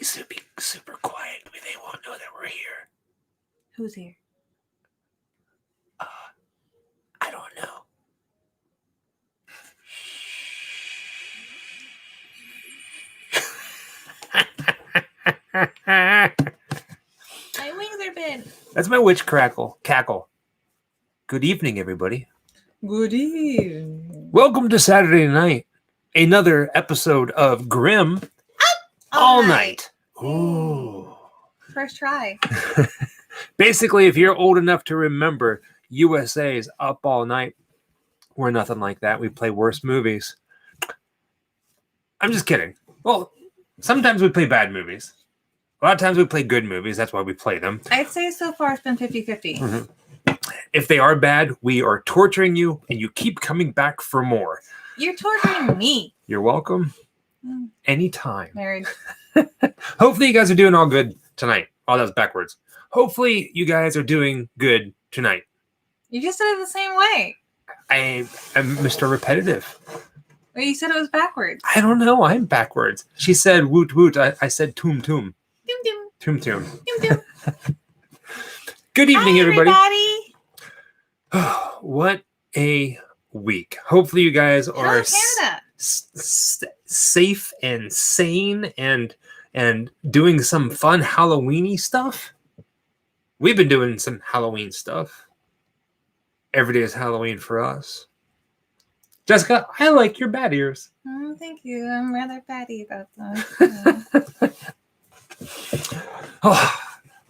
should be super quiet. They won't know that we're here. Who's here? I don't know. My wings are big. That's my witch cackle. Good evening, everybody. Good evening. Welcome to Saturday night. Another episode of Grimm All Night. Ooh. First try. Basically, if you're old enough to remember USA's Up All Night, we're nothing like that. We play worse movies. I'm just kidding. Well, sometimes we play bad movies. A lot of times we play good movies. That's why we play them. I'd say so far it's been 50-50. Mm-hmm. If they are bad, we are torturing you, and you keep coming back for more. You're torturing me. You're welcome. Anytime. Married. Hopefully you guys are doing all good tonight. Oh, that was backwards. Hopefully you guys are doing good tonight. You just said it the same way. I'm Mr. Repetitive. Well, you said it was backwards. I don't know. I'm backwards. She said woot woot. I said toom toom. Doom doom. Toom toom. Doom doom. Good evening, everybody. Everybody. What a week. Hopefully you guys are safe and sane and doing some fun Halloween-y stuff. We've been doing some Halloween stuff. Every day is Halloween for us. Jessica, I like your bat ears. Oh, thank you. I'm rather batty about them. Oh,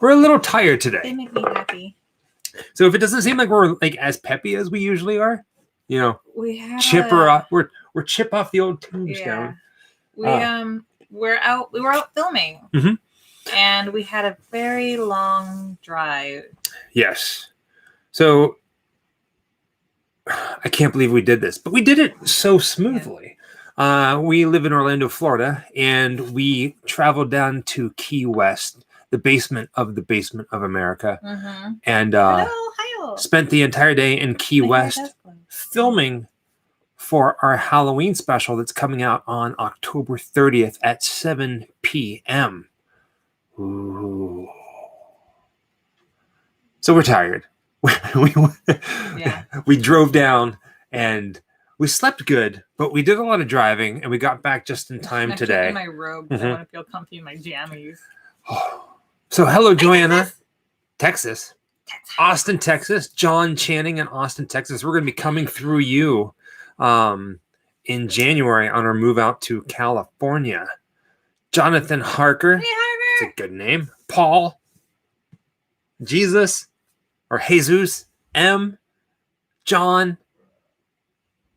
we're a little tired today. They make me happy. So if it doesn't seem like we're like as peppy as we usually are, you know, we have we're chip off the old tombstone. Yeah. We were out filming, and we had a very long drive. Yes. So I can't believe we did this, but we did it so smoothly. Yeah. We live in Orlando, Florida, and we traveled down to Key West, the basement of America, and spent the entire day in Key West filming for our Halloween special that's coming out on October 30th at 7 p.m. Ooh. So we're tired. We drove down and we slept good, but we did a lot of driving and we got back just in time today. In my robe, I want to feel comfy in my jammies. So hello, Joanna, Texas. Austin, Texas. John Channing in Austin, Texas. We're going to be coming through you in January on our move out to California. Jonathan Harker. Hey, Harker. That's a good name. Paul. Jesus. Or Jesus. M. John.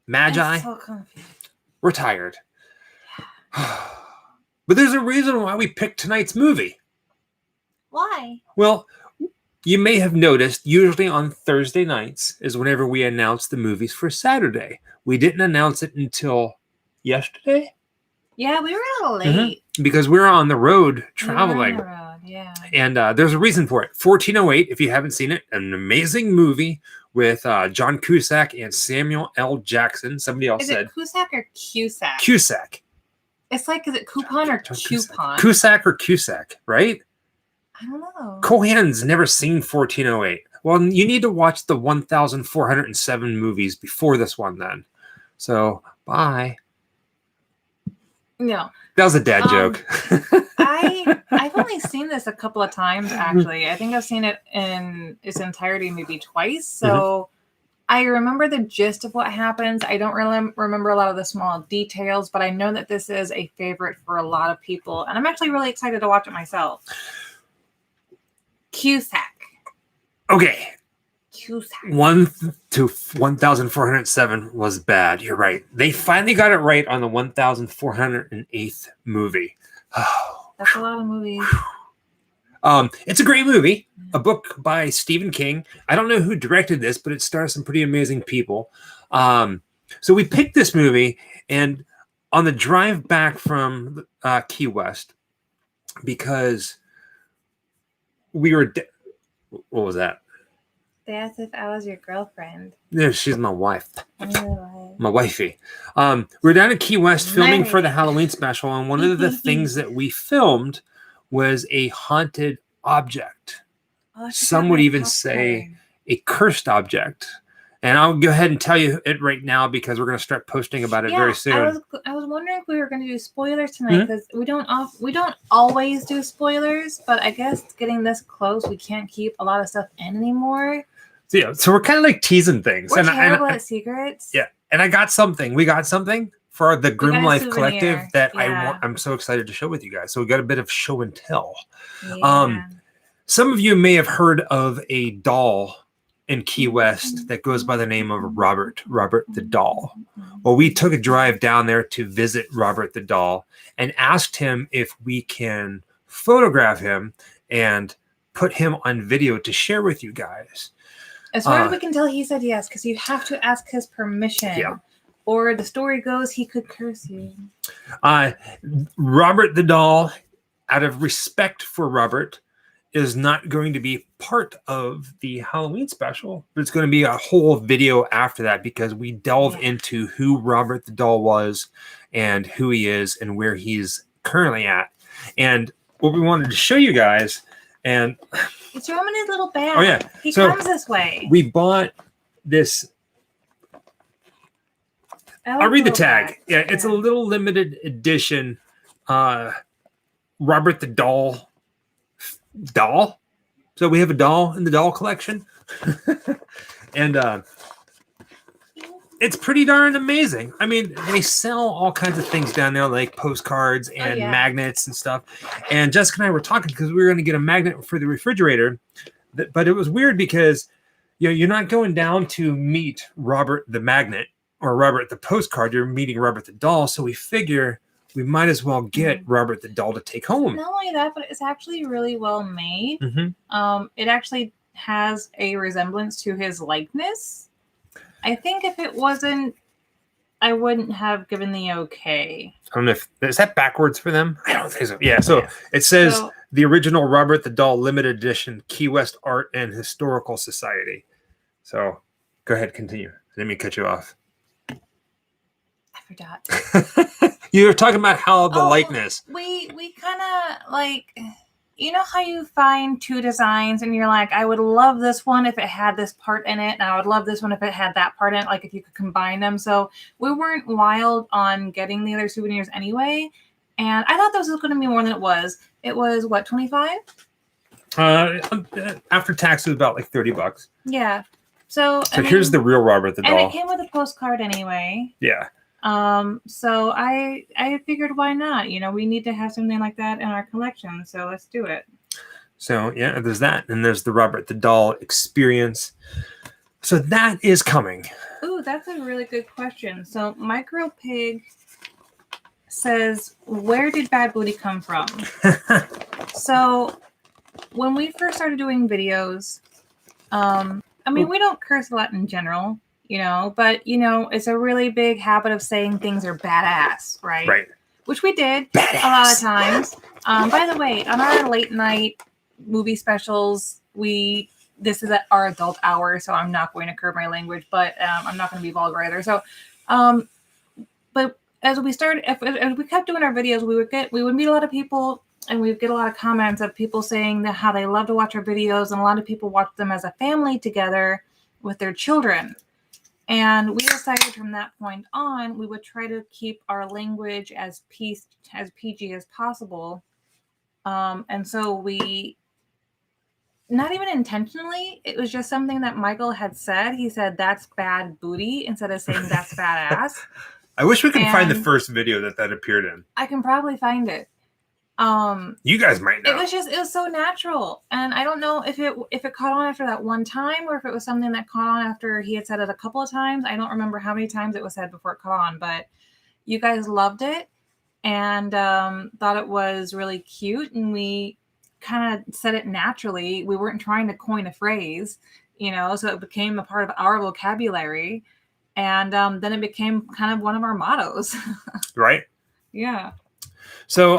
Magi. I'm so confused. We're tired. But there's a reason why we picked tonight's movie. Why? Well, you may have noticed, usually on Thursday nights is whenever we announce the movies for Saturday. We didn't announce it until yesterday. Yeah, we were a little late. Because we were on the road traveling. Yeah. And there's a reason for it. 1408, if you haven't seen it, an amazing movie with John Cusack and Samuel L. Jackson. Somebody else said. Is it Cusack or Cusack? Cusack. It's like, is it coupon or coupon? Cusack or Cusack, right? I don't know. Cohan's never seen 1408. Well, you need to watch the 1,407 movies before this one then. So, bye. No. That was a dad joke. I've only seen this a couple of times, actually. I think I've seen it in its entirety maybe twice. So I remember the gist of what happens. I don't really remember a lot of the small details, but I know that this is a favorite for a lot of people. And I'm actually really excited to watch it myself. Cusack. Okay. Cusack. 1 to 1,407 was bad. You're right. They finally got it right on the 1,408th movie. That's a lot of movies. It's a great movie. A book by Stephen King. I don't know who directed this, but it stars some pretty amazing people. So we picked this movie, and on the drive back from Key West, because we were... what was that? They asked if I was your girlfriend. Yeah, she's my wife. Oh. My wifey. We're down at Key West filming for the Halloween special, and one of the things that we filmed was a haunted object. Oh, I Some forgot would my even say popcorn. a cursed object. And I'll go ahead and tell you it right now because we're going to start posting about it very soon. I was wondering if we were going to do spoilers tonight because we don't always do spoilers, but I guess getting this close, we can't keep a lot of stuff in anymore. So, yeah, so we're kind of like teasing things. We're terrible at secrets. Yeah, and I got something. We got something for the Grim Life Collective that I'm so excited to show with you guys. So we got a bit of show and tell. Yeah. Some of you may have heard of a doll in Key West that goes by the name of Robert the Doll. Well, we took a drive down there to visit Robert the Doll and asked him if we can photograph him and put him on video to share with you guys. As far as we can tell, he said yes, because you have to ask his permission. Yeah. Or the story goes, he could curse you. Robert the Doll, out of respect for Robert, is not going to be part of the Halloween special, but it's going to be a whole video after that because we delve into who Robert the Doll was and who he is and where he's currently at. And what we wanted to show you guys, and it's him in his little bag. Oh yeah, he comes this way. We bought this. I'll read the tag. Yeah, it's a little limited edition Robert the Doll. So we have a doll in the doll collection. And it's pretty darn amazing. I mean, they sell all kinds of things down there, like postcards and magnets and stuff. And Jessica and I were talking because we were going to get a magnet for the refrigerator. But it was weird because you're not going down to meet Robert the magnet or Robert the postcard. You're meeting Robert the doll. So we figure we might as well get Robert the Doll to take home. Not only that, but it's actually really well made. It actually has a resemblance to his likeness. I think if it wasn't, I wouldn't have given the okay. I don't know if is that backwards for them. I don't think so. Yeah. So it says the original Robert the Doll limited edition, Key West Art and Historical Society. So go ahead, continue. Let me cut you off. I forgot. You were talking about how the likeness. We kind of like, you know how you find two designs and you're like, I would love this one if it had this part in it, and I would love this one if it had that part in it, like if you could combine them. So we weren't wild on getting the other souvenirs anyway, and I thought this was going to be more than it was. It was what, 25? After tax, it was about like $30. Yeah. So here's the real Robert the Doll. And it came with a postcard anyway. Yeah. So I figured why not? We need to have something like that in our collection, so let's do it. So yeah, there's that, and there's the Robert the Doll experience. So that is coming. Ooh, that's a really good question. So Micro Pig says, where did Bad Booty come from? So when we first started doing videos, I mean, we don't curse a lot in general. But it's a really big habit of saying things are badass, right? Right. Which we did a lot of times. By the way, on our late night movie specials, this is at our adult hour, so I'm not going to curb my language, but I'm not going to be vulgar either. So, but as we started, as we kept doing our videos, we would meet a lot of people, and we would get a lot of comments of people saying that how they love to watch our videos, and a lot of people watch them as a family together with their children. And we decided from that point on, we would try to keep our language as PG as possible. And so we, not even intentionally, it was just something that Michael had said. He said, that's bad booty, instead of saying that's badass. I wish we could find the first video that appeared in. I can probably find it. You guys might know. It was so natural, and I don't know if it caught on after that one time, or if it was something that caught on after he had said it a couple of times. I don't remember how many times it was said before it caught on, but you guys loved it and thought it was really cute, and we kind of said it naturally. We weren't trying to coin a phrase, so it became a part of our vocabulary, and then it became kind of one of our mottos. Right? Yeah. So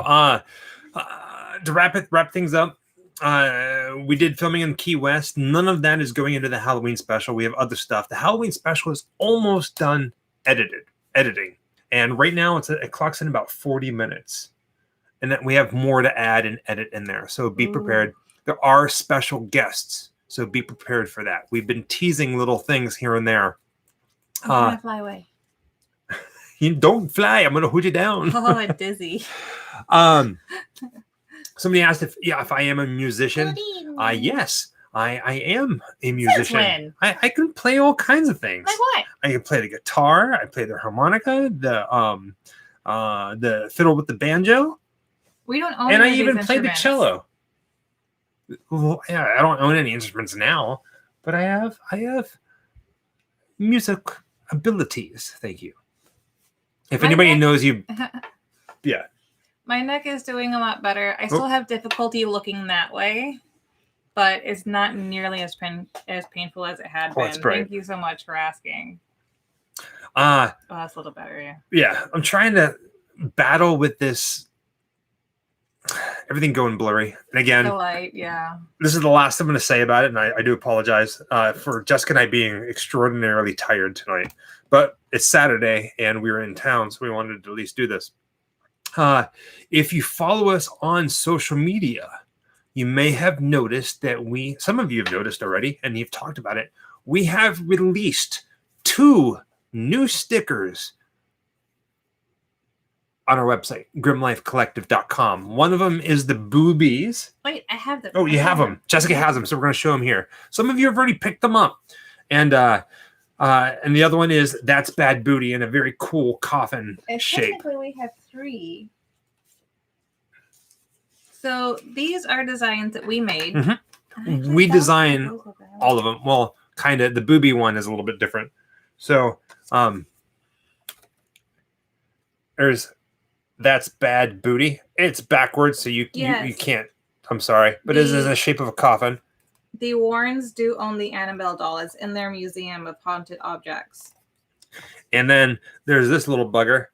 to wrap things up, we did filming in Key West. None of that is going into the Halloween special. We have other stuff. The Halloween special is almost done editing. And right now it clocks in about 40 minutes. and that we have more to add and edit in there. So be prepared. There are special guests, so be prepared for that. We've been teasing little things here and there. I'm trying to fly away. You don't fly. I'm gonna hoot you down. Oh, I'm dizzy. Somebody asked if I am a musician. Yes, I am a musician. Since when? I can play all kinds of things. Like what? I can play the guitar. I play the harmonica, the fiddle with the banjo. We don't own. And I any of even these play the instruments. cello. Well, yeah, I don't own any instruments now, but I have music abilities. Thank you. If anybody knows you, yeah. My neck is doing a lot better. I still have difficulty looking that way, but it's not nearly as painful as it had been. That's great. Thank you so much for asking. That's a little better, yeah. Yeah, I'm trying to battle with this. Everything going blurry. And again, The light, yeah. this is the last I'm going to say about it, and I do apologize for Jessica and I being extraordinarily tired tonight. But it's Saturday, and we were in town, so we wanted to at least do this. If you follow us on social media, you may have noticed that some of you have noticed already, and you've talked about it. We have released 2 new stickers on our website, grimlifecollective.com. One of them is the boobies. Wait, I have them. Oh, you have them. Jessica has them, so we're going to show them here. Some of you have already picked them up. And the other one is That's Bad Booty in a very cool coffin shape. Technically, we have 3. So these are designs that we made. Mm-hmm. We design all of them. Well, kind of. The booby one is a little bit different. So there's That's Bad Booty. It's backwards, so you can't. I'm sorry, but it is in the shape of a coffin. The Warrens do own the Annabelle doll. It's in their museum of haunted objects. And then there's this little bugger.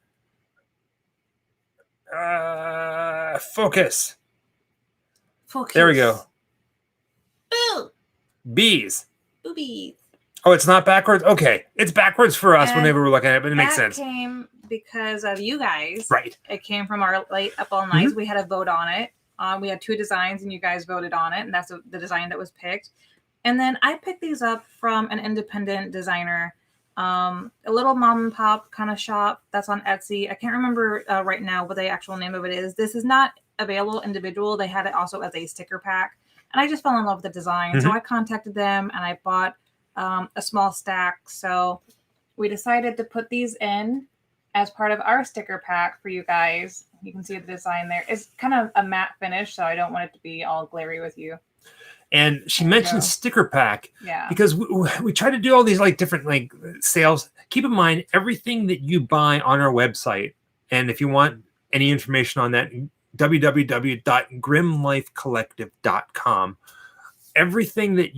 Focus. There we go. Boo! Bees. Boobies. Oh, it's not backwards? Okay. It's backwards for us whenever we're looking at it, but it makes sense. That came because of you guys. Right. It came from our late Up All Nights. We had a vote on it. We had 2 designs, and you guys voted on it, and that's the design that was picked. And then I picked these up from an independent designer, a little mom and pop kind of shop that's on Etsy. I can't remember right now what the actual name of it is. This is not available individual. They had it also as a sticker pack, and I just fell in love with the design. So I contacted them, and I bought a small stack. So we decided to put these in as part of our sticker pack for you guys. You can see the design there. It's kind of a matte finish, so I don't want it to be all glary with you. And she mentioned sticker pack. Yeah. Because we try to do all these different sales. Keep in mind, everything that you buy on our website, and if you want any information on that, www.grimlifecollective.com. Everything that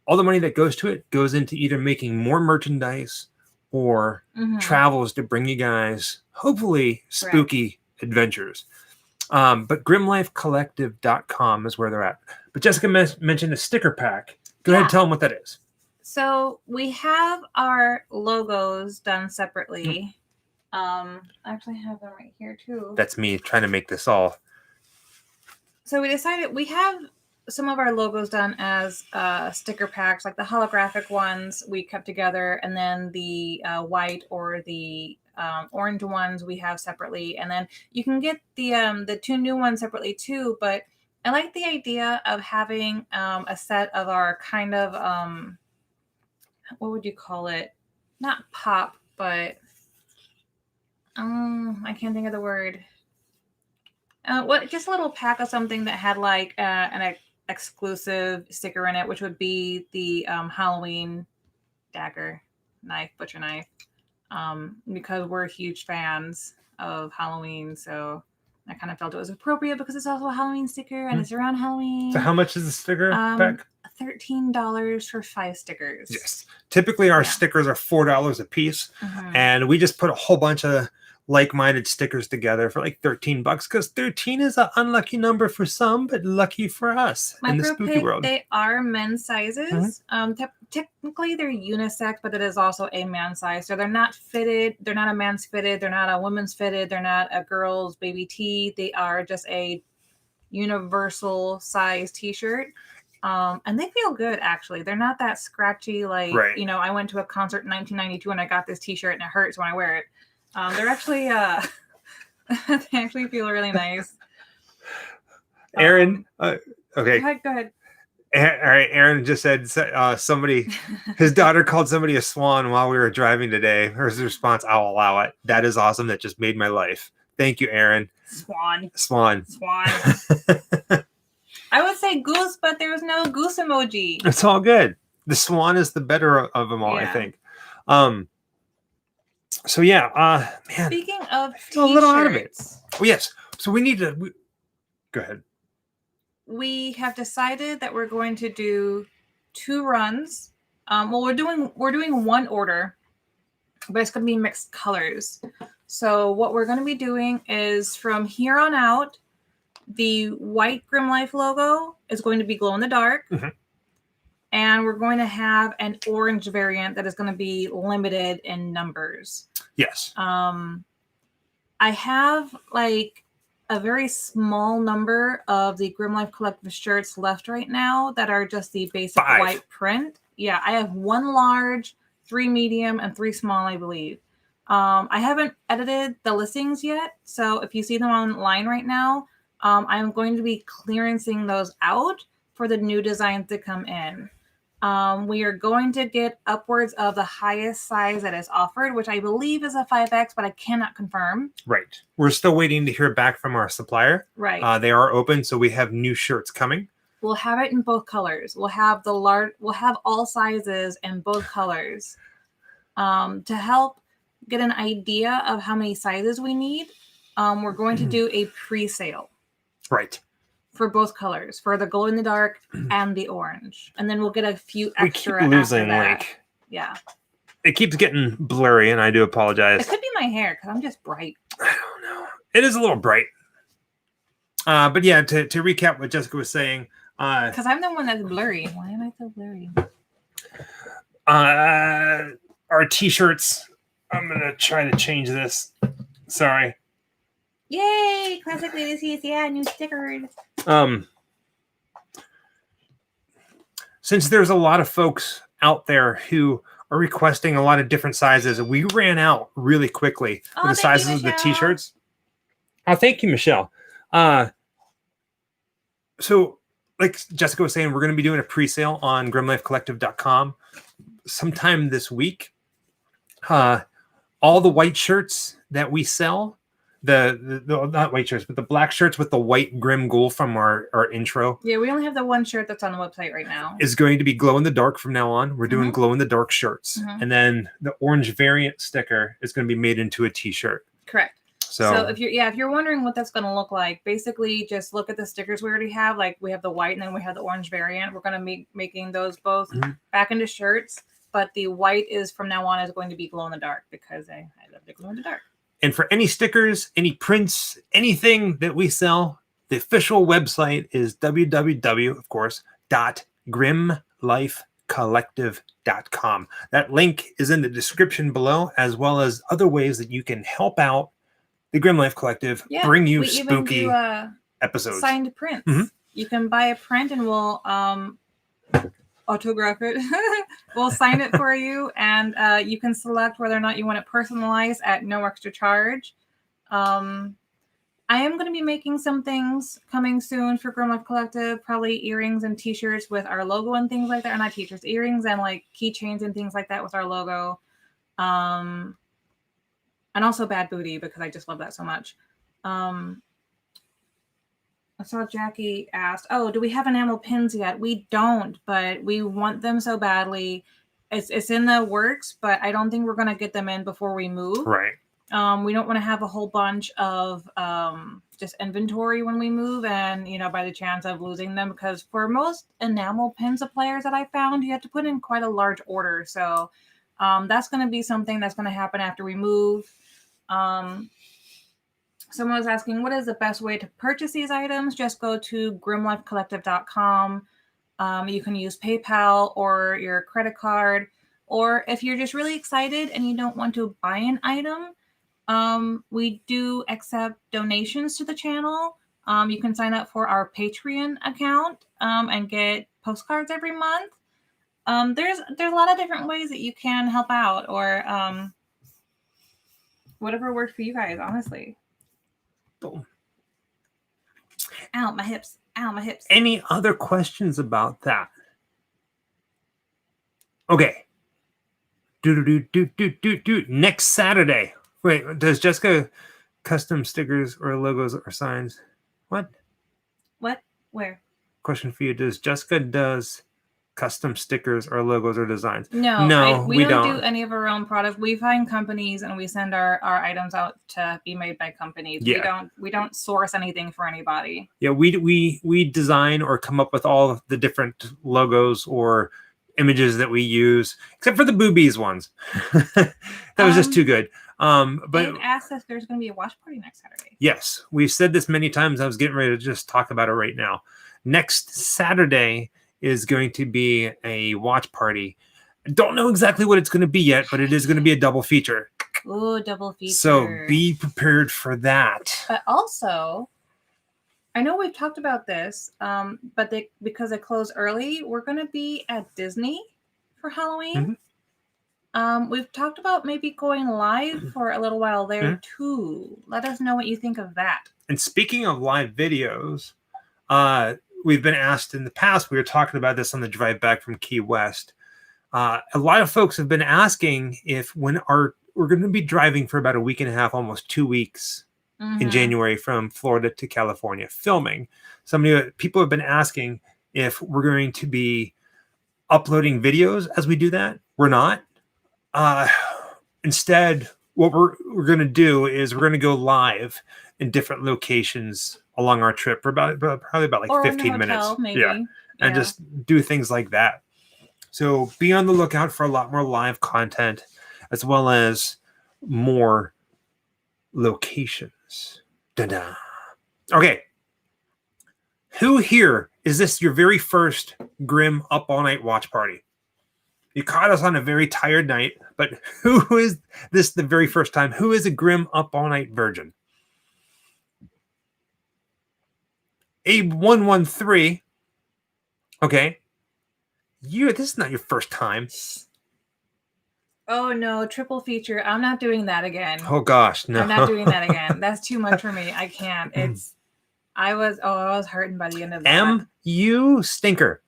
all the money that goes to it goes into either making more merchandise or travels to bring you guys, hopefully, spooky adventures. But grimlifecollective.com is where they're at. But Jessica mentioned a sticker pack. Go ahead and tell them what that is. So we have our logos done separately. I actually have them right here too. That's me trying to make this all. So we decided we have some of our logos done as sticker packs, like the holographic ones we kept together, and then the white or the orange ones we have separately, and then you can get the 2 new ones separately too. But I like the idea of having a set of our kind of what would you call it? Not pop, but I can't think of the word. Just a little pack of something that had an exclusive sticker in it, which would be the Halloween dagger knife, butcher knife. Because we're huge fans of Halloween, so I kind of felt it was appropriate because it's also a Halloween sticker and it's around Halloween. So how much is the sticker pack? $13 for 5 stickers. Yes. Typically our stickers are $4 a piece, and we just put a whole bunch of like-minded stickers together for like $13 because 13 is an unlucky number for some, but lucky for us in the spooky Micro-Pig, world. they are men's sizes. Technically, they're unisex, but it is also a man's size. So they're not fitted. They're not a man's fitted. They're not a woman's fitted. They're not a girl's baby tee. They are just a universal size t-shirt. And they feel good, actually. They're not that scratchy. Like, Right. you know, I went to a concert in 1992 and I got this t-shirt and it hurts when I wear it. They're actually, they actually feel really nice. Aaron, okay. Go ahead. All right, Aaron just said somebody, his daughter called somebody a swan while we were driving today. Her response, I'll allow it. That is awesome. That just made my life. Thank you, Aaron. Swan. I would say goose, but there was no goose emoji. It's all good. The swan is the better of them all, I think. So yeah, man. Speaking of t-shirts, a little out of it. Oh, yes. So we need to. Go ahead. We have decided that we're going to do 2 runs. Well, we're doing one order, but it's going to be mixed colors. So what we're going to be doing is from here on out, the white Grim Life logo is going to be glow in the dark. And we're going to have an orange variant that is going to be limited in numbers. Yes. I have like a very small number of the Grim Life Collective shirts left right now that are just the basic 5. white print. Yeah, I have 1 large, 3 medium, and 3 small, I believe. I haven't edited the listings yet, so if you see them online right now, I'm going to be clearancing those out for the new designs to come in. We are going to get upwards of the highest size that is offered, which I believe is a 5X, but I cannot confirm. Right. We're still waiting to hear back from our supplier. Right. They are open, so we have new shirts coming. We'll have it in both colors. We'll have we'll have all sizes in both colors. To help get an idea of how many sizes we need, we're going to do a pre-sale. Right. For both colors, for the glow in the dark and the orange, and then we'll get a few extra. We keep losing like, yeah, it keeps getting blurry, and I do apologize. It could be my hair because I'm just bright. I don't know. It is a little bright, but yeah. To recap what Jessica was saying, because I'm the one that's blurry. Why am I so blurry? Our t-shirts. I'm gonna try to change this. Sorry. Yay! Classic Ladies, yeah, new stickers. Since there's a lot of folks out there who are requesting a lot of different sizes, we ran out really quickly with the sizes of the t-shirts. Oh, thank you, Michelle. So, like Jessica was saying, we're going to be doing a pre-sale on grimlifecollective.com sometime this week. All the white shirts that we sell, the not white shirts, but the black shirts with the white grim ghoul from our intro. Yeah, we only have the 1 shirt that's on the website right now. Is going to be glow in the dark from now on. We're doing glow in the dark shirts. And then the orange variant sticker is going to be made into a t-shirt. Correct. So if you're wondering what that's going to look like, basically just look at the stickers we already have. Like we have the white and then we have the orange variant. We're going to be making those both back into shirts, but the white is from now on is going to be glow in the dark because I love to glow in the dark. And for any stickers, any prints, anything that we sell, the official website is www, of course, .grimlifecollective.com. That link is in the description below, as well as other ways that you can help out the Grim Life Collective, bring you spooky episodes. Signed prints. You can buy a print and we'll autograph it. We'll sign it for you, and you can select whether or not you want it personalized at no extra charge. I am going to be making some things coming soon for Grim Life Collective, probably earrings and t-shirts with our logo and things like that. Or not t-shirts, earrings and like keychains and things like that with our logo. And also Bad Booty because I just love that so much. I saw Jackie asked, "Oh, do we have enamel pins yet?" We don't, but we want them so badly. It's in the works, but I don't think we're going to get them in before we move. Right. We don't want to have a whole bunch of just inventory when we move, and by the chance of losing them, because for most enamel pin suppliers that I found, you have to put in quite a large order. So that's going to be something that's going to happen after we move. Someone was asking, what is the best way to purchase these items? Just go to grimlifecollective.com. You can use PayPal or your credit card. Or if you're just really excited and you don't want to buy an item, we do accept donations to the channel. You can sign up for our Patreon account and get postcards every month. There's a lot of different ways that you can help out, or whatever works for you guys, honestly. Boom. Ow, my hips. Ow, my hips. Any other questions about that? Okay. Next Saturday. Wait, does Jessica custom stickers or logos or signs? What? What? Where? Question for you. Does Jessica does custom stickers or logos or designs? No, we don't do any of our own products. We find companies and we send our items out to be made by companies. Yeah. We don't source anything for anybody. Yeah, we design or come up with all of the different logos or images that we use, except for the boobies ones. That was just too good. But Dave asked if there's going to be a watch party next Saturday. Yes, we've said this many times. I was getting ready to just talk about it right now. Next Saturday is going to be a watch party. I don't know exactly what it's going to be yet, but it is going to be a double feature. Ooh, double feature. So be prepared for that. But also, I know we've talked about this, but because it closed early, we're going to be at Disney for Halloween. Mm-hmm. We've talked about maybe going live for a little while there too. Let us know what you think of that. And speaking of live videos, we've been asked in the past, we were talking about this on the drive back from Key West. A lot of folks have been asking if we're going to be driving for about a week and a half, almost 2 weeks in January from Florida to California filming. People have been asking if we're going to be uploading videos as we do that. We're not. Instead, what we're going to do is we're going to go live in different locations along our trip for probably about like 15 minutes. Maybe. Yeah. And just do things like that. So be on the lookout for a lot more live content as well as more locations. Da-da. Okay. Who here is this your very first Grim Up All Night watch party? You caught us on a very tired night, but who is this the very first time? Who is a Grim Up All Night virgin? Abe113. Okay. This is not your first time. Oh no, triple feature. I'm not doing that again. Oh gosh, no. I'm not doing that again. That's too much for me. I can't. I was hurting by the end of that. You stinker.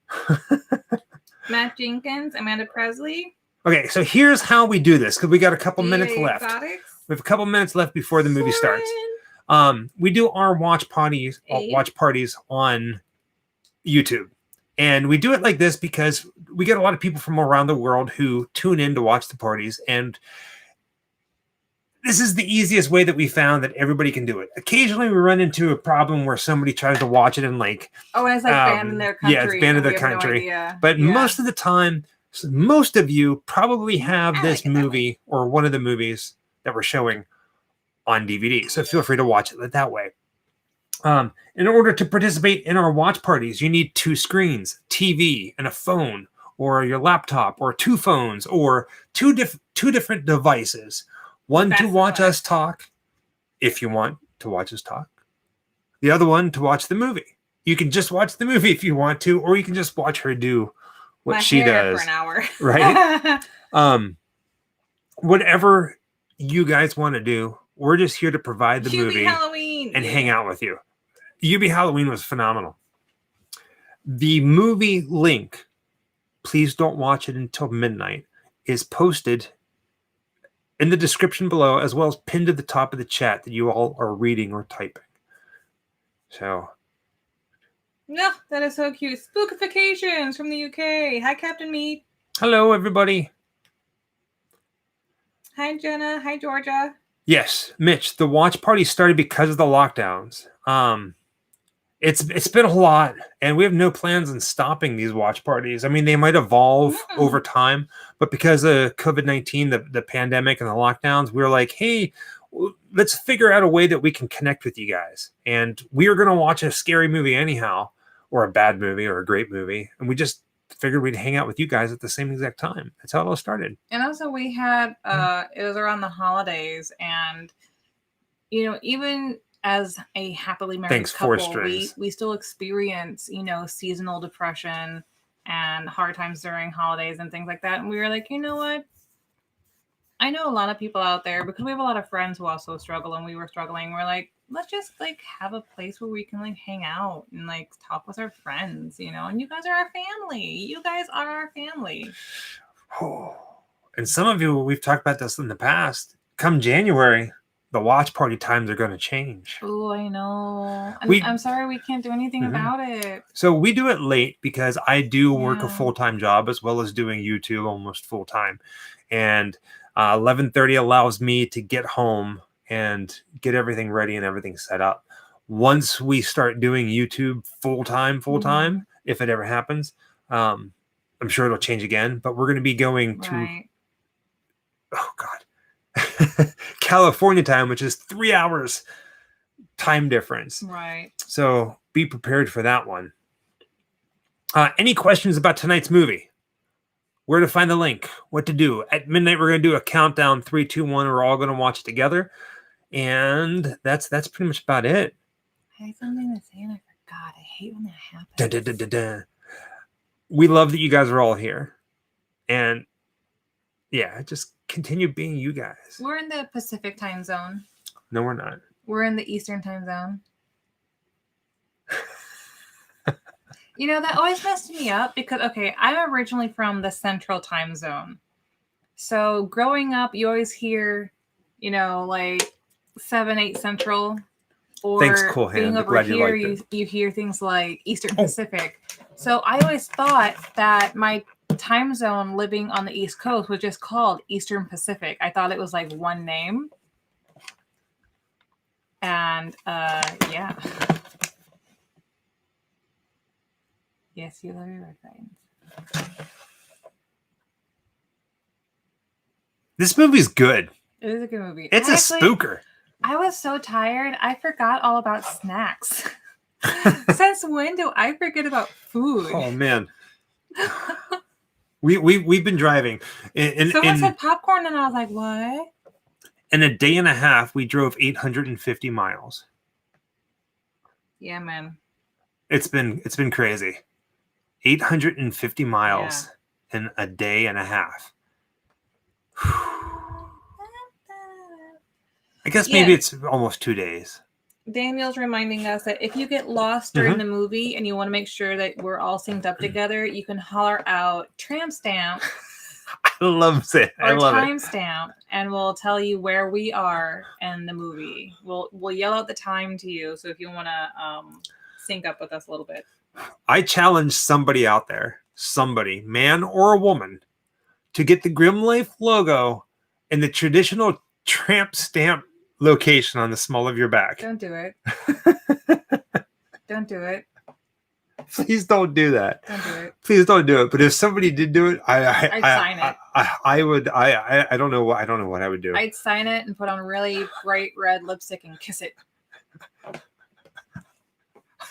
Matt Jenkins, Amanda Presley. Okay, so here's how we do this because we got a couple minutes left. Exotics. We have a couple minutes left before the movie starts. We do our watch parties on YouTube. And we do it like this because we get a lot of people from around the world who tune in to watch the parties. And this is the easiest way that we found that everybody can do it. Occasionally we run into a problem where somebody tries to watch it and like... Oh, and it's like banned in their country. Yeah, it's banned in their country. But most of the time, most of you probably have this movie or one of the movies that we're showing on DVD. So feel free to watch it that way. In order to participate in our watch parties, you need 2 screens, TV and a phone, or your laptop, or 2 phones, or two different devices. One to watch us talk, if you want to watch us talk. The other one to watch the movie. You can just watch the movie if you want to, or you can just watch her do what she does for an hour. Right? Whatever you guys want to do, we're just here to provide the movie Halloween and hang out with you. UB Halloween was phenomenal. The movie link, please don't watch it until midnight, is posted in the description below, as well as pinned to the top of the chat that you all are reading or typing. So. No, that is so cute. Spookifications from the UK. Hi, Captain Meat. Hello, everybody. Hi, Jenna. Hi, Georgia. Yes, Mitch, the watch party started because of the lockdowns. It's been a lot, and we have no plans on stopping these watch parties. I mean, they might evolve over time, but because of COVID-19, the pandemic and the lockdowns, we were like, hey, let's figure out a way that we can connect with you guys. And we are going to watch a scary movie anyhow, or a bad movie or a great movie. And we just figured we'd hang out with you guys at the same exact time. That's how it all started. And also we had, it was around the holidays, and, you know, even as a happily married couple, we still experience, you know, seasonal depression and hard times during holidays and things like that. And we were like, you know what? I know a lot of people out there, because we have a lot of friends who also struggle, and we were struggling. We're like, let's just like have a place where we can like hang out and like talk with our friends, you know, and you guys are our family. You guys are our family. Oh, and some of you, we've talked about this in the past. Come January, the watch party times are going to change. Oh, I know. I'm sorry we can't do anything about it. So we do it late because I do work a full-time job as well as doing YouTube almost full-time. And 11:30 allows me to get home and get everything ready and everything set up. Once we start doing YouTube full-time, if it ever happens, I'm sure it'll change again, but we're going to be going to, oh God, California time, which is 3 hours time difference. Right. So be prepared for that one. Any questions about tonight's movie? Where to find the link? What to do? At midnight, we're going to do a countdown, 3, 2, 1. We're all going to watch it together. And that's pretty much about it. I had something to say and I forgot. I hate when that happens. We love that you guys are all here. And yeah, just continue being you guys. We're in the Pacific time zone. No, we're not. We're in the Eastern time zone. You know, that always messed me up because, okay, I'm originally from the Central time zone. So growing up, you always hear, you know, like 7, 8 Central. Or thanks, cool hand. being over here, you hear things like Eastern Pacific. So I always thought that my time zone living on the East Coast was just called Eastern Pacific. I thought it was like one name. And yeah. Yes, you love your red friends. This movie's good. It is a good movie. It's a spooker. I was so tired. I forgot all about snacks. Since when do I forget about food? Oh man. We've been driving. Someone said popcorn and I was like, what? In a day and a half, we drove 850 miles. Yeah, man. It's been crazy. 850 miles in a day and a half. I guess maybe it's almost 2 days. Daniel's reminding us that if you get lost during the movie and you want to make sure that we're all synced up together, you can holler out tramp stamp. I love it. Or time stamp, and we'll tell you where we are in the movie. We'll yell out the time to you. So if you want to sync up with us a little bit. I challenge somebody out there, man or a woman, to get the Grim Life logo in the traditional tramp stamp location on the small of your back. Don't do it. Don't do it. Please don't do that. Don't do it. Please don't do it. But if somebody did do it, I'd sign it. I would. I don't know. I don't know what I would do. I'd sign it and put on really bright red lipstick and kiss it.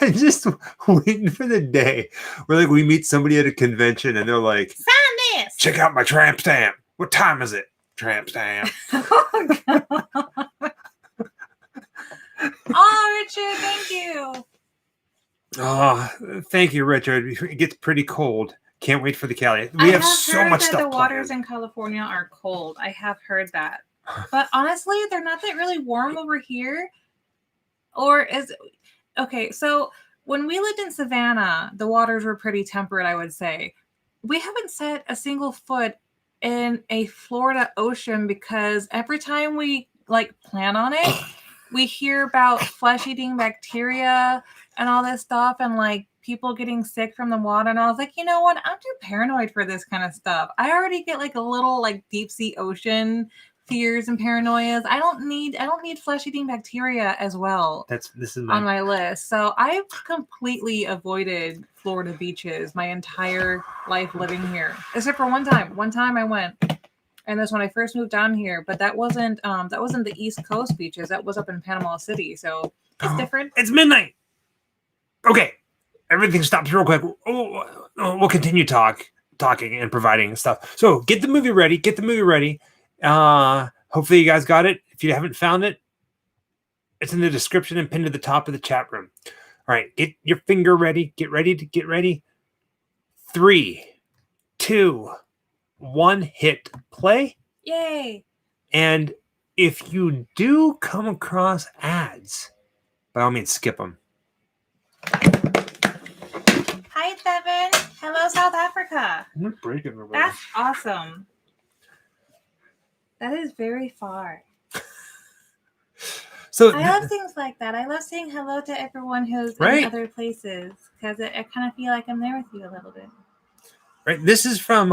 I'm just waiting for the day where like we meet somebody at a convention and they're like, sign this. Check out my tramp stamp. What time is it? Tramp stamp. Oh, Richard, thank you. Oh, thank you, Richard. It gets pretty cold. Can't wait for the Cali. We have so much stuff. The waters in California are cold. I have heard that. But honestly, they're not that really warm over here. Or is okay, so when we lived in Savannah, the waters were pretty temperate, I would say. We haven't set a single foot in a Florida ocean because every time we like plan on it, we hear about flesh-eating bacteria and all this stuff and like people getting sick from the water. And I was like, you know what? I'm too paranoid for this kind of stuff. I already get like a little like deep sea ocean fears and paranoias. I don't need flesh-eating bacteria as well. This is on my list. So I've completely avoided Florida beaches my entire life living here, except for one time. One time I went. And that's when I first moved down here. But that wasn't the East Coast beaches. That was up in Panama City. So it's different. It's midnight. Okay, everything stops real quick. We'll continue talking and providing stuff. So get the movie ready. Hopefully you guys got it. If you haven't found it, it's in the description and pinned to the top of the chat room. All right, get your finger ready. Get ready. 3, 2, 1, hit play. Yay! And if you do come across ads, by all means, skip them. Hi, Devin. Hello, South Africa. We're breaking everybody. That's awesome. That is very far. So I love things like that. I love saying hello to everyone who's in other places because I kind of feel like I'm there with you a little bit. Right. This is from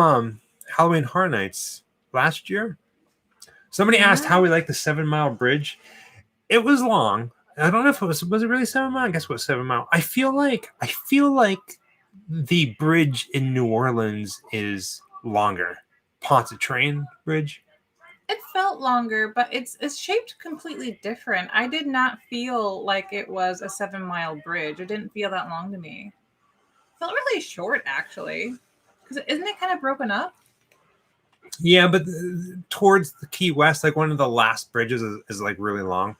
Halloween Horror Nights last year. Somebody asked how we like the 7 Mile Bridge. It was long. I don't know if it was it really 7 Mile? I guess it was 7 Mile. I feel like the bridge in New Orleans is longer. Pontchartrain Bridge. It felt longer, but it's shaped completely different. I did not feel like it was a 7 Mile bridge. It didn't feel that long to me. It felt really short, actually. Because isn't it kind of broken up? Yeah, but towards the Key West, like one of the last bridges is like really long.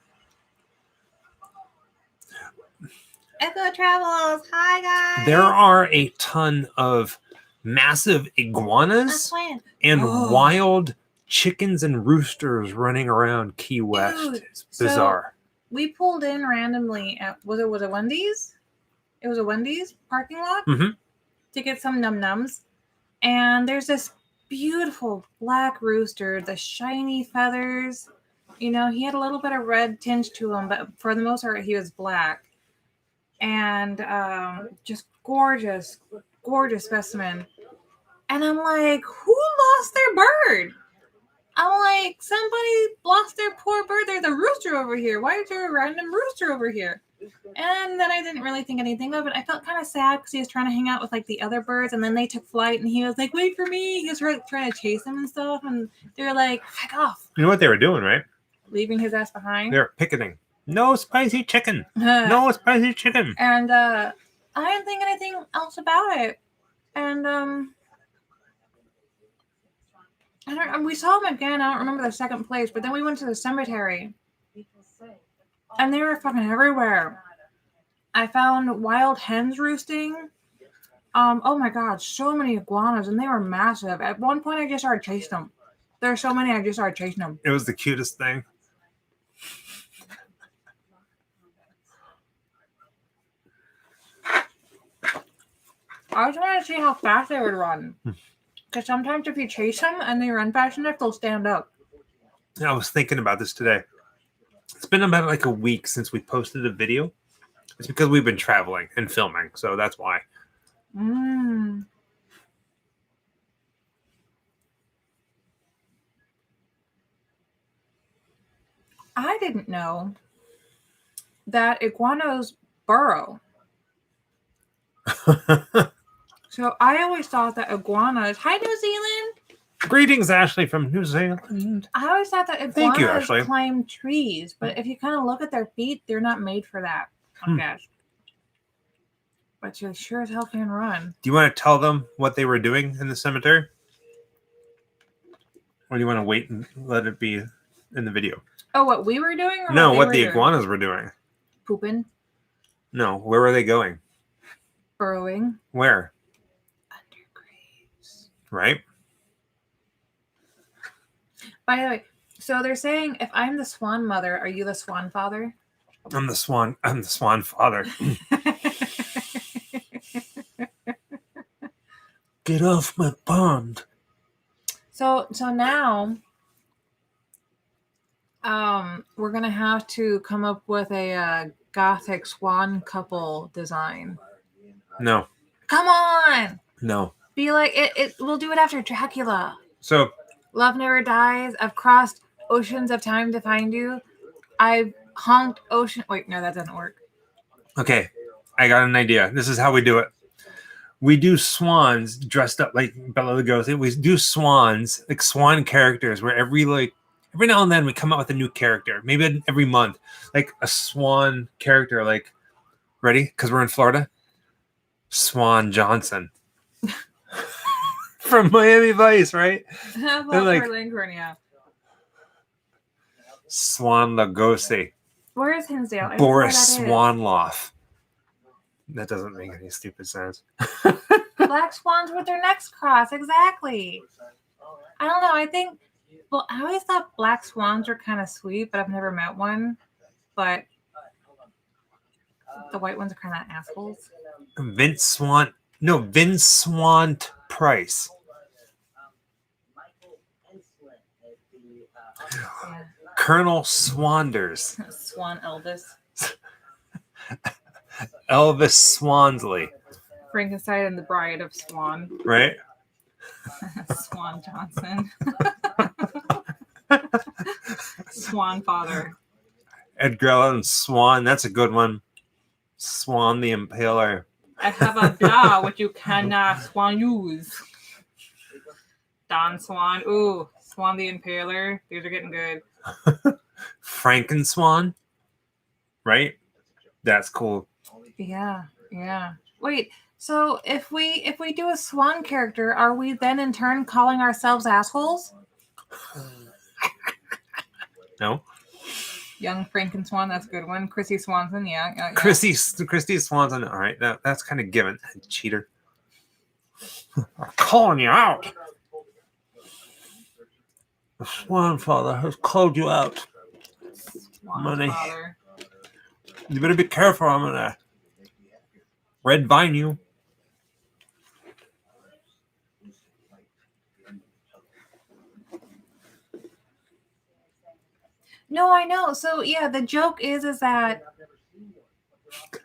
Echo Travels. Hi, guys. There are a ton of massive iguanas and wild chickens and roosters running around Key West. Dude, it's bizarre. So we pulled in randomly at was it Wendy's? It was a Wendy's parking lot to get some num-nums. And there's this beautiful black rooster, the shiny feathers. You know, he had a little bit of red tinge to him, but for the most part, he was black. And just gorgeous specimen. And I'm like, who lost their bird? I'm like, somebody lost their poor bird. There's a rooster over here. Why is there a random rooster over here? And then I didn't really think anything of it. I felt kind of sad because he was trying to hang out with like the other birds, and then they took flight, and he was like, "Wait for me!" He was trying to chase them and stuff, and they were like, "Heck off!" You know what they were doing, right? Leaving his ass behind. They're picketing. No spicy chicken. No spicy chicken. And I didn't think anything else about it. And we saw him again. I don't remember the second place, but then we went to the cemetery. And they were fucking everywhere. I found wild hens roosting. Oh my god, so many iguanas, and they were massive. At one point, I just started chasing them. There were so many, I just started chasing them. It was the cutest thing. I just wanted to see how fast they would run. Because sometimes if you chase them and they run fast enough, they'll stand up. I was thinking about this today. It's been about like a week since we posted a video. It's because we've been traveling and filming, so that's why. I didn't know that iguanas burrow. So I always thought that iguanas... Hi, New Zealand! Greetings, Ashley from New Zealand. I always thought that iguanas climb trees, but if you kind of look at their feet, they're not made for that, I guess. But you sure as hell can run. Do you want to tell them what they were doing in the cemetery? Or do you want to wait and let it be in the video? Oh, what we were doing? Or no, what the iguanas were doing. Pooping. No, where were they going? Burrowing. Where? Under graves. Right? By the way, so they're saying if I'm the swan mother, are you the swan father? I'm the swan father. Get off my pond. So now we're gonna have to come up with a gothic swan couple design. No. Come on. No. Be like it. We'll do it after Dracula. So. Love never dies. I've crossed oceans of time to find you. I've honked ocean. Wait, no, that doesn't work. Okay, I got an idea. This is how we do it. we do swans dressed up like Bela Lugosi. We do swans, like swan characters, where every now and then we come out with a new character. Maybe every month, like a swan character. Like, ready? Because we're in Florida. Swan Johnson from Miami Vice, right? How And about like for Lincoln? Yeah. Swan Lugosi, Where is Hinsdale? I don't know where Boris that is. Swanloff. That doesn't make any stupid sense. Black swans with their necks crossed. Exactly. I don't know. I think. Well, I always thought black swans were kind of sweet, but I've never met one. But the white ones are kind of assholes. Vince Swant Price. Yeah. Colonel Swanders. Swan Elvis. Elvis Swansley. Frankenstein and the Bride of Swan. Right? Swan Johnson. Swan Father. Edgar Allan Swan. That's a good one. Swan the Impaler. I have a blah which you cannot Swan use. Don Swan. Ooh, Swan the Impaler. These are getting good. Frankenswan. Right? That's cool. Yeah, yeah. Wait, so if we do a swan character, are we then in turn calling ourselves assholes? No? Young Frankenswan, that's a good one. Chrissy Swanson, yeah. Christy Swanson. All right, that's kind of given. Cheater. I'm calling you out. The Swan Father has called you out. Swan Money. Father. You better be careful. I'm gonna red vine you. No, I know. So yeah, the joke is that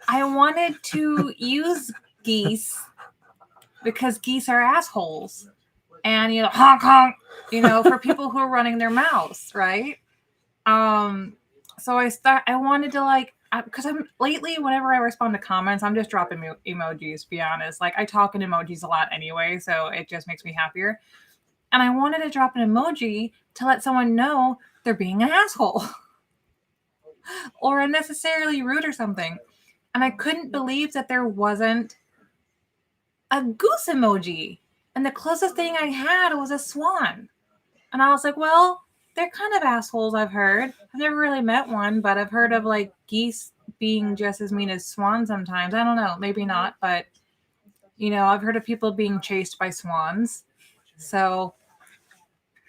I wanted to use geese because geese are assholes. And honk honk, for people who are running their mouths, right? So I wanted to because I'm lately, whenever I respond to comments, I'm just dropping emojis, to be honest. Like, I talk in emojis a lot anyway, so it just makes me happier. And I wanted to drop an emoji to let someone know they're being an asshole or unnecessarily rude or something. And I couldn't believe that there wasn't a goose emoji. And the closest thing I had was a swan. And I was like, well, they're kind of assholes, I've heard. I've never really met one, but I've heard of geese being just as mean as swans sometimes. I don't know, maybe not, but I've heard of people being chased by swans. So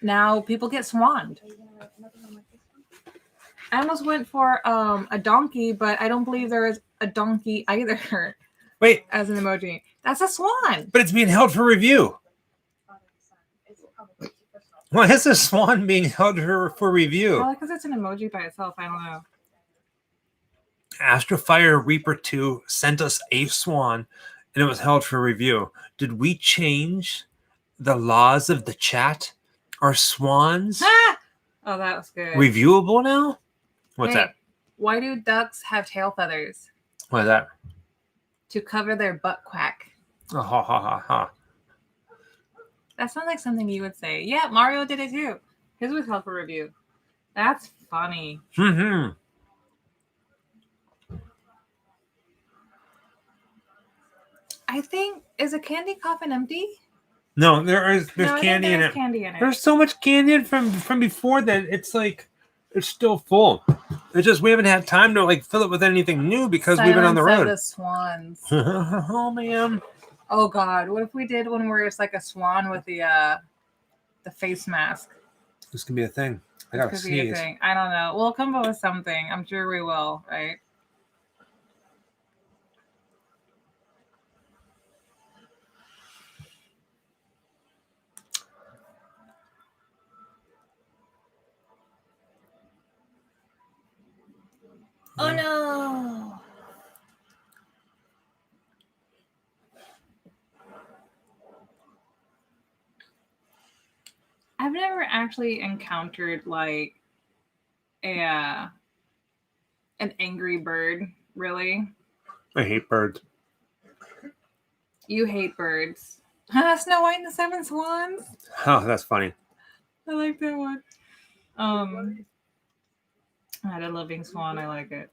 now people get swanned. I almost went for a donkey, but I don't believe there is a donkey either. Wait. As an emoji. That's a swan. But it's being held for review. Why is the swan being held for review? Well, because it's an emoji by itself. I don't know. Astrofire Reaper 2 sent us a swan, and it was held for review. Did we change the laws of the chat? Are swans Oh, that was good. reviewable now? What's that? Why do ducks have tail feathers? What is that? To cover their butt quack. Oh, ha, ha, ha, ha. That sounds like something you would say. Yeah, Mario did it too. His was held for review. That's funny. Mm-hmm. I think, is a candy coffin empty? No, there's candy in it. Candy in it. There's so much candy in from before that it's still full. It's just we haven't had time to fill it with anything new because we've been on the road. The swans. Oh man. Oh God! What if we did one where it's like a swan with the face mask? This can be a thing. I gotta sneeze. I don't know. We'll come up with something. I'm sure we will. Right? Oh no! I've never actually encountered an angry bird, really. I hate birds. You hate birds. Snow White and the Seven Swans. Oh, that's funny. I like that one. I had a living swan. I like it.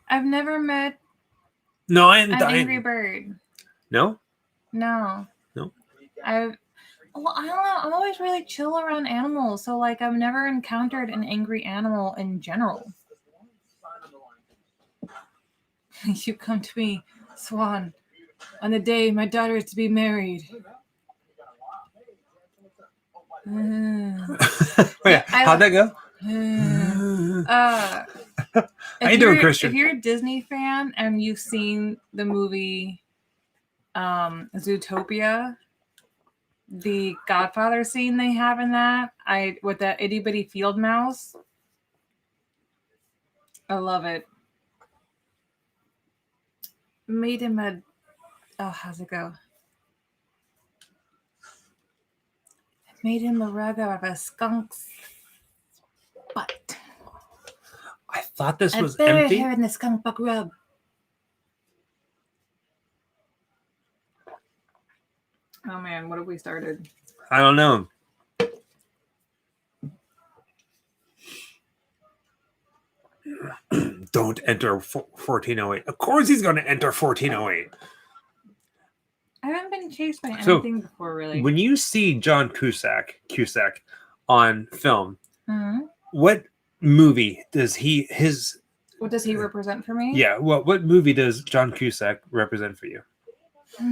I've never met No, an angry bird. No? No. No? I don't know. I'm always really chill around animals. So, like, I've never encountered an angry animal in general. You come to me, swan, on the day my daughter is to be married. Wait, how'd that go? How you doing, Christian? If you're a Disney fan and you've seen the movie Zootopia, the Godfather scene they have in that, with that itty bitty field mouse, I love it. Made him how's it go? Made him a rug out of a skunk's butt. I thought this was buried empty. her in the skunk buck rub. Oh man, what have we started? I don't know. Don't enter 1408. Of course he's going to enter 1408. I haven't been chased by anything before, really. When you see John Cusack on film, what movie does what does he represent for me? Yeah, what movie does John Cusack represent for you? I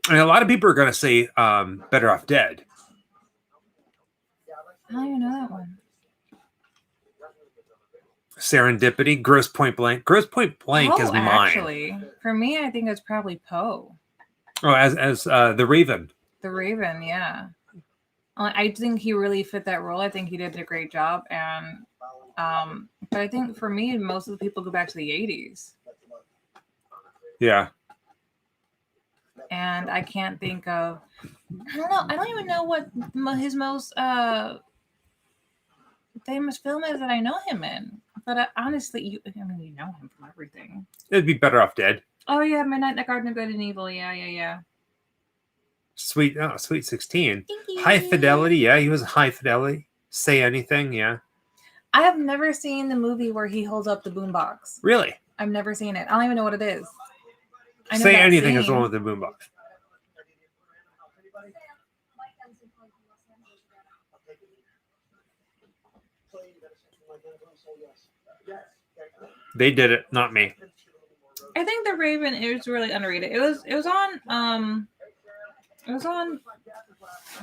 mean, a lot of people are going to say Better Off Dead. I don't even know that one. Serendipity, Gross Point Blank. Gross Point Blank is mine. Actually, for me, I think it's probably Poe. Oh, as the Raven. The Raven, yeah. I think he really fit that role. I think he did a great job, and but I think for me, most of the people go back to the 80s. Yeah. And I can't think of. I don't know. I don't even know what his most famous film is that I know him in. But honestly, you know him from everything. It'd be Better Off Dead. Oh yeah, Midnight in the Garden of Good and Evil. Yeah. Sweet 16. High Fidelity. Yeah, he was High Fidelity. Say Anything. Yeah. I have never seen the movie where he holds up the boombox. Really? I've never seen it. I don't even know what it is. Say Anything is the one with the boombox. They did it, not me. I think The Raven is really underrated. It was on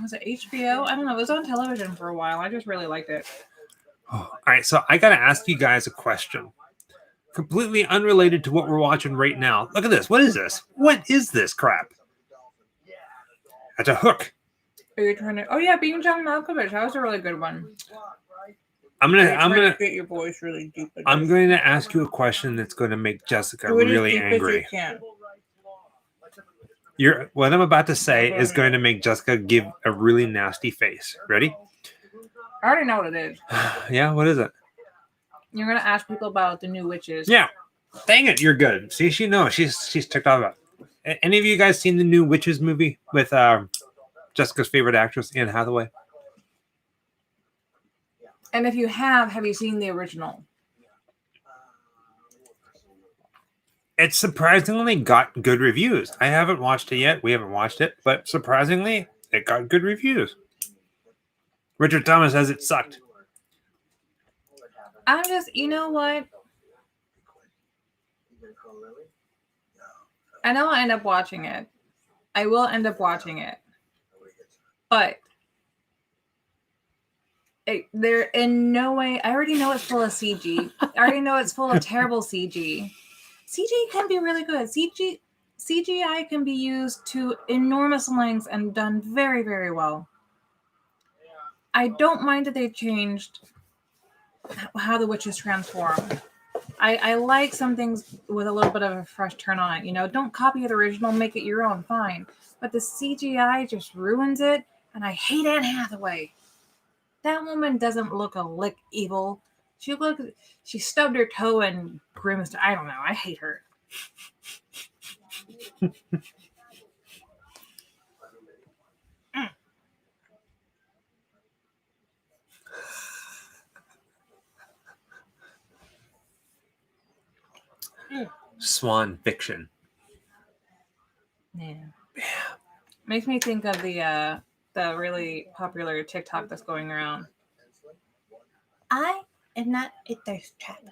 was it HBO? I don't know. It was on television for a while. I just really liked it. All right, so I got to ask you guys a question. Completely unrelated to what we're watching right now. Look at this. What is this? What is this crap? That's a hook. Are you trying to? Oh yeah, Being John Malkovich. That was a really good one. I'm gonna get your voice really deep. I'm going to ask you a question that's going to make Jessica really angry. What I'm about to say is going to make Jessica give a really nasty face. Ready? I already know what it is. Yeah, what is it? You're gonna ask people about the new witches. Yeah. Dang it, you're good. See, she knows. She's ticked off about it. Any of you guys seen the new Witches movie with Jessica's favorite actress, Anne Hathaway? And if you have you seen the original? It surprisingly got good reviews. I haven't watched it yet. We haven't watched it, but surprisingly, it got good reviews. Richard Thomas says it sucked. I'm just, you know what? I know I'll end up watching it. I will end up watching it. But there in no way, I already know it's full of CG. I already know it's full of terrible CG. CG can be really good. CGI can be used to enormous lengths and done very, very well. I don't mind that they changed how the witches transform. I like some things with a little bit of a fresh turn on it. You know, don't copy the original, make it your own, fine. But the CGI just ruins it. And I hate Anne Hathaway. That woman doesn't look a lick evil. She stubbed her toe and grimaced. I don't know. I hate her. Swan fiction. Yeah. Makes me think of the really popular TikTok that's going around. I am not a thirst trap.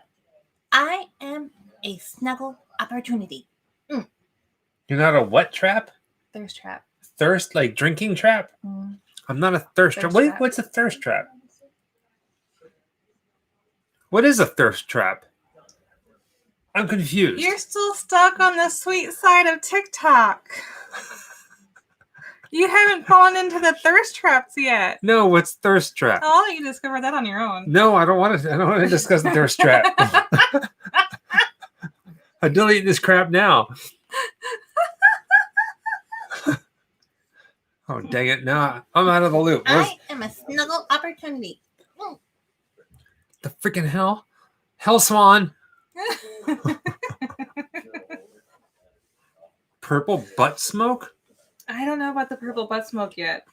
I am a snuggle opportunity. You're not a what trap? Thirst trap. Thirst, like drinking trap? I'm not a thirst trap. What's a thirst trap? What is a thirst trap? I'm confused. You're still stuck on the sweet side of TikTok. You haven't fallen into the thirst traps yet. No, what's thirst trap? Oh, you discovered that on your own. No, I don't want to discuss the thirst trap. I delete this crap now. Oh, dang it. No, I'm out of the loop. I am a snuggle opportunity. The freaking hell? Hell Swan. Purple butt smoke? I don't know about the purple butt smoke yet.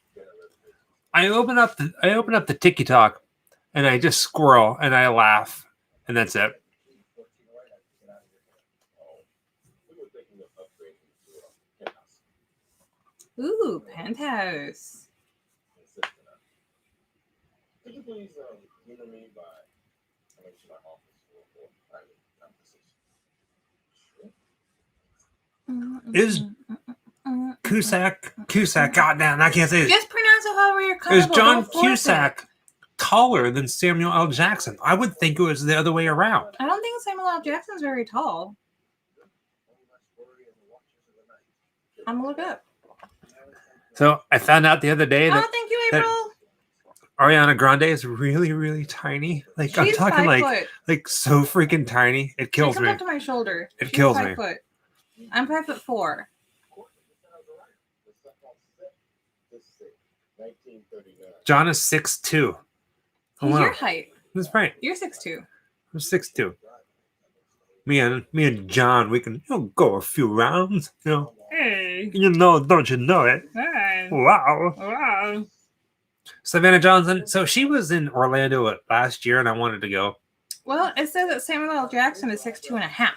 I open up the TikTok and I just squirrel and I laugh and that's it. Ooh, penthouse. Is Cusack, goddamn, I can't say it. Just pronounce it however you're comfortable. Is John Cusack taller than Samuel L. Jackson? I would think it was the other way around. I don't think Samuel L. Jackson's very tall. I'm gonna look up. So I found out the other day that, thank you, April. that Ariana Grande is really, really tiny. Like I'm talking like so freaking tiny. It kills she me. comes up to my shoulder. It kills me. 5 foot. I'm 5'4". John is 6'2". He's your height. That's right. You're 6'2". I'm 6'2". Me and John, we can go a few rounds. Hey. Don't you know it? Hey. Wow. Savannah Johnson. So she was in Orlando last year, and I wanted to go. Well, it says that Samuel L. Jackson is 6'2.5".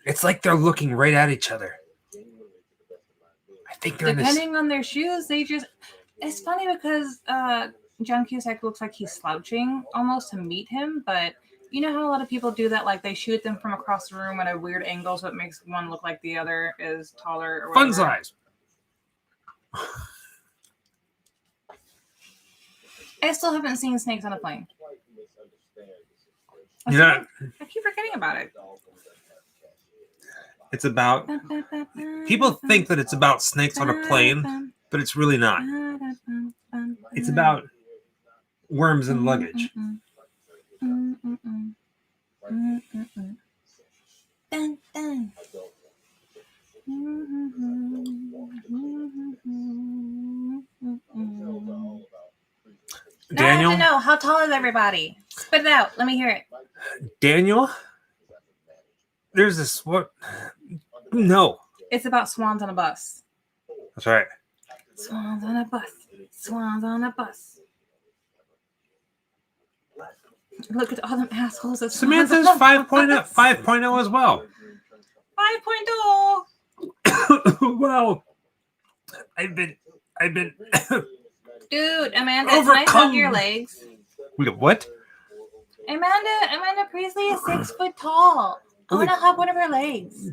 It's like they're looking right at each other. I think they're depending on their shoes. It's funny because John Cusack looks like he's slouching almost to meet him, but you know how a lot of people do that, like they shoot them from across the room at a weird angle, so it makes one look like the other is taller or whatever. Fun size. I still haven't seen Snakes on a Plane. I keep forgetting about it. It's about people think that it's about snakes on a plane, but it's really not. It's about worms and luggage. Daniel, I don't know. How tall is everybody? Spit it out. Let me hear it. Daniel, there's this what? No. It's about swans on a bus. That's right. Swans on a bus. Swans on a bus. Look at all them assholes. Samantha's 5.0 as well. 5.0. Well, I've been Dude, Amanda, overcome. can I hug your legs? What? Amanda Priestley is 6 foot tall. I want to hug one of her legs.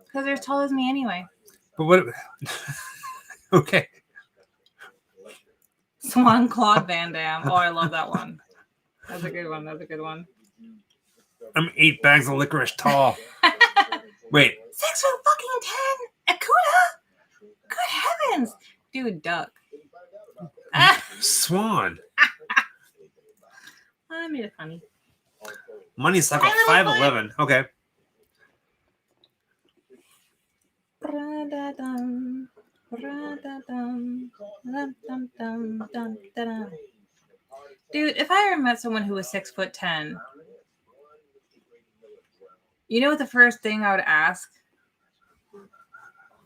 Because they're as tall as me anyway. But what? Okay. Swan Claude Van Damme. Oh, I love that one. That's a good one. I'm 8 bags of licorice tall. Wait. 6 foot fucking 10. Akuda. Good heavens. Dude, duck. Swan. I made it funny. Moneysuckle 5'11". Okay. Ra-da-dum. Ra-da-dum. Dum-dum-dum-dum-da-dum. Dude, if I ever met someone who was 6'10", you know what the first thing I would ask?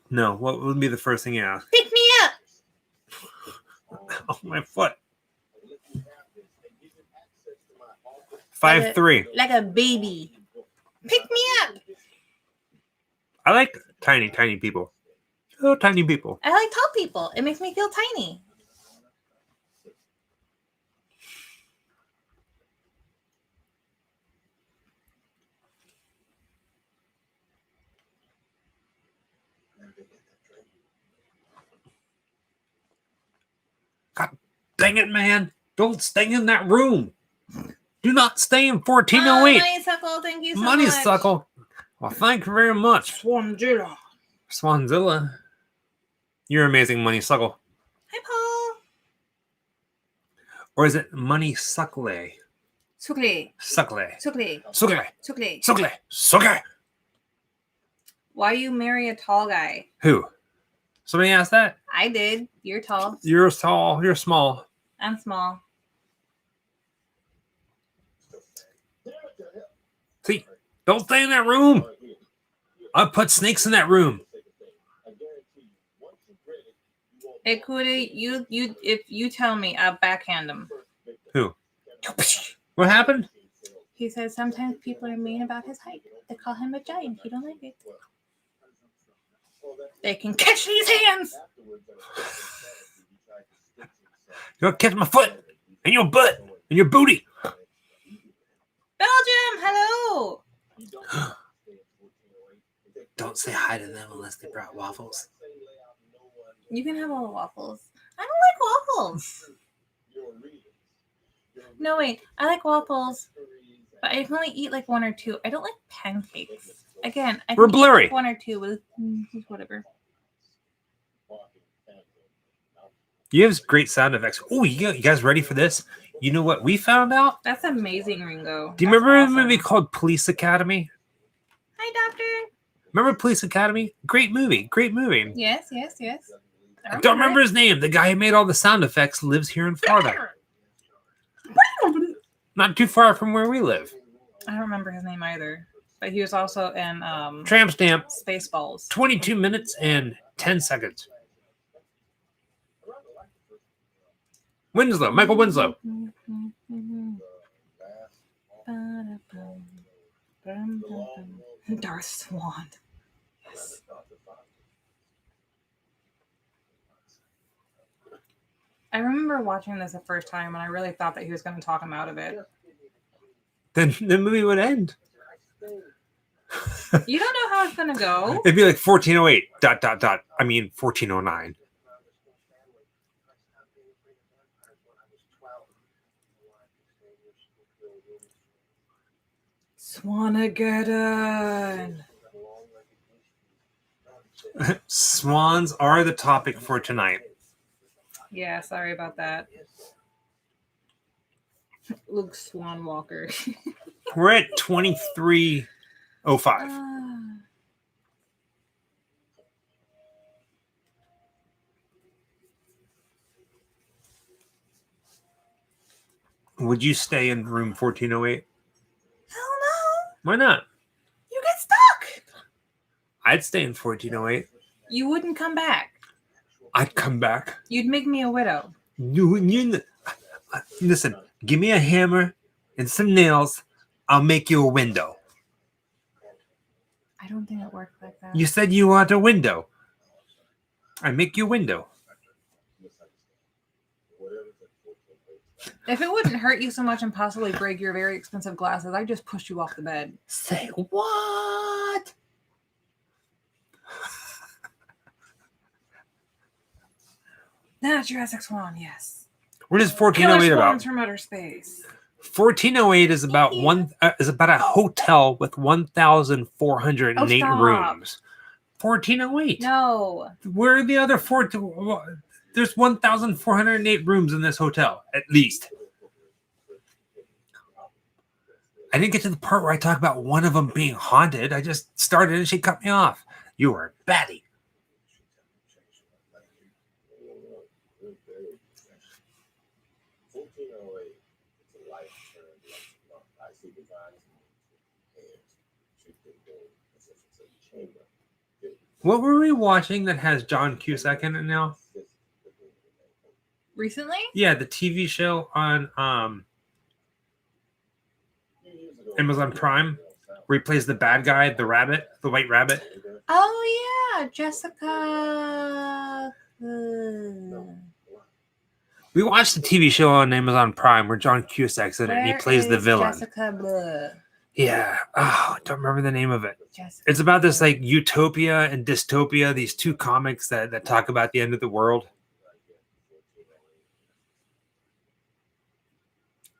No, what would be the first thing you ask? Pick me up! Oh, my foot. 5'3". Like a baby. Pick me up! I like tiny people. Little tiny people. I like tall people. It makes me feel tiny. God dang it, man. Don't stay in that room. Do not stay in 1408. Moneysuckle, thank you so much. Moneysuckle. Well, thank you very much. Swanzilla. Swanzilla. You're amazing, Moneysuckle. Hi, Paul. Or is it Moneysuckle? Suckle. Suckle. Suckle. Suckle. Suckle. Suckle. Suckle. Why you marry a tall guy? Who? Somebody asked that? I did. You're tall. You're tall. You're small. I'm small. See, don't stay in that room. I put snakes in that room. It could you if you tell me, I'll backhand him. Who? What happened? He says sometimes people are mean about his height. They call him a giant. He don't like it. They can catch these hands. You're gonna catch my foot and your butt and your booty. Belgium, hello. Don't say hi to them unless they brought waffles. You can have all the waffles. I don't like waffles. No, wait. I like waffles, but I can only eat like one or two. I don't like pancakes. Again, I We're can eat blurry. like one or two with whatever. You have great sound effects. Oh, you guys ready for this? You know what we found out? That's amazing, Ringo. Do you remember a movie called Police Academy? Hi, Doctor. Remember Police Academy? Great movie. Great movie. Yes. I don't remember his name. The guy who made all the sound effects lives here in Florida. Not too far from where we live. I don't remember his name either. But he was also in Tramp Stamp. Spaceballs. 22 minutes and 10 seconds. Winslow. Michael Winslow. Darth Swan. Yes. I remember watching this the first time and I really thought that he was going to talk him out of it. Then the movie would end. You don't know how it's going to go. It'd be like 1408 ... I mean 1409. Swanageddon. Swans are the topic for tonight. Yeah, sorry about that. Luke Swanwalker. We're at 23:05. Would you stay in room 1408? Hell no. Why not? You get stuck. I'd stay in 1408. You wouldn't come back. I'd come back. You'd make me a widow. Listen, give me a hammer and some nails. I'll make you a window. I don't think it worked like that. You said you want a window. I make you a window. If it wouldn't hurt you so much and possibly break your very expensive glasses, I'd just push you off the bed. Say what? That's Jurassic Swan, yes. What is 1408 Killer about? Swans from outer space. 1408 is about a hotel with 1,408 rooms. 1408. No. Where are the other four? There's 1,408 rooms in this hotel, at least. I didn't get to the part where I talk about one of them being haunted. I just started and she cut me off. You were batty. What were we watching that has John Cusack in it now? Recently? Yeah, the TV show on Amazon Prime where he plays the bad guy, the rabbit, the white rabbit. Oh yeah, Jessica. We watched the TV show on Amazon Prime where John Cusack's in it and he plays the villain. Jessica Blah. Yeah. Oh, I don't remember the name of it. Jessica It's about this like utopia and dystopia, these two comics that talk about the end of the world.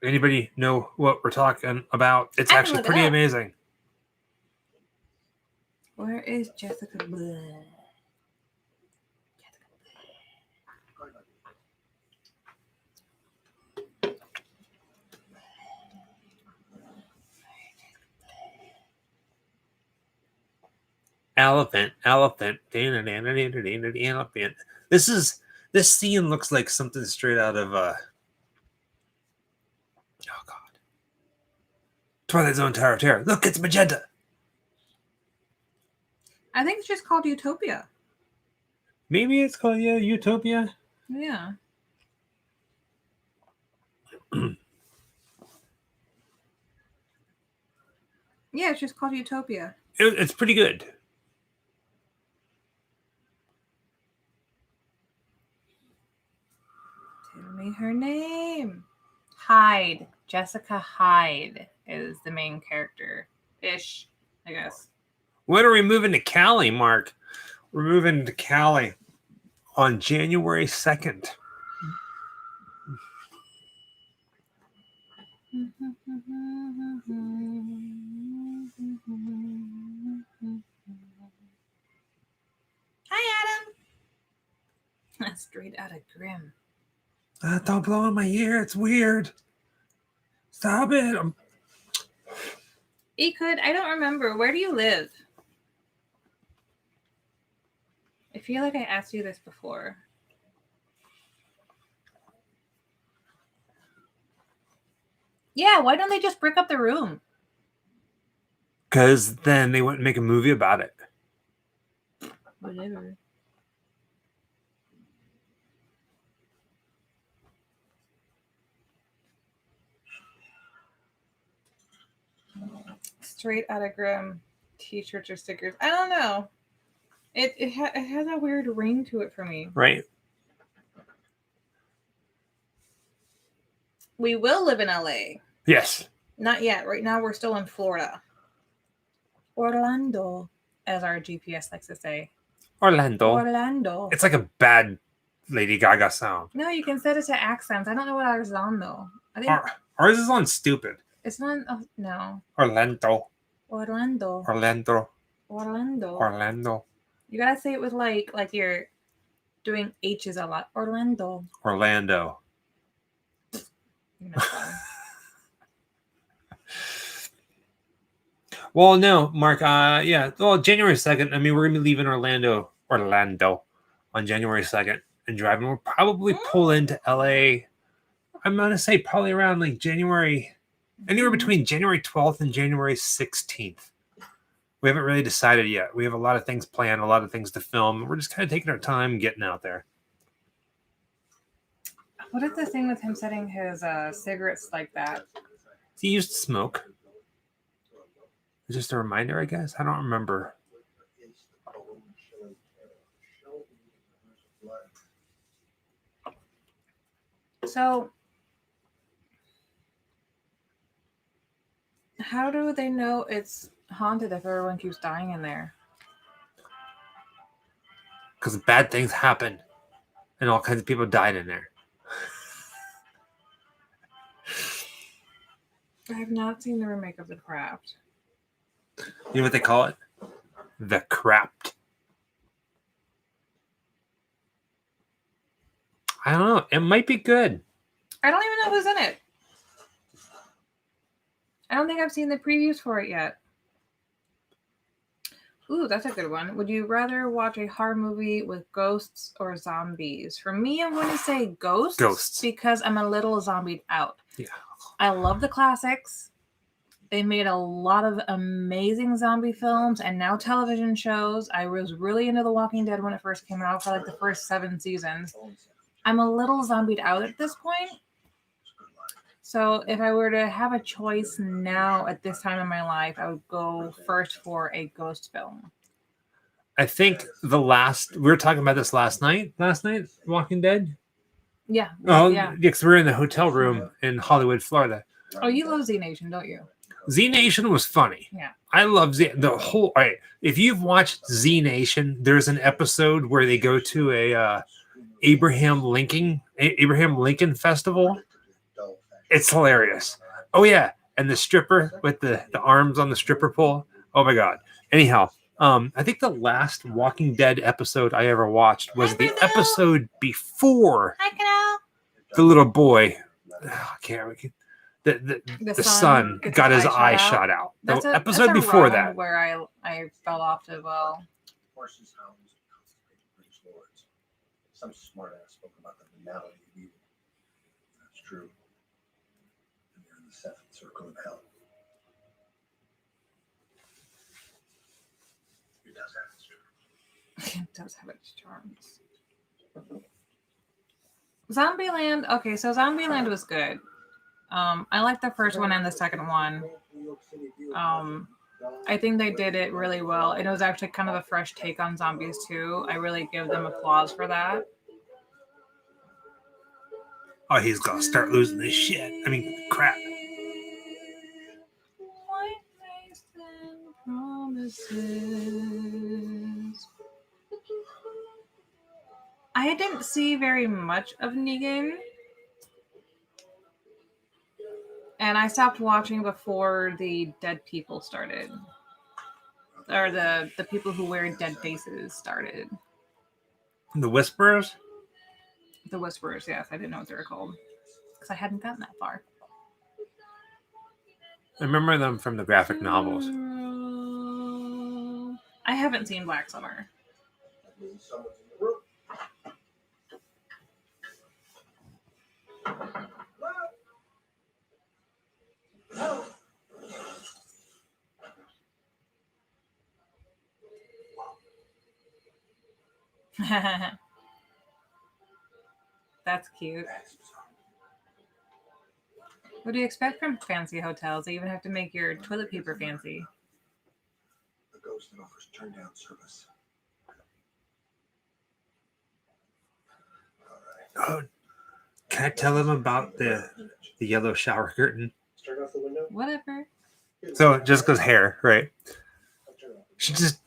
Anybody know what we're talking about? It's actually pretty amazing. Where is Jessica Blah? Elephant. Elephant. This scene looks like something straight out of oh god, Twilight Zone Tower of Terror. Look, it's magenta. I think it's just called Utopia. Maybe it's called Utopia. Yeah. Yeah, it's just called Utopia. It's pretty good. Tell me her name. Hyde. Jessica Hyde is the main character-ish, I guess. When are we moving to Cali, Mark? We're moving to Cali on January 2nd. Hi, Adam. That's straight out of Grimm. Don't blow in my ear. It's weird. Stop it. Could I don't remember. Where do you live? I feel like I asked you this before. Yeah, why don't they just brick up the room? Because then they wouldn't make a movie about it. Whatever. Straight out of Grimm t-shirts or stickers. I don't know. It has a weird ring to it for me. Right. We will live in LA. Yes. Not yet. Right now we're still in Florida. Orlando, as our GPS likes to say. Orlando. It's like a bad Lady Gaga sound. No, you can set it to accents. I don't know what ours is on though. I think ours is on stupid. It's not. No. Orlando. You gotta say it with like you're doing H's a lot. Orlando. You know, well, no, Mark. Yeah. Well, January 2nd. I mean, we're gonna be leaving Orlando on January 2nd and driving. We'll probably pull into LA. I'm gonna say probably around like anywhere between January 12th and January 16th. We haven't really decided yet. We have a lot of things planned, a lot of things to film. We're just kind of taking our time getting out there. What is the thing with him setting his cigarettes like that? He used to smoke. Just a reminder, I guess. I don't remember. So, how do they know it's haunted if everyone keeps dying in there? Because bad things happen and all kinds of people died in there. I have not seen the remake of The Craft. You know what they call it? The Craft. I don't know. It might be good. I don't even know who's in it. I don't think I've seen the previews for it yet. Ooh, that's a good one. Would you rather watch a horror movie with ghosts or zombies? For me, I'm going to say ghosts. Ghosts. Because I'm a little zombied out. Yeah. I love the classics. They made a lot of amazing zombie films and now television shows. I was really into The Walking Dead when it first came out for like the first 7 seasons. I'm a little zombied out at this point. So if I were to have a choice now at this time in my life, I would go first for a ghost film. I think we were talking about this last night, Walking Dead. Yeah. Oh, Yeah. because we're in the hotel room in Hollywood, Florida. Oh, you love Z Nation, don't you? Z Nation was funny. Yeah. I love the whole. All right, if you've watched Z Nation, there's an episode where they go to a Abraham Lincoln festival. It's hilarious. Oh yeah, and the stripper with the arms on the stripper pole. Oh my god. Anyhow, I think the last Walking Dead episode I ever watched was the episode before the little boy. I can't. The son got his eye shot out. The episode before that, where I fell off as well. Horses, hounds, British lords. Some smart ass spoke about the banality of evil. That's true. And you're in the 7th circle of hell. It does have its charms. It does have its charms. Zombieland. Okay, so Zombieland was good. I liked the first one and the second one. I think they did it really well. And it was actually kind of a fresh take on zombies too. I really give them applause for that. oh, he's gonna start losing his shit. I mean, crap. I didn't see very much of Negan. And I stopped watching before the dead people started. Or the people who wear dead faces started. The Whisperers? The Whisperers, yes. I didn't know what they were called. Because I hadn't gotten that far. I remember them from the graphic novels. I haven't seen Black Summer. That's cute. What do you expect from fancy hotels? They even have to make your toilet paper fancy. The ghost that offers turn down service. Oh, can I tell them about the yellow shower curtain? Turn off the window. Whatever. So Jessica's hair, right? She just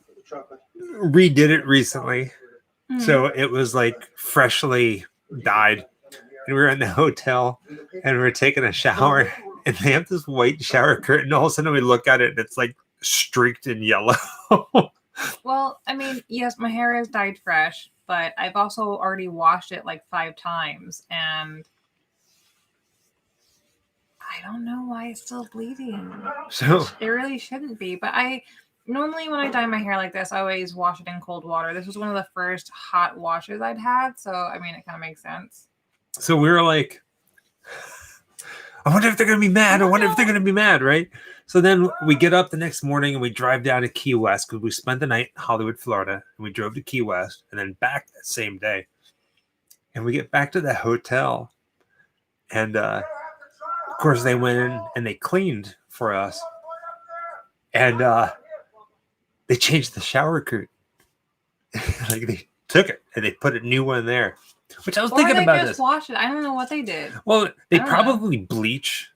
redid it recently. So it was like freshly dyed. And we were in the hotel and we were taking a shower and they have this white shower curtain. All of a sudden we look at it and it's like streaked in yellow. Well, I mean, yes, my hair is dyed fresh, but I've also already washed it like 5 times and I don't know why it's still bleeding. So it really shouldn't be, but normally when I dye my hair like this, I always wash it in cold water. This was one of the first hot washes I'd had, so I mean, it kind of makes sense. So we were like, I wonder if they're going to be mad. I wonder if they're going to be mad, right? So then we get up the next morning and we drive down to Key West because we spent the night in Hollywood, Florida, and we drove to Key West and then back that same day. And we get back to the hotel, and of course they went in and they cleaned for us, and they changed the shower curtain. Like they took it and they put a new one there. Which I was thinking about this. Just wash it. I don't know what they did. Well, they probably bleach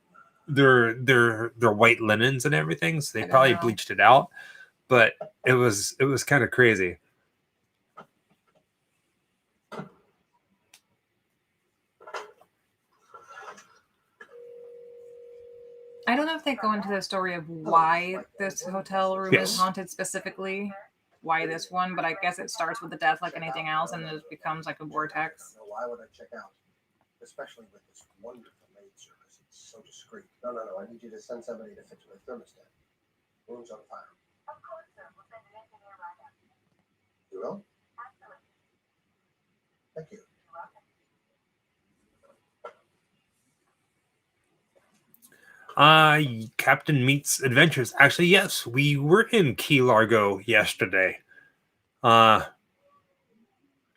their white linens and everything, so they probably bleached it out. But it was kind of crazy. I don't know if they go into the story of why this hotel room is haunted specifically. Why this one, but I guess it starts with the death like anything else and it becomes like a vortex. Why would I check out? Especially with this wonderful maid service. It's so discreet. No. I need you to send somebody to fix my thermostat. Room's on fire. Of course, sir. We'll send an engineer right up. You will? Absolutely. Thank you. You're welcome. Captain Meat's Adventures. Actually, yes, we were in Key Largo yesterday. You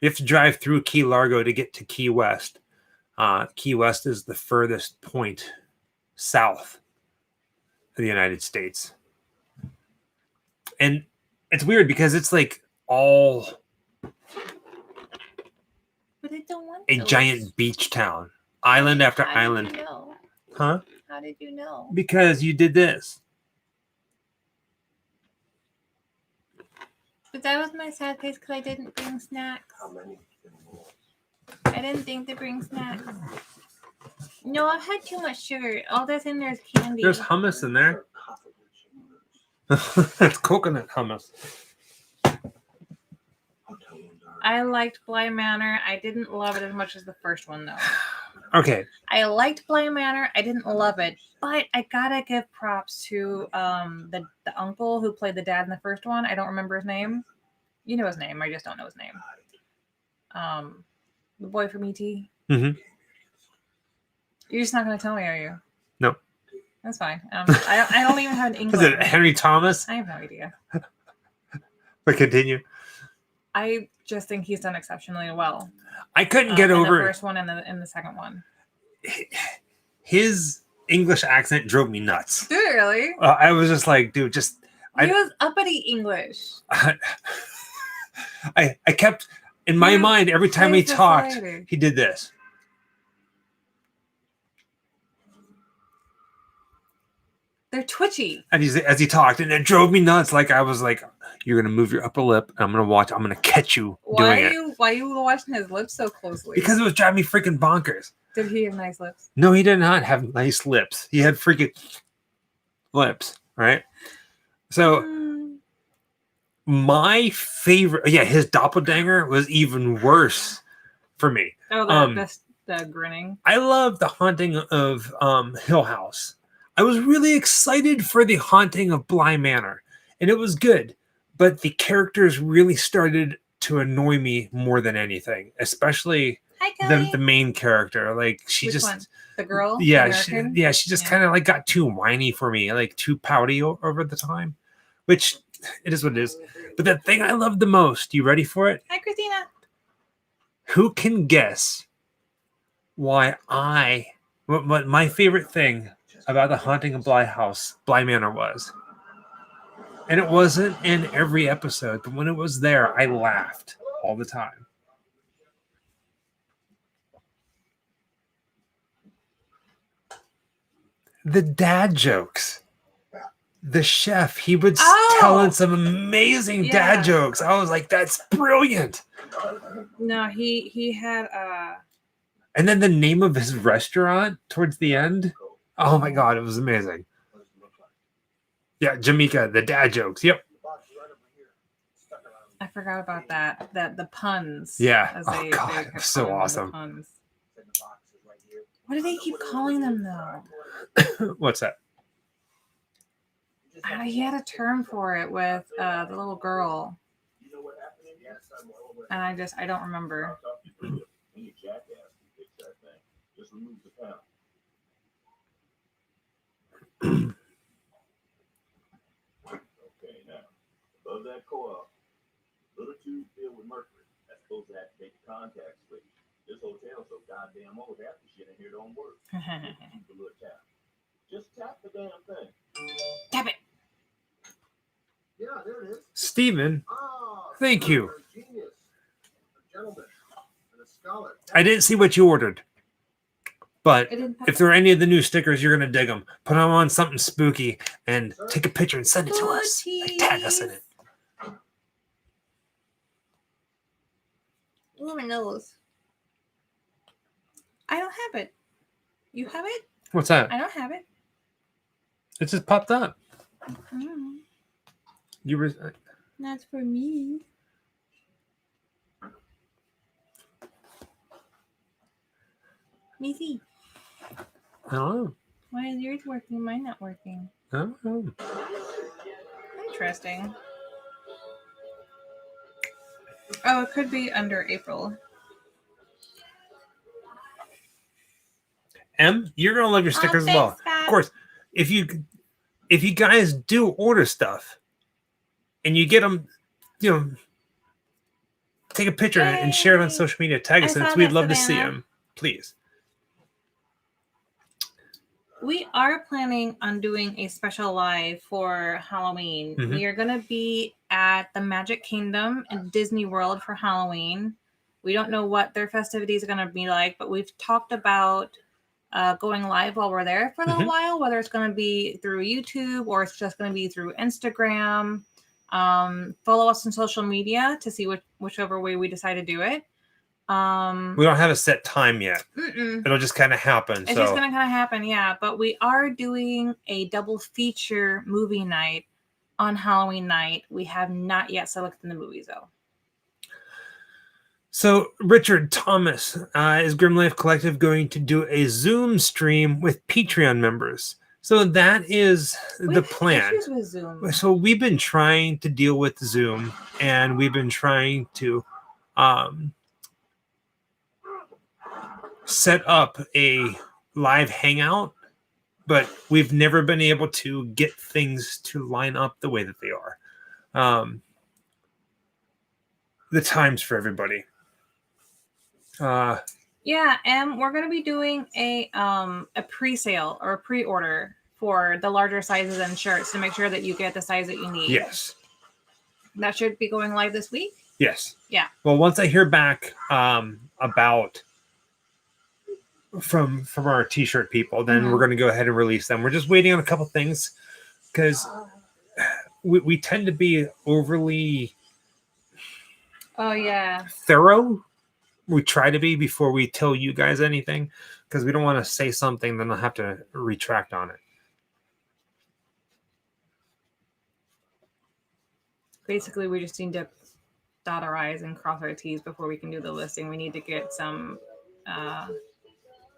have to drive through Key Largo to get to Key West. Key West is the furthest point south of the United States. And it's weird because it's like all But I don't want a those. giant beach town, island after How island. did you know? Huh? How did you know? Because you did this. But that was my sad face because I didn't bring snacks. How many? I didn't think to bring snacks. No, I've had too much sugar. All that's in there is candy. There's hummus in there. That's coconut hummus. I liked Bly Manor. I didn't love it as much as the first one, though. Okay. I liked Bly Manor. I didn't love it, but I gotta give props to the uncle who played the dad in the first one. I don't remember his name. You know his name. I just don't know his name. The boy from E.T. Mm-hmm. You're just not gonna tell me, are you? No. That's fine. I don't even have an Is inkling. it Henry Thomas? I have no idea. But continue. I just think he's done exceptionally well. I couldn't get in over the first one and the second one. his English accent drove me nuts. Did it really? I was just like, dude, just He was uppity English. I kept in my He mind every time he played talked, society. he did this. They're twitchy. And as he talked, and it drove me nuts. Like I was like, "You're gonna move your upper lip, and I'm gonna catch you doing it." Why are you watching his lips so closely? Because it was driving me freaking bonkers. Did he have nice lips? No, he did not have nice lips. He had freaking lips, right? So my favorite, his doppelganger was even worse for me. Oh, the grinning. I love the Haunting of Hill House. I was really excited for the Haunting of Bly Manor, and it was good. But the characters really started to annoy me more than anything, especially Hi, Kelly. the main character. Like she Which just, one? The girl. yeah, The she American? just Yeah. kind of like got too whiny for me, like too pouty over the time. Which it is what it is. But the thing I love the most, you ready for it? Hi, Christina. Who can guess why what my favorite thing about the Haunting of Bly Manor was? And it wasn't in every episode, but when it was there, I laughed all the time. The dad jokes. The chef, he was telling some amazing dad jokes. I was like, that's brilliant. No, he had And then the name of his restaurant towards the end. Oh my God, it was amazing. Yeah, Jamaica, the dad jokes. Yep. I forgot about that. The puns. Yeah. as Oh they God, kept it was so calling them, the awesome. puns. What do they keep calling them though? What's that? He had a term for it with the little girl, and I don't remember. Okay, now, above that coil, little tube filled with mercury. That's supposed to activate the contact switch. This hotel's so goddamn old, half the shit in here don't work. The little tap. Just tap the damn thing. Tap it. Yeah, there it is. Steven, Ah, thank sir, you. you're a genius, a gentleman, and a scholar. I didn't see what you ordered, but It didn't if there are any of the new stickers, you're gonna dig them. Put them on something spooky and take a picture and send it to us. Like, tag us in it. Ooh, my nose. I don't have it. You have it? What's that? I don't have it. It just popped up. Mm, You were. that's for me. Me see. I don't know. Why is yours working? Mine not working. I don't know. Interesting. Oh, it could be under April. Em, you're gonna love your stickers as well. Thanks, Scott. Of course, if you guys do order stuff and you get them, take a picture and share it on Yay. social media. Tag us I in it. saw We'd that, love to see Savannah. them. Please. We are planning on doing a special live for Halloween. Mhm. We are going to be at the Magic Kingdom in Disney World for Halloween. We don't know what their festivities are going to be like, but we've talked about going live while we're there for a little while, whether it's going to be through YouTube or it's just going to be through Instagram. Follow us on social media to see whichever way we decide to do it. We don't have a set time yet. It'll just kind of happen. It's just going to kind of happen, yeah. But we are doing a double feature movie night on Halloween night. We have not yet selected the movies, though. So Richard Thomas is Grim Life Collective going to do a Zoom stream with Patreon members. So that is the plan. Issues with Zoom. So we've been trying to deal with Zoom, and we've been trying to set up a live hangout, but we've never been able to get things to line up the way that they are. The times for everybody. Yeah, and we're going to be doing a pre-sale or a pre-order for the larger sizes and shirts to make sure that you get the size that you need. Yes. That should be going live this week? Yes. Yeah. Well, once I hear back about from our t-shirt people, then we're going to go ahead and release them. We're just waiting on a couple things because we tend to be overly thorough. We try to be before we tell you guys anything because we don't want to say something then I'll have to retract on it. Basically, we just need to dot our I's and cross our T's before we can do the listing. We need to get some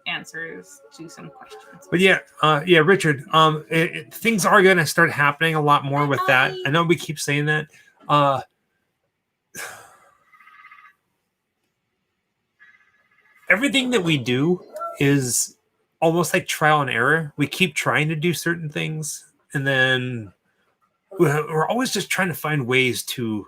answers to some questions. But yeah, Richard, things are going to start happening a lot more with that. I know we keep saying that. Everything that we do is almost like trial and error. We keep trying to do certain things, and then we're always just trying to find ways to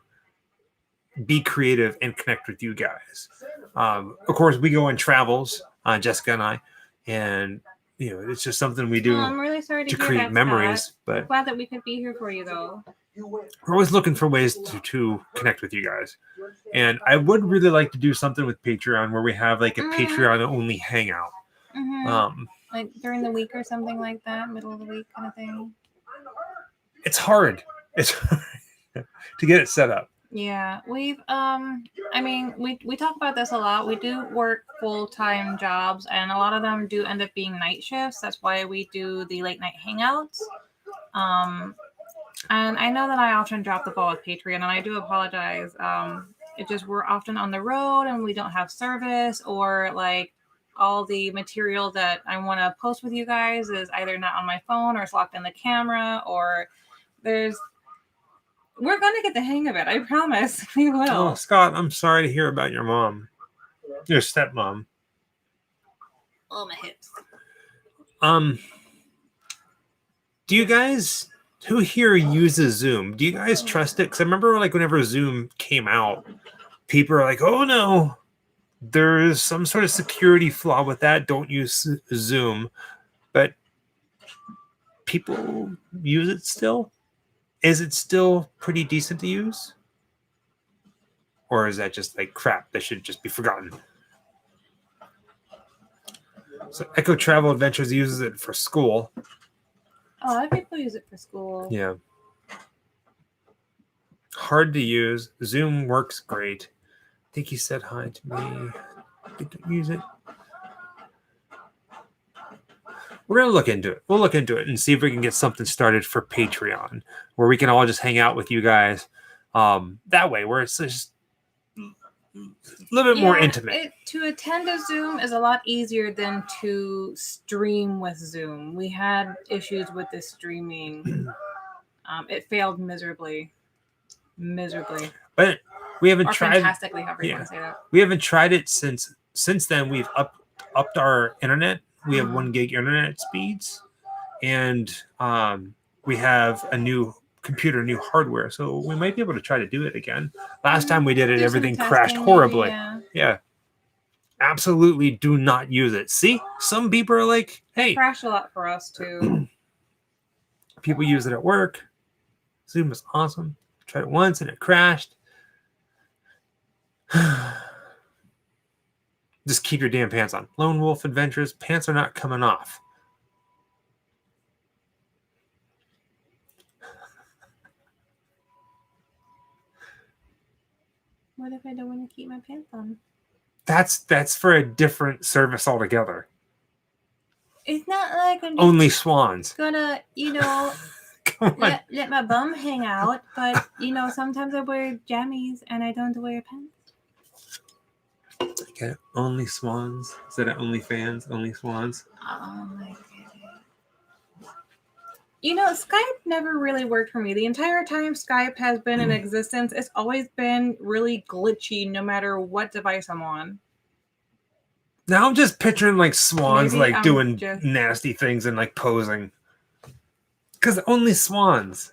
be creative and connect with you guys. Of course, we go on travels, Jessica and I, and it's just something we do. I'm really sorry to create memories. Scott. But I'm glad that we could be here for you, though. We're always looking for ways to connect with you guys. And I would really like to do something with Patreon where we have like a Patreon only hangout. Like during the week or something like that, middle of the week kind of thing. It's hard. It's hard to get it set up. Yeah, we've we talk about this a lot. We do work full-time jobs, and a lot of them do end up being night shifts. That's why we do the late night hangouts. And I know that I often drop the ball with Patreon, and I do apologize. It just we're often on the road and we don't have service, or like all the material that I want to post with you guys is either not on my phone or it's locked in the camera, or we're going to get the hang of it. I promise we will. Oh, Scott, I'm sorry to hear about your mom, your stepmom. Oh, my hips. Do you guys, who here uses Zoom? Do you guys trust it? Because I remember like whenever Zoom came out, people are like, oh no, there's some sort of security flaw with that. Don't use Zoom. But people use it still? Is it still pretty decent to use? Or is that just like crap that should just be forgotten? So Echo Travel Adventures uses it for school. A lot of people use it for school. Yeah. Hard to use. Zoom works great. I think he said hi to me. Didn't use it. We're going to look into it. We'll look into it and see if we can get something started for Patreon where we can all just hang out with you guys that way, where it's just a little bit more intimate. To attend a Zoom is a lot easier than to stream with Zoom. We had issues with this streaming. It failed miserably. But we haven't tried. Fantastically, however you want to say that. We haven't tried it since then. We've upped our internet. We have 1 gig internet speeds, and we have a new computer, new hardware, so we might be able to try to do it again. Last time we did it, Do some everything crashed testing, horribly. maybe, Yeah. Absolutely do not use it. See, some people are like, hey, crashed a lot for us too. people use it at work. Zoom is awesome. Tried it once and it crashed. Just keep your damn pants on. Lone Wolf Adventures, pants are not coming off. What if I don't want to keep my pants on? That's for a different service altogether. It's not like I'm just Only swans. gonna, Come on. let my bum hang out, but sometimes I wear jammies and I don't wear pants. Okay. Only swans. Instead of only fans, only swans. Oh my goodness. Skype never really worked for me. The entire time Skype has been in existence, it's always been really glitchy no matter what device I'm on. Now I'm just picturing like swans Maybe like I'm doing just- nasty things and like posing. Because only swans,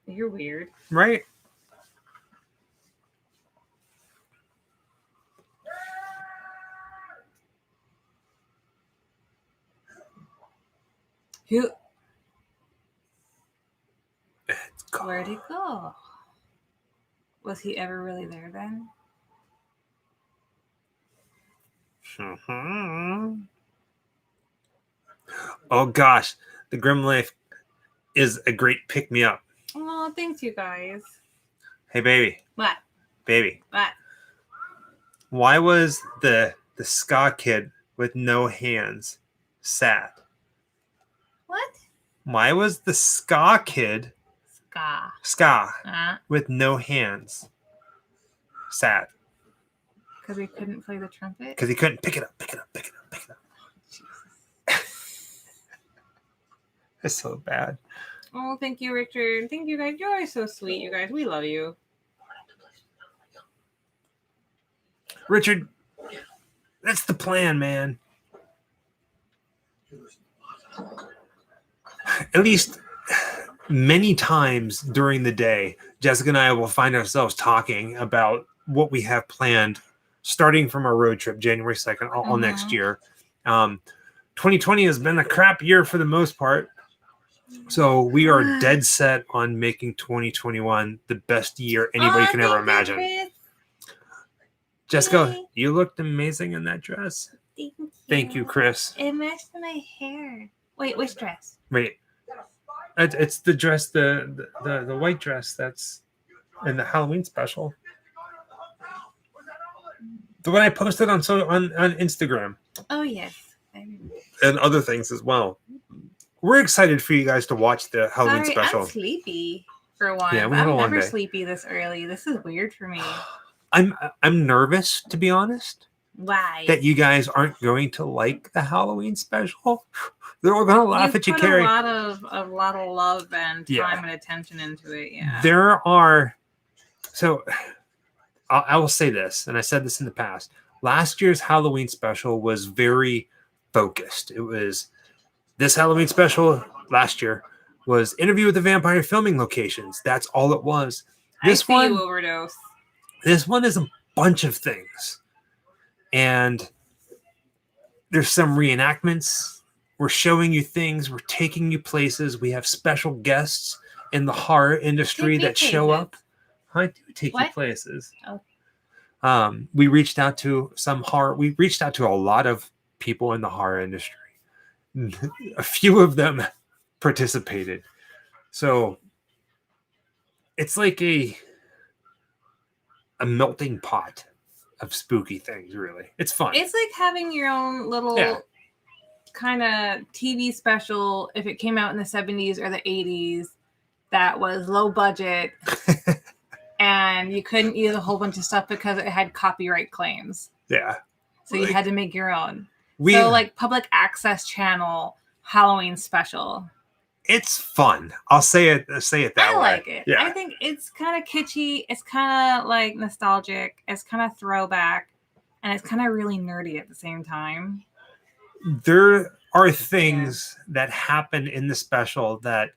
You're weird. right? Who? It's gone. Where'd he go? Was he ever really there then? Oh gosh, the Grim Life is a great pick me up. Oh, thanks, you guys. Hey baby, What? baby, What? why was the ska kid with no hands sad? What? Why was the ska kid ska with no hands sad? Because he couldn't play the trumpet? Because he couldn't pick it up. It's so bad. Oh, thank you, Richard. Thank you, guys. You're always so sweet, you guys. We love you. Richard, that's the plan, man. At least many times during the day, Jessica and I will find ourselves talking about what we have planned starting from our road trip January 2nd all next year. 2020 has been a crap year for the most part. So we are dead set on making 2021 the best year anybody can ever imagine. Chris. Jessica, Yay. you looked amazing in that dress. Thank you, Chris. It matched my hair. Wait, which dress? Wait, it's the dress, the white dress that's in the Halloween special. The one I posted on Instagram Oh, yes. I remember. and other things as well. We're excited for you guys to watch the Halloween Sorry, special. I'm sleepy for once. Yeah, we had a I'm long never day. sleepy this early. This is weird for me. I'm nervous, to be honest, Why? that you guys aren't going to like the Halloween special. They're all gonna laugh at you, put Carrie. a lot of love and time Yeah. and attention into it. Yeah. There are, so I will say this, and I said this in the past. Last year's Halloween special was very focused. It was this Halloween special last year was interview with the vampire filming locations. That's all it was. This I see one, you overdose. this one is a bunch of things, and there's some reenactments. We're showing you things. We're taking you places. We have special guests in the horror industry Take me that show places. up. I do take you What? places. Oh. We reached out to we reached out to a lot of people in the horror industry. A few of them participated. So it's like a melting pot of spooky things, really. It's fun. It's like having your own little Yeah. kind of TV special if it came out in the 70s or the 80s that was low budget and you couldn't use a whole bunch of stuff because it had copyright claims. Yeah. So you Like- had to make your own. We So like public access channel Halloween special. it's fun. I'll say it that I way. like it. Yeah. I think it's kind of kitschy. It's kind of like nostalgic. It's kind of throwback. And it's kind of really nerdy at the same time. There are things that happen in the special that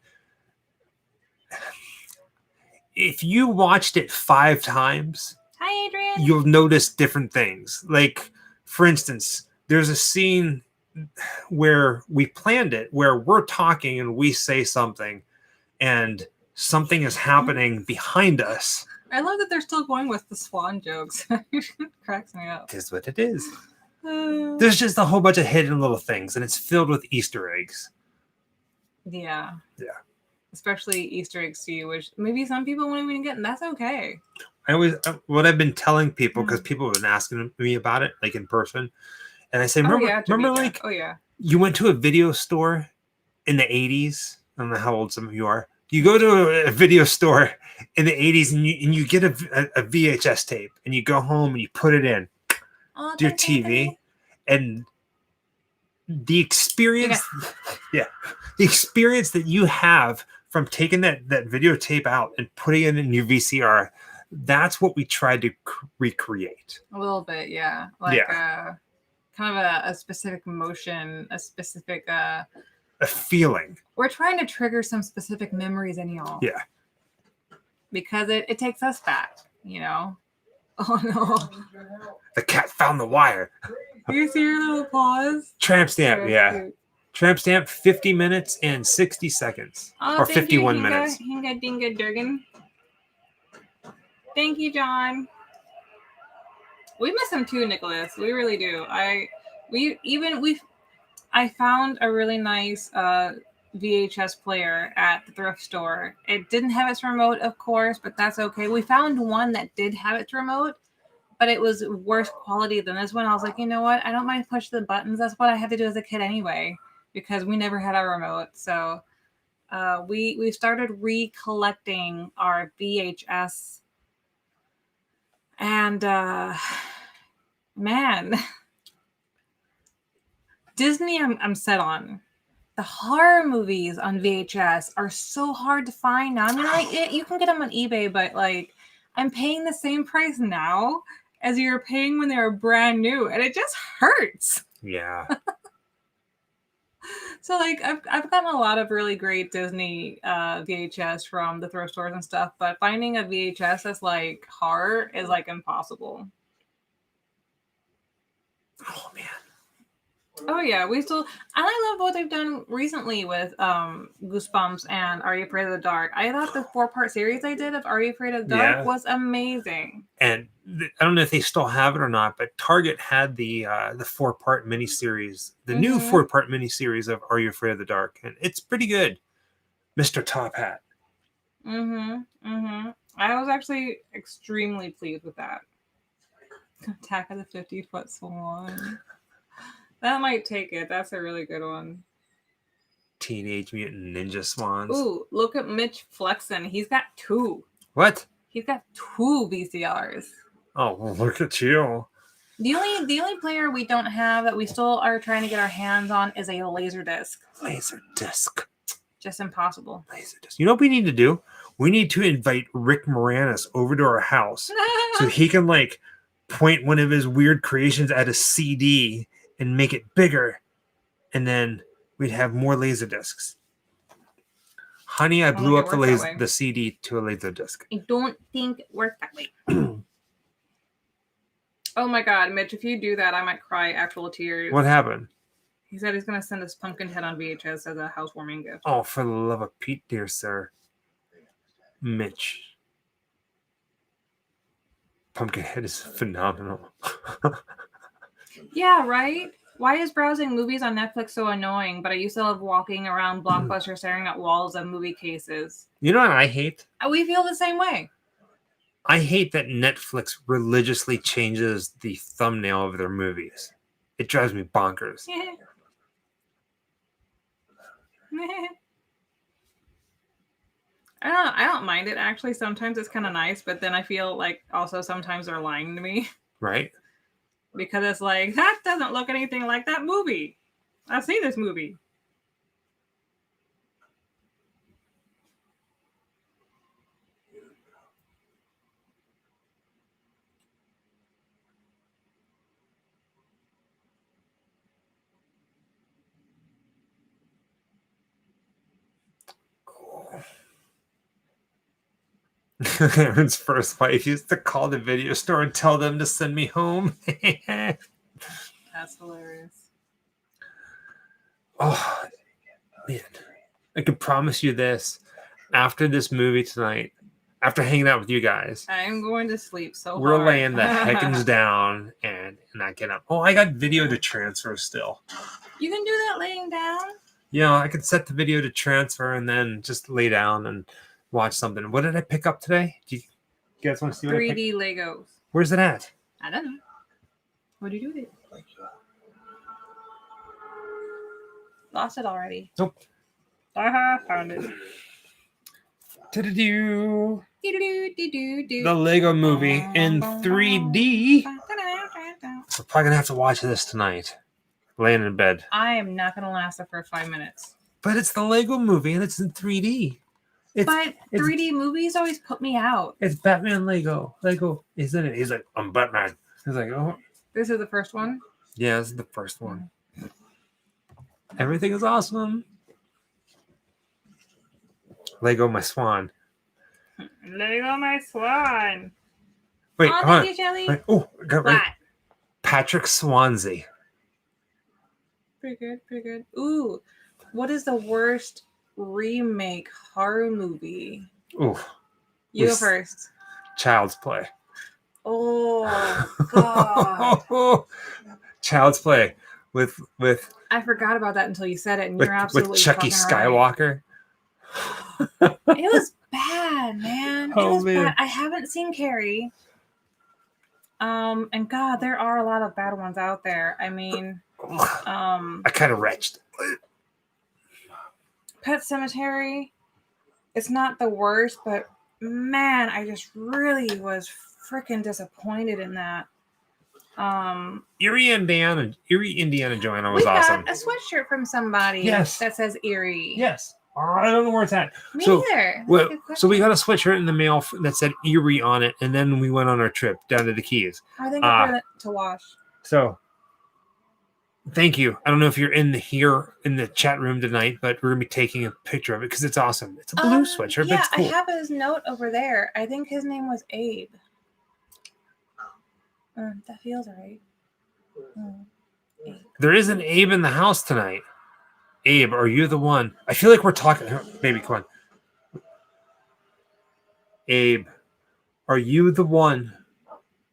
if you watched it 5 times, Hi, Adrian. you'll notice different things. Like, for instance, there's a scene where we planned it where we're talking and we say something and something is happening behind us. I love that they're still going with the swan jokes. It cracks me up. It is what it is. There's just a whole bunch of hidden little things, and it's filled with Easter eggs. Yeah. Yeah. Especially Easter eggs to you, which maybe some people won't even get, and that's okay. I always what I've been telling people, because people have been asking me about it, like in person, and I say, remember, like, you went to a video store in the 80s. I don't know how old some of you are. You go to a video store in the 80s and you get a VHS tape and you go home and you put it in your TV, and the experience, the experience that you have from taking that videotape out and putting it in your VCR, that's what we tried to recreate. A little bit, yeah. Like kind of a specific emotion, a specific a feeling. We're trying to trigger some specific memories in y'all. Yeah. Because it takes us back, you know. Oh no. The cat found the wire. You see your little paws? Tramp stamp, yeah. Tramp stamp, 50 minutes and 60 seconds. Oh, or 51 minutes. Hinga dinga durgan. Thank you, John. We miss him too, Nicholas. We really do. I found a really nice VHS player at the thrift store. It didn't have its remote, of course, but that's okay. We found one that did have its remote, but it was worse quality than this one. I was like, you know what? I don't mind push the buttons. That's what I had to do as a kid anyway, because we never had our remote. So we started recollecting our VHS, and man, Disney I'm set on. The horror movies on VHS are so hard to find now. I mean, you can get them on eBay, but like, I'm paying the same price now as you were paying when they were brand new, and it just hurts. Yeah. So like, I've gotten a lot of really great Disney VHS from the thrift stores and stuff, but finding a VHS that's like horror is like impossible. Oh man. Oh yeah, and I love what they've done recently with Goosebumps and Are You Afraid of the Dark. I thought the 4-part series they did of Are You Afraid of the Dark was amazing. And I don't know if they still have it or not, but Target had the 4-part miniseries, the new 4-part miniseries of Are You Afraid of the Dark, and it's pretty good. Mr. Top Hat. I was actually extremely pleased with that. Attack of the 50-Foot Swan. That might take it. That's a really good one. Teenage Mutant Ninja Swans. Ooh, look at Mitch flexing. He's got 2. What? He's got 2 VCRs. Oh, well, look at you. The only player we don't have that we still are trying to get our hands on is a Laserdisc. Laserdisc. Just impossible. Laserdisc. You know what we need to do? We need to invite Rick Moranis over to our house so he can like point one of his weird creations at a CD and make it bigger, and then we'd have more Laserdiscs. Honey, I blew up the CD to a Laserdisc. I don't think it worked that way. Oh my God, Mitch, if you do that, I might cry actual tears. What happened? He said he's going to send us Pumpkinhead on VHS as a housewarming gift. Oh, for the love of Pete, dear sir. Mitch. Pumpkinhead is phenomenal. Yeah, right? Why is browsing movies on Netflix so annoying, but I used to love walking around Blockbuster staring at walls of movie cases? You know what I hate? We feel the same way. I hate that Netflix religiously changes the thumbnail of their movies. It drives me bonkers. I don't mind it, actually. Sometimes it's kind of nice, but then I feel like also sometimes they're lying to me. Right? Because it's like, that doesn't look anything like that movie. I've seen this movie. Aaron's first wife used to call the video store and tell them to send me home. That's hilarious. Oh, man. I can promise you this. After this movie tonight, after hanging out with you guys, I'm going to sleep so we're hard. laying the heckins down and not getting up. Oh, I got video to transfer still. You can do that laying down? Yeah, I could set the video to transfer and then just lay down and watch something. What did I pick up today? Do you guys want to see what I picked? 3D Legos. Where's it at? I don't know. What do you do with it? Like, Lost it already. Nope. Aha, found it. Do-do-do. Do-do-do-do-do-do. The Lego movie in 3D. We're probably going to have to watch this tonight. Laying in bed. I am not going to last the first 5 minutes. But it's the Lego movie and it's in 3D. But 3D movies always put me out. It's Batman Lego. Lego, isn't it? He's like, I'm Batman. He's like, oh. This is the first one? Yeah, this is the first one. Everything is awesome. Lego my swan. Lego my swan. Wait, Oh, hold thank on. you, Shelly. Wait, oh, I got right. What? Patrick Swansea. Pretty good, pretty good. Ooh, what is the worst remake horror movie? Ooh, You go This- first. Child's Play. Oh, God. Child's Play with I forgot about that until you said it, and you're absolutely with Chucky fucking right. Skywalker. It was bad, man. It Oh, was man. bad. I haven't seen Carrie. And God, there are a lot of bad ones out there. I mean, I kind of retched. Pet Cemetery. It's not the worst, but man, I just really was freaking disappointed in that. Erie, Indiana Joanna was We awesome. got a sweatshirt from somebody Yes. that says Erie. Yes. I don't know where it's at. Me So, neither. Well, That's a good so we got a question. sweatshirt in the mail that said Erie on it, and then we went on our trip down to the Keys. I think I put it to wash. So, thank you. I don't know if you're in the chat room tonight, but we're gonna be taking a picture of it because it's awesome. It's a blue sweatshirt, Yeah, but it's cool. I have his note over there. I think his name was Abe. That feels right. Abe. There is an Abe in the house tonight. Abe, are you the one? I feel like we're talking. Baby, come on. Abe, are you the one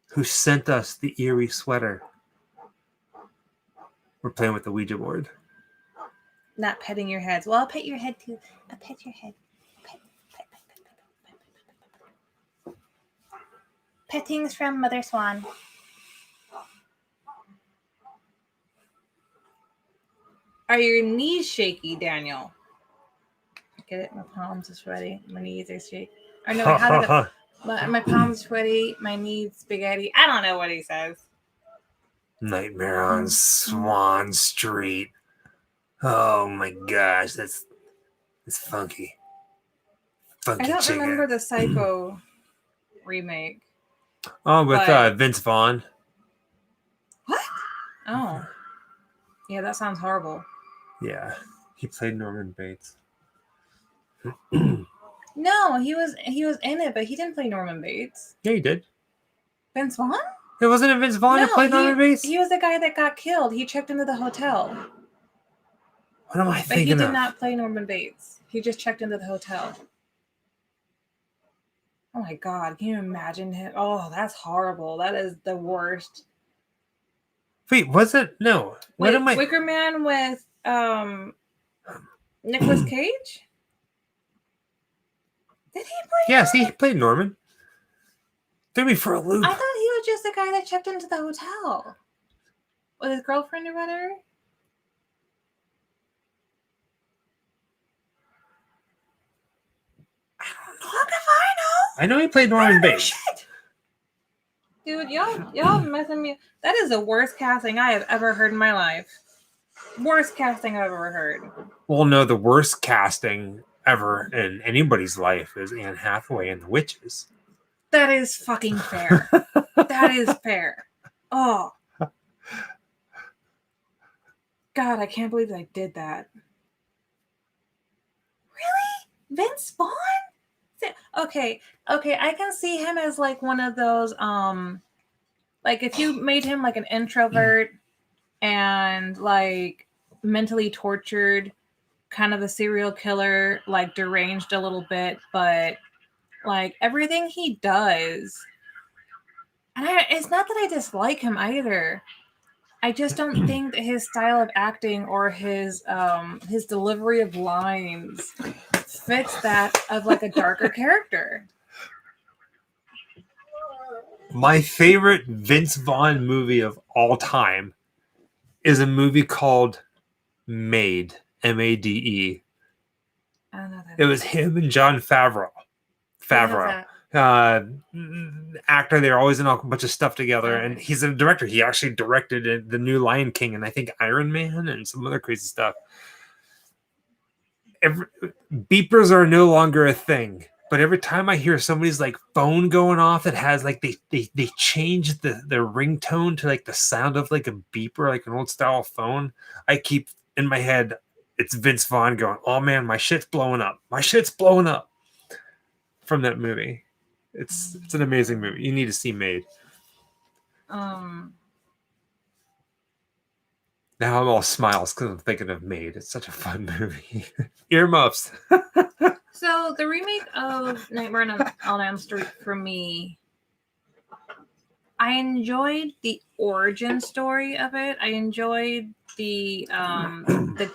who sent us the Erie sweater? We're playing with the Ouija board. Not petting your heads. Well, I'll pet your head too. I'll pet your head. Pet. Pettings from Mother Swan. Are your knees shaky, Daniel? Get it? My palms are sweaty. My knees are shaky. I know how to go. My palms sweaty. My knees spaghetti. I don't know what he says. Nightmare on Swan Street. Oh my gosh, that's funky. Funky I don't chicken. remember the Psycho remake. Oh, with but- Vince Vaughn. What? Oh. Yeah, that sounds horrible. Yeah, he played Norman Bates. No, he was in it, but he didn't play Norman Bates. Yeah, he did. Vince Vaughn? It wasn't Vince Vaughn who played Norman Bates. He was the guy that got killed. He checked into the hotel. What am I But he thinking did of? not play Norman Bates. He just checked into the hotel. Oh my God. Can you imagine him? Oh, that's horrible. That is the worst. Wait, was it? No. What Wait, am I? Wicker Man with Nicolas Cage? Did he play? Yes, Norman? he played Norman. Threw me for a loop. I thought he was just the guy that checked into the hotel with his girlfriend or whatever. Fuck if I I know he played Norman know. Bates. Shit. Dude, y'all messing me. That is the worst casting I have ever heard in my life. Worst casting I've ever heard. Well, no, the worst casting ever in anybody's life is Anne Hathaway in The Witches. That is fucking fair. That is fair. Oh. God, I can't believe I did that. Really? Vince Vaughn? Okay, I can see him as like one of those like if you made him like an introvert and like mentally tortured, kind of a serial killer, like deranged a little bit, but like everything he does, and it's not that I dislike him either. I just don't think that his style of acting or his delivery of lines fits that of like a darker character. My favorite Vince Vaughn movie of all time is a movie called Made, M-A-D-E. I don't know that. It was him and John Favreau. Actor, they're always in a bunch of stuff together, and he's a director. He actually directed the new Lion King and I think Iron Man and some other crazy stuff. Beepers are no longer a thing, but every time I hear somebody's like phone going off, it has like they change the ringtone to like the sound of like a beeper, like an old style phone. I keep in my head, it's Vince Vaughn going, "Oh man, my shit's blowing up. My shit's blowing up." From that movie. It's an amazing movie. You need to see Made. Now I'm all smiles because I'm thinking of Made. It's such a fun movie. Earmuffs. So the remake of Nightmare on Elm Street for me, I enjoyed the origin story of it. I enjoyed the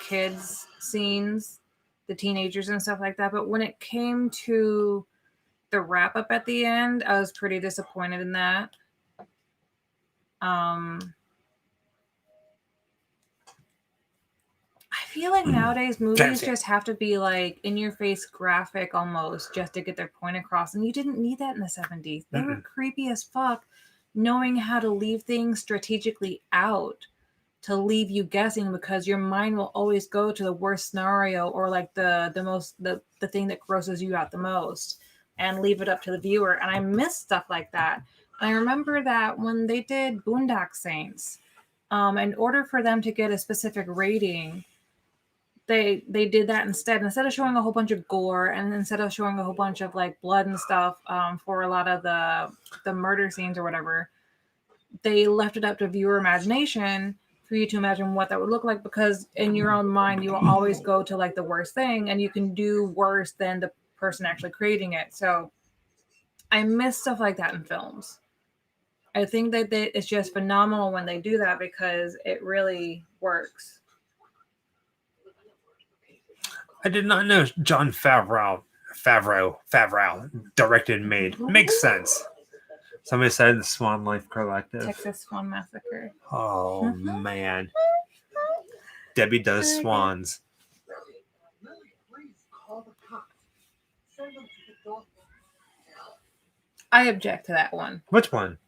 kids scenes, the teenagers and stuff like that. But when it came to the wrap up at the end, I was pretty disappointed in that. I feel like nowadays movies just have to be like in your face graphic almost just to get their point across. And you didn't need that in the 70s. They were creepy as fuck, knowing how to leave things strategically out to leave you guessing, because your mind will always go to the worst scenario or like the thing that grosses you out the most and leave it up to the viewer. And I miss stuff like that. I remember that when they did Boondock Saints, in order for them to get a specific rating, they did that instead of showing a whole bunch of gore and instead of showing a whole bunch of like blood and stuff for a lot of the murder scenes or whatever, they left it up to viewer imagination for you to imagine what that would look like, because in your own mind you will always go to like the worst thing and you can do worse than the person actually creating it. So I miss stuff like that in films. I think that it's just phenomenal when they do that because it really works. I did not know John Favreau directed and Made. Makes sense. Somebody said the Swan Life Collective. Texas Swan Massacre. Oh man. Debbie does swans. Lily, please call the cops. Send them to the dog. I object to that one. Which one?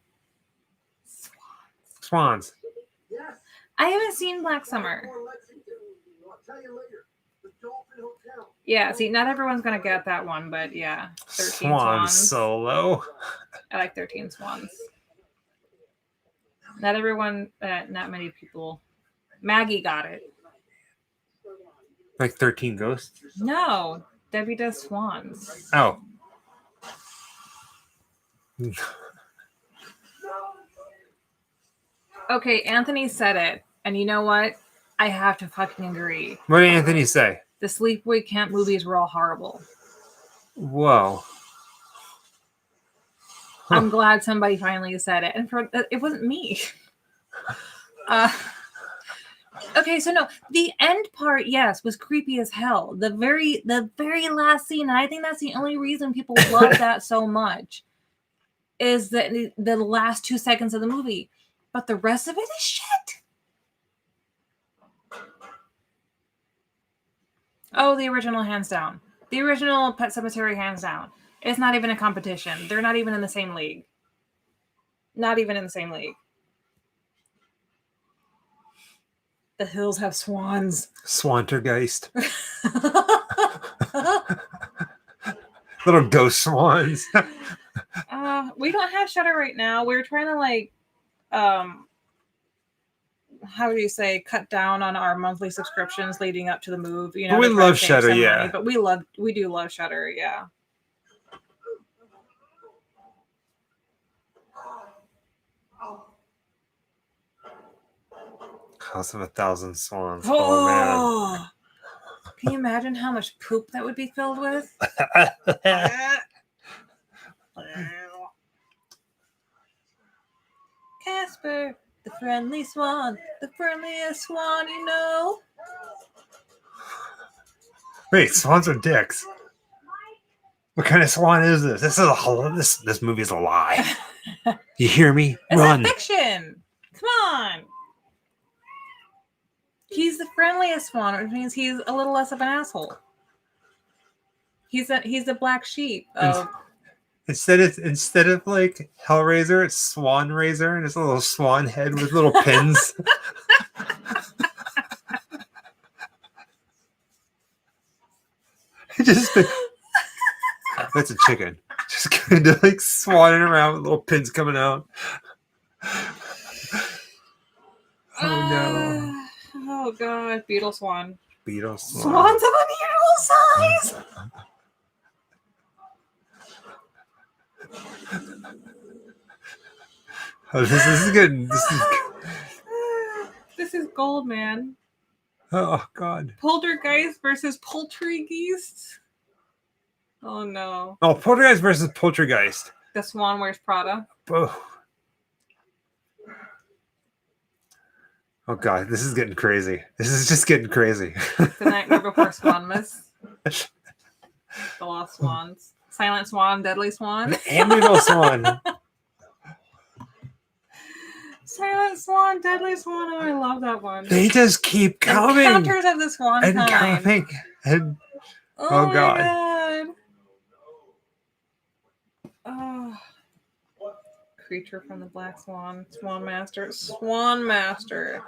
Swans. Yes. I haven't seen Black Summer. I'll tell you later. The Dolphin Hotel. Yeah, see, not everyone's gonna get that one, but yeah, 13 Swan Swans. Solo. I like 13 Swans. Not everyone, not many people. Maggie got it. Like 13 Ghosts? No, Debbie does swans. Oh. Okay, Anthony said it, and you know what? I have to fucking agree. What did Anthony say? The sleepaway camp movies were all horrible. Whoa. Huh. I'm glad somebody finally said it, and it wasn't me. Okay, so no, the end part, yes, was creepy as hell. The very last scene, and I think that's the only reason people love that so much, is that the last 2 seconds of the movie. But the rest of it is shit. Oh, the original, hands down. The original Pet Sematary, hands down. It's not even a competition. They're not even in the same league. Not even in the same league. The hills have swans. Swantergeist. Little ghost swans. We don't have Shudder right now. We're trying to how do you say, cut down on our monthly subscriptions leading up to the move. You But know, we to try to love save Shudder, some yeah. money, but we do love Shudder, yeah. House of 1,000 Swans. Oh, man. Oh, can you imagine how much poop that would be filled with? Casper, the friendly swan, the friendliest swan you know. Wait, swans are dicks. What kind of swan is this? This movie is a lie. You hear me? It's Run. a fiction. Come on. He's the friendliest swan, which means he's a little less of an asshole. He's a black sheep of Instead of like Hellraiser, it's Swan Razor, and it's a little swan head with little pins. Just that's a chicken. Just kind of like swanning around with little pins coming out. Oh no. Oh god, beetle swan. Beetle swan. Swans of unusual size. Oh, this is good. This is gold, man. Oh god. Poltergeist versus Poultrygeist. Oh no. Oh, Poltergeist versus Poltergeist. The Swan Wears Prada. Oh. Oh god, this is getting crazy. This is just getting crazy. The Nightmare Before Swanmas. The Lost Swans. Silent Swan, Deadly Swan. Amityville Swan. Silent Swan, Deadly Swan. Oh, I love that one. They just keep coming. Encounters of the Swan And Kind. coming. And Oh Oh, God. my god. Oh. Creature from the Black Swan. Swan Master. Swan Master.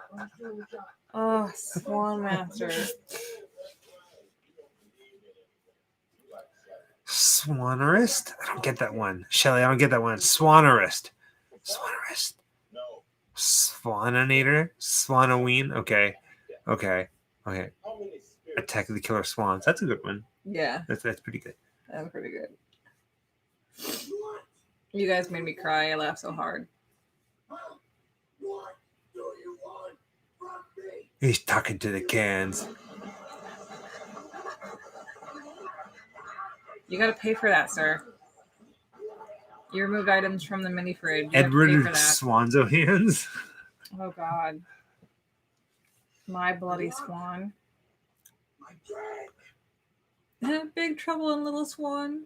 Oh, Swan Master. Swannerist? I don't get that one. Shelly, I don't get that one. Swannerist. Swannerist. Swaninator? Swanoween? Okay. Okay. Okay. Attack of the Killer Swans. That's a good one. Yeah, That's pretty good. that's pretty good. You guys made me cry. I laughed so hard. What do you want from me? He's talking to the cans. You gotta pay for that, sir. You removed items from the mini fridge. You have to pay for Edward that. Swanzo hands. Oh god. My bloody swan. My drag. Big Trouble in Little Swan.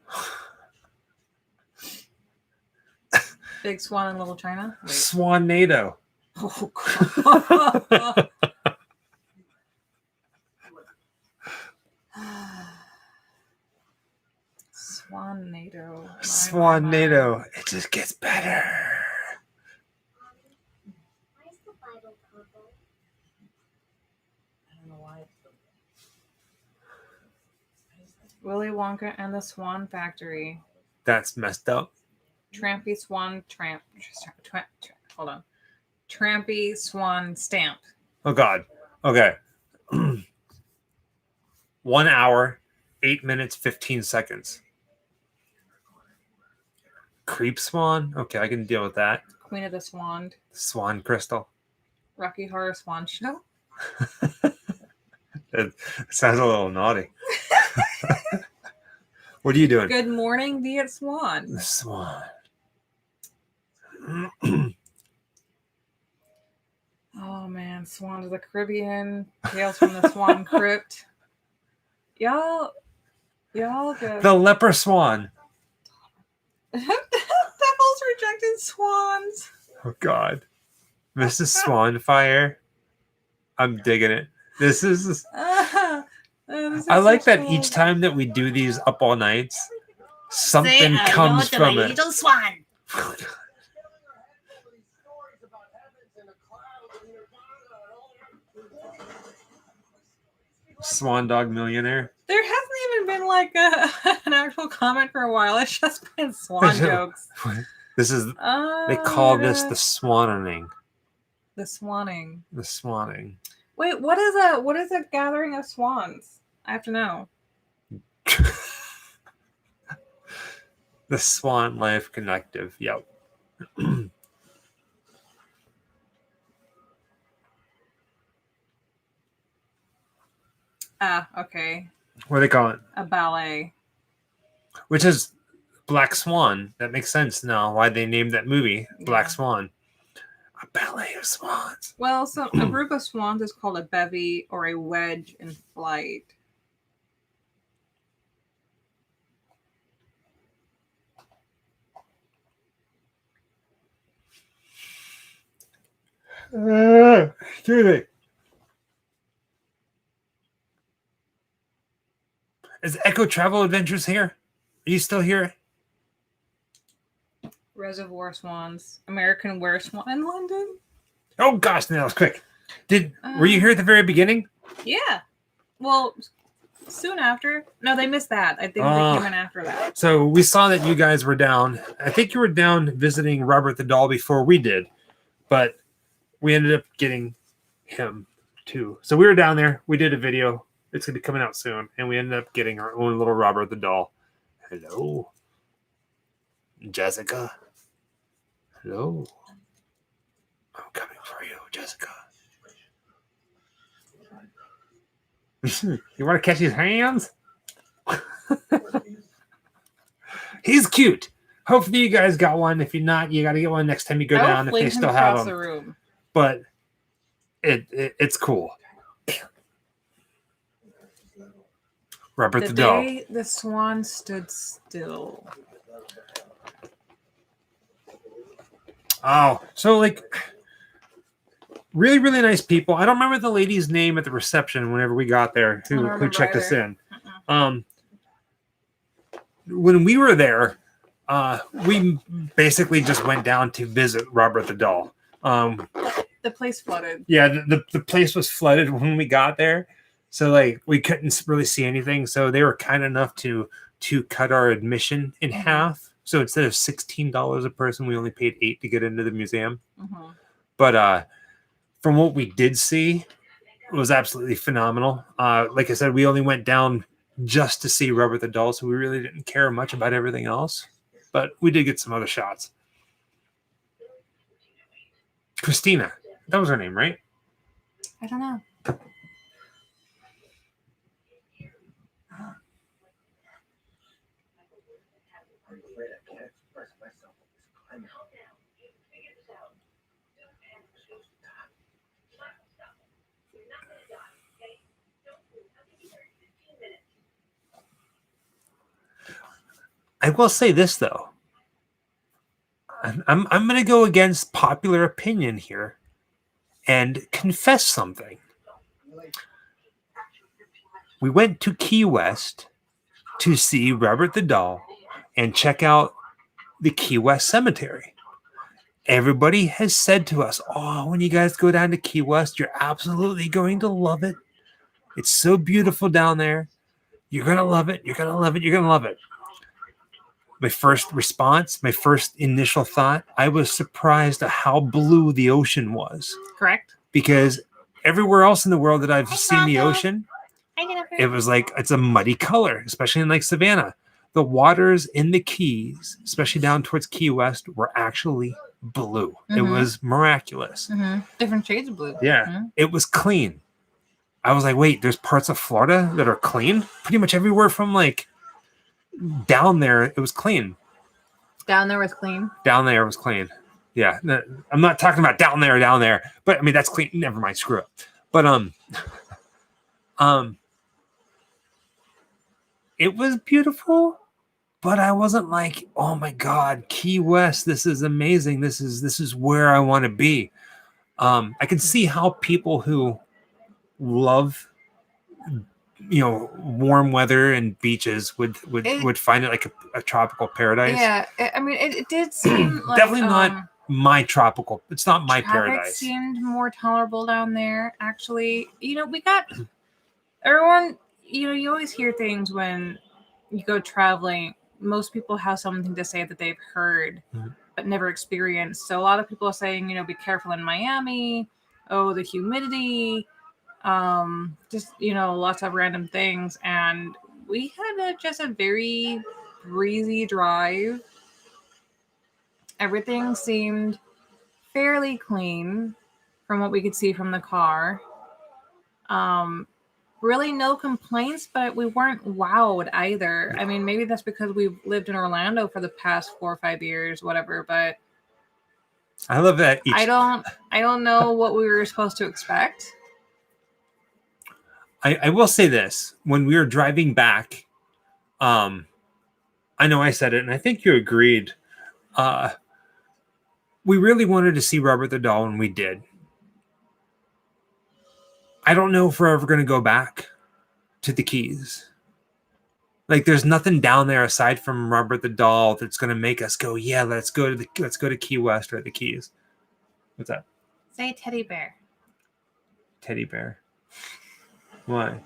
Big Swan in Little China. Wait. Swanado. Oh god. Swanado. My. Swanado. It just gets better. Where's the Bible cover? I don't know why. Willy Wonka and the Swan Factory. That's messed up. Trampy Swan hold on. Trampy Swan Stamp. Oh God. Okay. 1 hour, 8 minutes, 15 seconds. Creep Swan. Okay, I can deal with that. Queen of the Swan. Swan Crystal. Rocky Horror Swan Show. It sounds a little naughty. What are you doing? Good Morning Viet Swan. The Swan. Oh man, Swans of the Caribbean. Tales from the Swan Crypt. Y'all go. The Leper Swan. Devil's Rejected Swans. Oh God. Mrs. Swanfire. I'm digging it. This is. This is I like so that cool. each time that we do these up all nights, something comes from it. Little Swan. Swan Dog Millionaire. There hasn't even been like an actual comment for a while. It's just been swan jokes. This is. They call this the the swanning. The swanning. The swanning. Wait, what is a gathering of swans? I have to know. The Swan Life Collective. Yep. Ah, okay. What do they call it? A ballet. Which is Black Swan. That makes sense now why they named that movie Black Yeah. Swan. A ballet of swans. Well, so a group of swans is called a bevy or a wedge in flight. Excuse me. Is Echo Travel Adventures here? Are you still here? Reservoir swans. American were swan in London? Oh gosh, no, that was quick. Were you here at the very beginning? Yeah. Well, soon after. No, they missed that. I think they came in after that. So we saw that you guys were down. I think you were down visiting Robert the Doll before we did, but we ended up getting him too. So we were down there. We did a video. It's going to be coming out soon, and we ended up getting our own little Robert the Doll. Hello, Jessica. Hello. I'm coming for you, Jessica. You want to catch his hands? He's cute. Hopefully you guys got one. If you're not, you got to get one next time you go I will down if fling they him still have across them. the room. But it's cool. Robert the Doll. day the swan stood still. Oh, so like really, really nice people. I don't remember the lady's name at the reception whenever we got there who checked us in. When we were there, we basically just went down to visit Robert the Doll. The place flooded. Yeah, the place was flooded when we got there. So like we couldn't really see anything. So they were kind enough to cut our admission in half. So instead of $16 a person, we only paid $8 to get into the museum. Mm-hmm. But from what we did see, it was absolutely phenomenal. Like I said, we only went down just to see Robert the Doll, so we really didn't care much about everything else. But we did get some other shots. Christina, that was her name, right? I don't know. I'm afraid I can't express myself in this climate. I will say this though. I'm going to go against popular opinion here and confess something. We went to Key West to see Robert the Doll and check out the Key West Cemetery. Everybody has said to us, oh, when you guys go down to Key West, you're absolutely going to love it. It's so beautiful down there. You're going to love it. You're going to love it. You're going to love it. My first response, my first initial thought, I was surprised at how blue the ocean was. Correct. Because everywhere else in the world that I've seen the ocean, it was like it's a muddy color, especially in Lake Savannah. The waters in the Keys, especially down towards Key West, were actually blue. It was miraculous. Different shades of blue. Yeah, it was clean. I was like, wait, there's parts of Florida that are clean? Pretty much everywhere from like down there, it was clean. Down there was clean. Down there was clean. Yeah, I'm not talking about down there, but I mean that's clean. Never mind, screw it. But it was beautiful, but I wasn't like, oh my God, Key West, this is amazing. This is where I want to be. I can see how people who love warm weather and beaches would find it like a tropical paradise. Yeah, I mean, it did seem like definitely not my tropical. It's not my traffic paradise. Seemed more tolerable down there. Actually, we got everyone. You always hear things when you go traveling. Most people have something to say that they've heard but never experienced. So a lot of people are saying, be careful in Miami. Oh, the humidity, just lots of random things. And we had just a very breezy drive. Everything seemed fairly clean from what we could see from the car. Really no complaints, but we weren't wowed either. I mean, maybe that's because we've lived in Orlando for the past 4 or 5 years, whatever, but I love that. I don't know what we were supposed to expect. I will say this. When we were driving back, I know I said it, and I think you agreed. We really wanted to see Robert the Doll, and we did. I don't know if we're ever going to go back to the Keys. Like, there's nothing down there aside from Robert the Doll that's going to make us go, yeah, let's go to Key West or the Keys. What's that? Say teddy bear. Teddy bear. Why?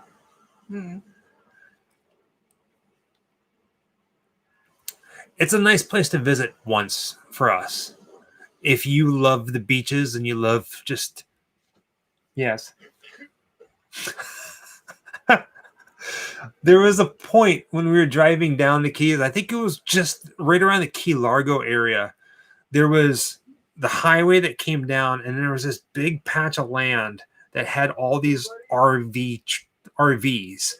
It's a nice place to visit once for us. If you love the beaches and you love just... Yes. There was a point when we were driving down the Keys, I think it was just right around the Key Largo area. There was the highway that came down, and there was this big patch of land that had all these RVs,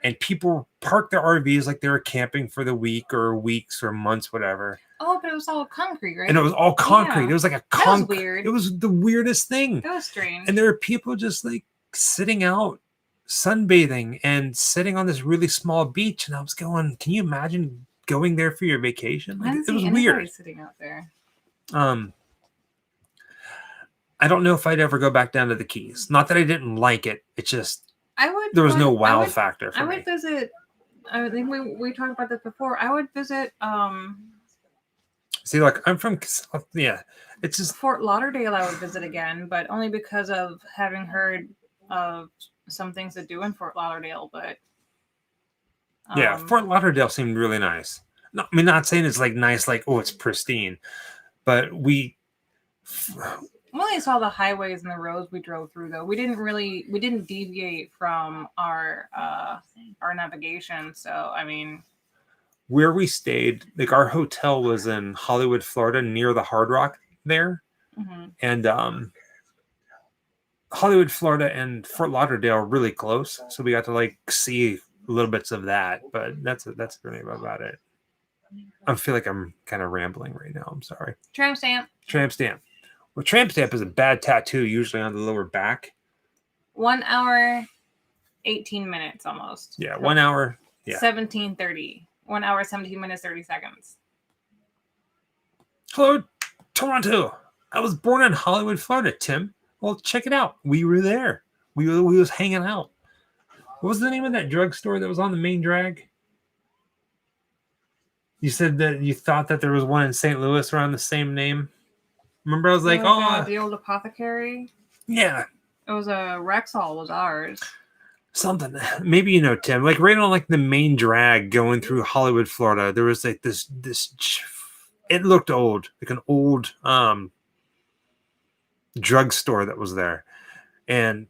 and people parked their RVs like they were camping for the week or weeks or months, whatever. Oh, but it was all concrete, right? And it was all concrete. Yeah. It was like a That was weird. It was the weirdest thing. That was strange. And there were people just like sitting out, sunbathing, and sitting on this really small beach. And I was going, can you imagine going there for your vacation? Like, it was weird. Sitting out there. I don't know if I'd ever go back down to the Keys. Not that I didn't like it. It's just there was no wow factor for me. I would visit. I think we talked about this before. I would visit. See, like, I'm from, yeah. It's just Fort Lauderdale. I would visit again, but only because of having heard of some things to do in Fort Lauderdale. But yeah, Fort Lauderdale seemed really nice. No, I mean, not saying it's like nice, like, oh, it's pristine, but we only saw the highways and the roads we drove through, though. We didn't deviate from our navigation. So, I mean, where we stayed, like, our hotel was in Hollywood, Florida, near the Hard Rock there. And Hollywood, Florida and Fort Lauderdale are really close. So we got to like see little bits of that, but that's really about it. I feel like I'm kind of rambling right now. I'm sorry. Tramp stamp. Well, tramp stamp is a bad tattoo, usually on the lower back. 1 hour, 18 minutes almost. Yeah, 1 hour. Yeah. 17:30. 1 hour, 17 minutes, 30 seconds. Hello, Toronto. I was born in Hollywood, Florida, Tim. Well, check it out. We were there. We was hanging out. What was the name of that drugstore that was on the main drag? You said that you thought that there was one in St. Louis around the same name. Remember, I was like, the old apothecary. Yeah. It was a Rexall was ours. Something. Maybe you know, Tim. Like right on like the main drag going through Hollywood, Florida. There was like this. It looked old, like an old drugstore that was there, and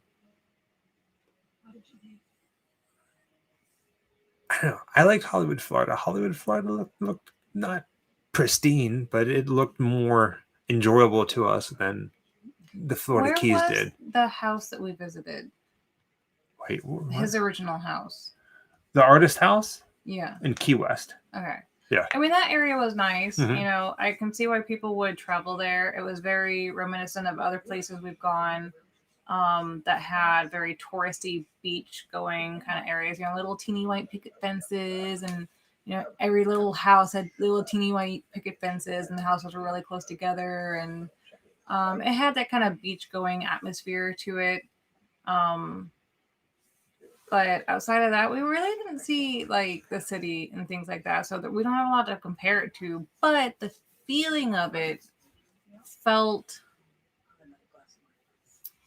I don't know. I liked Hollywood, Florida. Hollywood, Florida looked not pristine, but it looked more enjoyable to us than the Florida Keys did. The house that we visited. Wait, what? His original house. The artist house? Yeah. In Key West. Okay. Yeah. I mean, that area was nice. Mm-hmm. You know, I can see why people would travel there. It was very reminiscent of other places we've gone that had very touristy beach going kind of areas, you know, little teeny white picket fences, and, you know, every little house had little teeny white picket fences, and the houses were really close together. And it had that kind of beach going atmosphere to it. But outside of that, we really didn't see like the city and things like that, so that we don't have a lot to compare it to. But the feeling of it felt,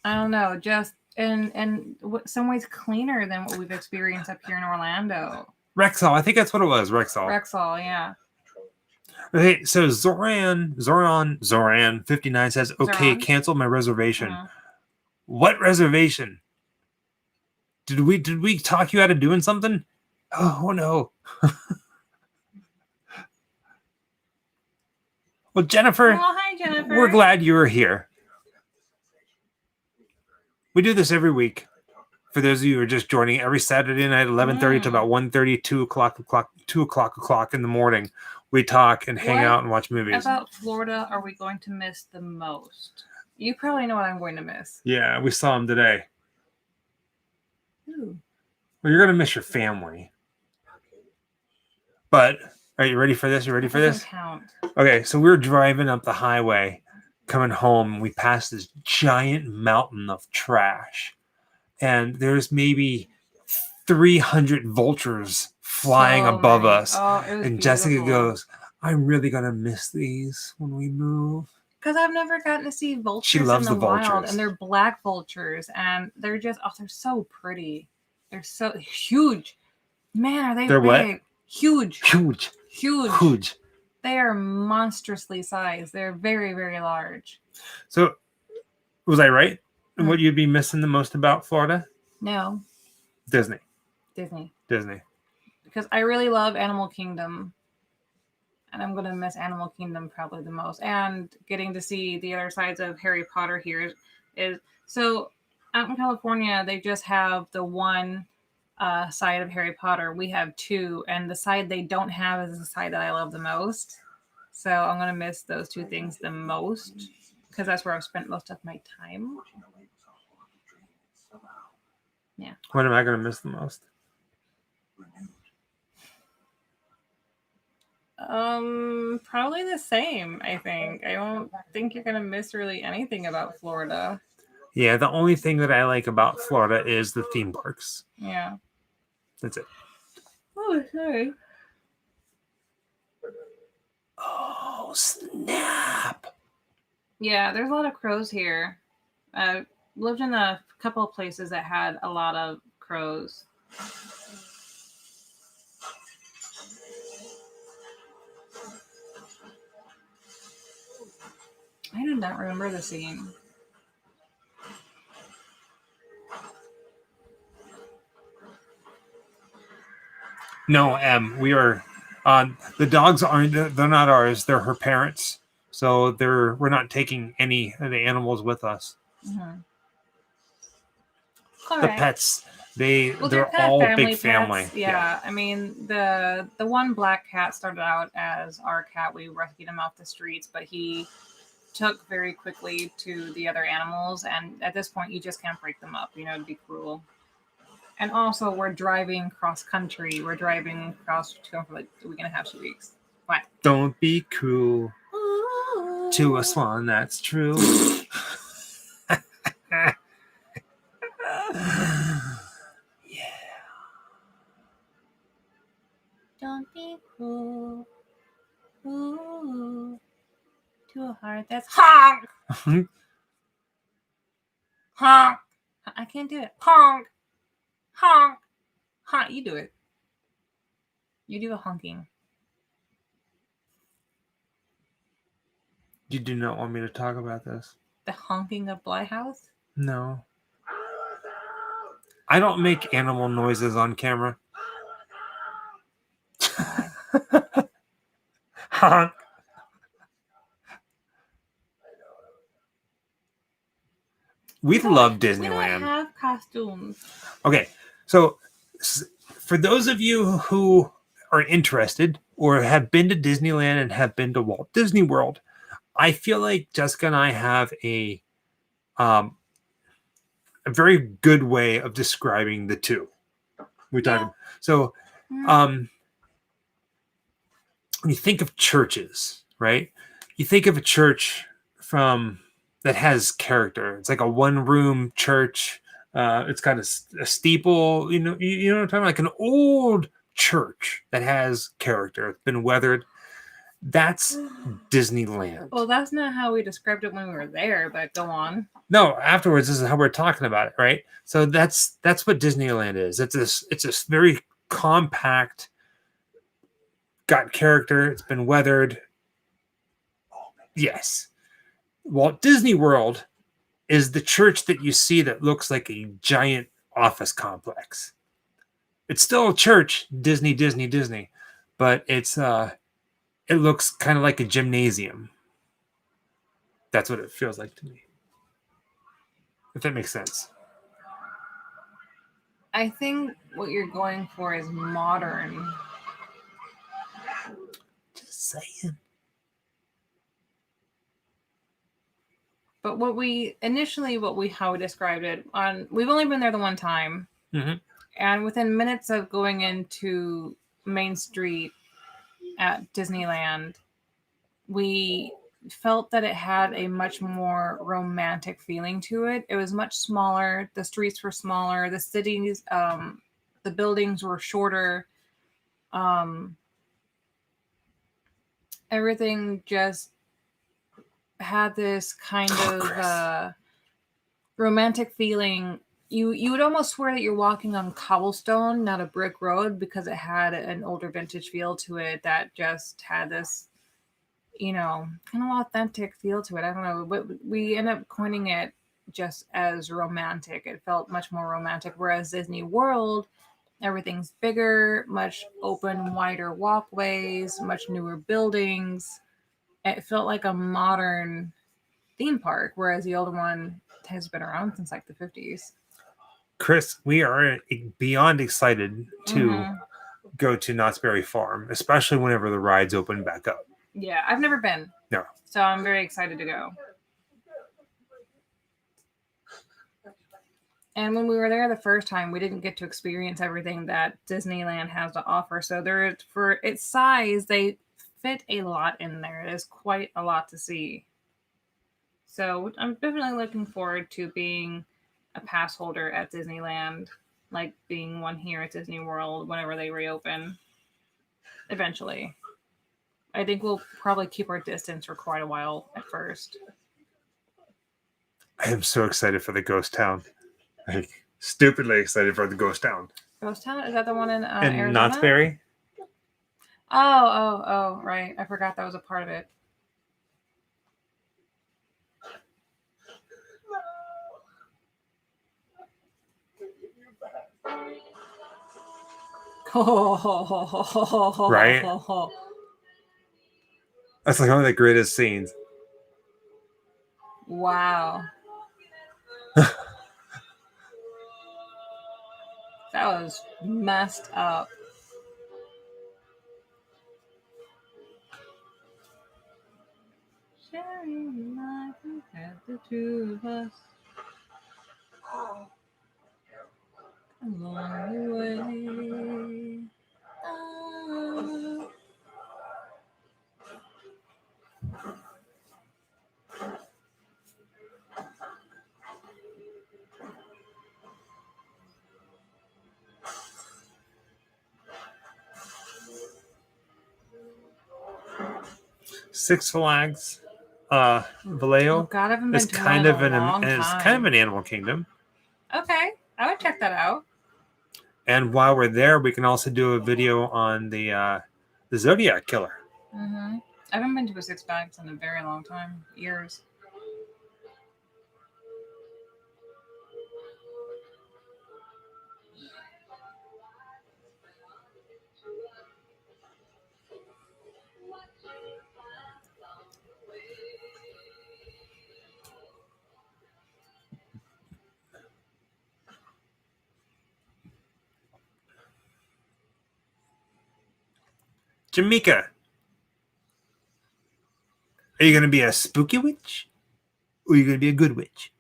I don't know, just in some ways cleaner than what we've experienced up here in Orlando. Rexall, I think that's what it was. Rexall, yeah. Okay, so Zoran 59 says, okay, Zoran? cancel my reservation. Mhm. What reservation? Did we talk you out of doing something? Oh no. Well, Jennifer, Oh, hi, Jennifer. we're glad you were here. We do this every week. For those of you who are just joining, every Saturday night, 11:30 to about 1:30, 2 o'clock in the morning, we talk and hang What out and watch movies. about Florida are we going to miss the most? You probably know what I'm going to miss. Yeah, we saw him today. Ooh. Well, you're gonna miss your family. But are you ready for this? You ready for Doesn't this? count. Okay, so we were driving up the highway, coming home. We passed this giant mountain of trash, and there's maybe 300 vultures flying So above many. us. Oh, it was And Jessica beautiful. goes, "I'm really gonna miss these when we move." Because I've never gotten to see vultures She loves in the the wild, vultures. and they're black vultures, and they're just they're so pretty. They're so huge. Man, are they They're what? big? Huge. Huge, Huge. huge. They are monstrously sized. They're very, very large. So, was I right? And Hmm. what you'd be missing the most about Florida? No, Disney. Disney. Because I really love Animal Kingdom. And I'm going to miss Animal Kingdom probably the most. And getting to see the other sides of Harry Potter here is so out in California, they just have the one side of Harry Potter. We have two. And the side they don't have is the side that I love the most. So I'm going to miss those two things the most because that's where I've spent most of my time. Yeah. What am I gonna miss the most? Probably the same, I think. I don't think you're gonna miss really anything about Florida. Yeah, the only thing that I like about Florida is the theme parks. Yeah. That's it. Oh, sorry. Oh, snap. Yeah, there's a lot of crows here. I lived in a couple of places that had a lot of crows. I do not remember the scene. No, we are. The dogs aren't. They're not ours. They're her parents. So we're not taking any of the animals with us. Mm-hmm. The pets, they're kind of all family big family. pets. Yeah. I mean the one black cat started out as our cat. We rescued him off the streets, but he took very quickly to the other animals, and at this point, you just can't break them up. You know, it'd be cruel. And also, we're driving cross country. We're driving across for like a week and a half, 2 weeks. What? Don't be cruel to a swan. That's true. Don't be cruel. Ooh, to a heart that's honk. Honk. I can't do it. Honk. Honk. Honk. You do it. You do a honking. You do not want me to talk about this. The honking of Bly House? No. I don't make animal noises on camera. Honk. We love Disneyland. We don't have costumes. Okay, so for those of you who are interested or have been to Disneyland and have been to Walt Disney World, I feel like Jessica and I have a very good way of describing the two. We talk so when you think of churches, right? You think of a church that has character. It's like a one-room church. It's got a steeple. You know what I'm talking about? Like an old church that has character. It's been weathered. That's Disneyland. Well, that's not how we described it when we were there, but go on. No, afterwards, this is how we're talking about it, right? So that's what Disneyland is. It's this very compact, got character. It's been weathered. Yes. Walt Disney World is the church that you see that looks like a giant office complex. It's still a church, Disney, Disney, Disney, but it looks kind of like a gymnasium. That's what it feels like to me. If that makes sense. I think what you're going for is modern. Just saying. But how we described it we've only been there the one time, and within minutes of going into Main Street at Disneyland, we felt that it had a much more romantic feeling to it. It was much smaller. The streets were smaller. The cities, the buildings were shorter. Everything just had this kind of romantic feeling. You would almost swear that you're walking on cobblestone, not a brick road, because it had an older vintage feel to it that just had this, kind of authentic feel to it. I don't know, but we end up coining it just as romantic. It felt much more romantic, whereas Disney World, everything's bigger, much open, wider walkways, much newer buildings. It felt like a modern theme park, whereas the old one has been around since like the 50s. Chris, we are beyond excited to go to Knott's Berry Farm, especially whenever the rides open back up. Yeah, I've never been. No. So I'm very excited to go. And when we were there the first time, we didn't get to experience everything that Disneyland has to offer. So for its size, they fit a lot in there. It is quite a lot to see. So I'm definitely looking forward to being a pass holder at Disneyland, like being one here at Disney World whenever they reopen. Eventually. I think we'll probably keep our distance for quite a while at first. I am so excited for the Ghost Town. Like, stupidly excited for the Ghost Town. Ghost Town? Is that the one in Arizona? Knott's Berry? Oh, right. I forgot that was a part of it. Right? That's like one of the greatest scenes. Wow. That was messed up. Sharing life at the two of us. Along the way. Oh. Six Flags Vallejo Oh God, I haven't been is to kind one of in a long time. it's kind of an animal kingdom. Okay, I would check that out. And while we're there, we can also do a video on the Zodiac Killer. I haven't been to a Six Flags in a very long time. Years. Jamaica, are you going to be a spooky witch? Or are you going to be a good witch?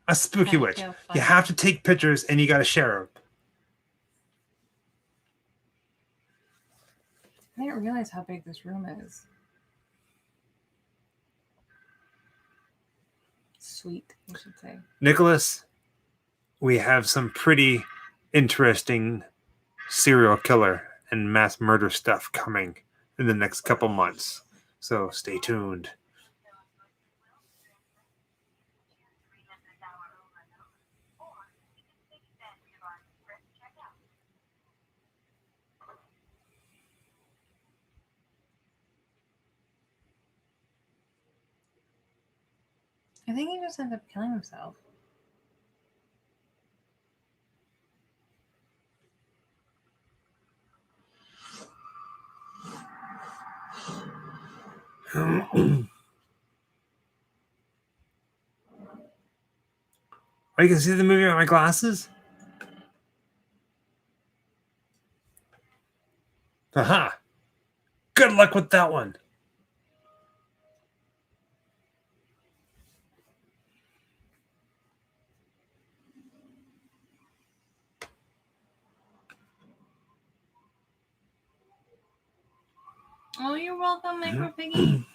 A spooky Kinda witch. feel You funny. have to take pictures and you got to share them. I didn't realize how big this room is. Sweet, I should say. Nicholas, we have some pretty interesting serial killer and mass murder stuff coming in the next couple months. So stay tuned. I think he just ended up killing himself. Oh, you can see the movie with my glasses? Aha! Good luck with that one. Oh, you're welcome, Micro Piggy.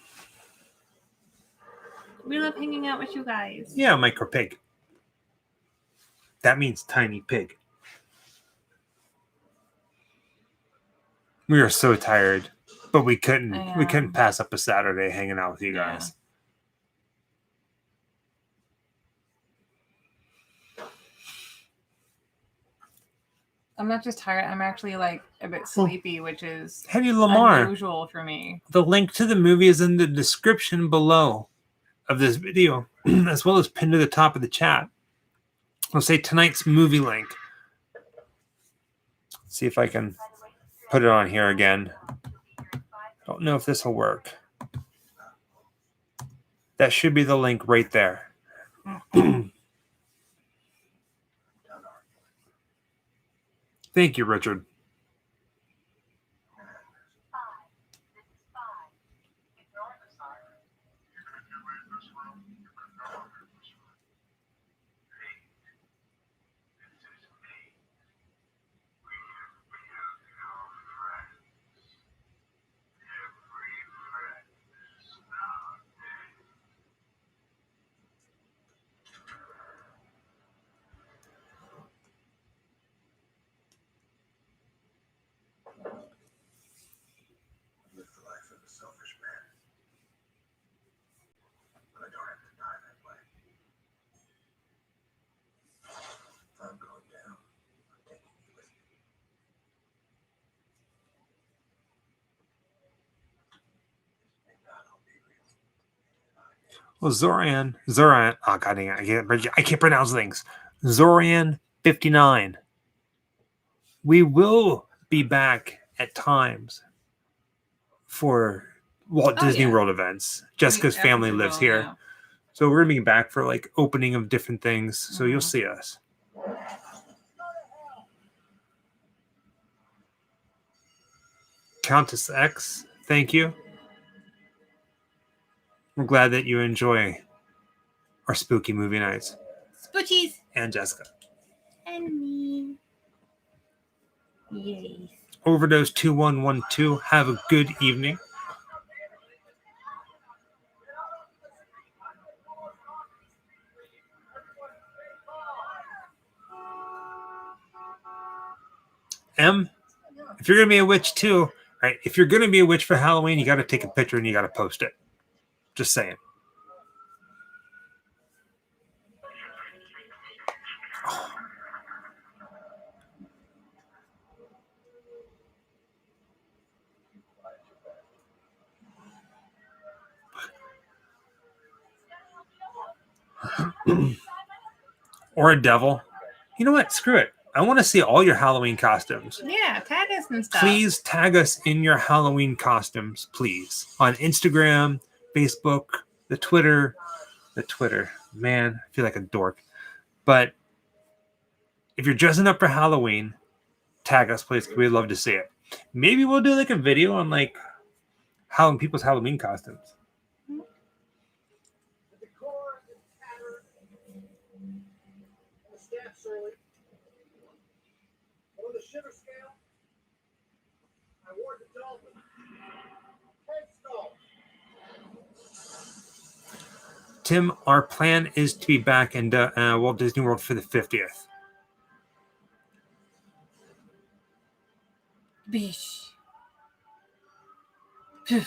We love hanging out with you guys. Yeah, micro pig. That means tiny pig. We are so tired, but we couldn't pass up a Saturday hanging out with you guys. I'm not just tired. I'm actually like a bit sleepy, which is Henry Lamar. unusual for me. The link to the movie is in the description below of this video, as well as pinned to the top of the chat. I'll say tonight's movie link. See if I can put it on here again. Don't know if this will work. That should be the link right there. Thank you, Richard. Live the life of a selfish man. But I don't have to die that way. If I'm going down, I'm taking you with me. And God, I'll be real. Well, Zoran, oh god dang it, I can't pronounce things. Zoran 59. We will be back at times for Walt Disney World events. Jessica's family lives here. Yeah. So we're gonna be back for like opening of different things. So you'll see us. Countess X, thank you. We're glad that you enjoy our spooky movie nights. Spoochies. And Jessica. And me. Yay. Overdose 2112. Have a good evening. M, if you're gonna be a witch too, right? If you're gonna be a witch for Halloween, you got to take a picture and you got to post it. Just saying. Or a devil. You know what? Screw it. I want to see all your Halloween costumes. Yeah, tag us and stuff. Please tag us in your Halloween costumes, please. On Instagram, Facebook, the Twitter. Man, I feel like a dork. But if you're dressing up for Halloween, tag us, please. We'd love to see it. Maybe we'll do like a video on like people's Halloween costumes. The decor is tattered. The staff surly. On the shiver scale, I wore the dolphin. Head skull. Tim, our plan is to be back in Walt Disney World for the 50th. Bish. We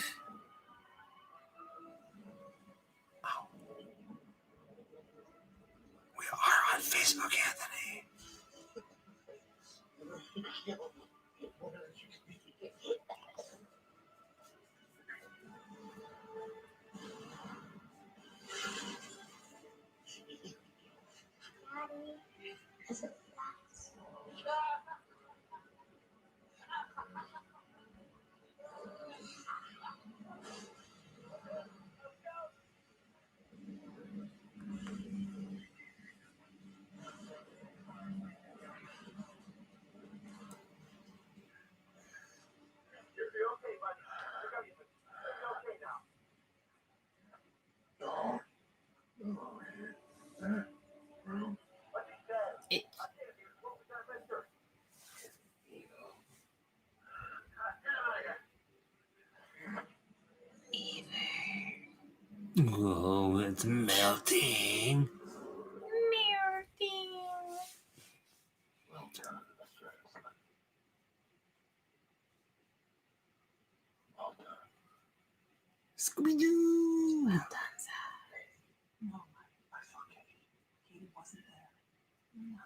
are on Facebook, Anthony. Oh, it's melting. Melting. Well done. That's right. Well done. Scooby-Doo. Well done, Zach. Oh, I saw Katie. Katie wasn't there. In the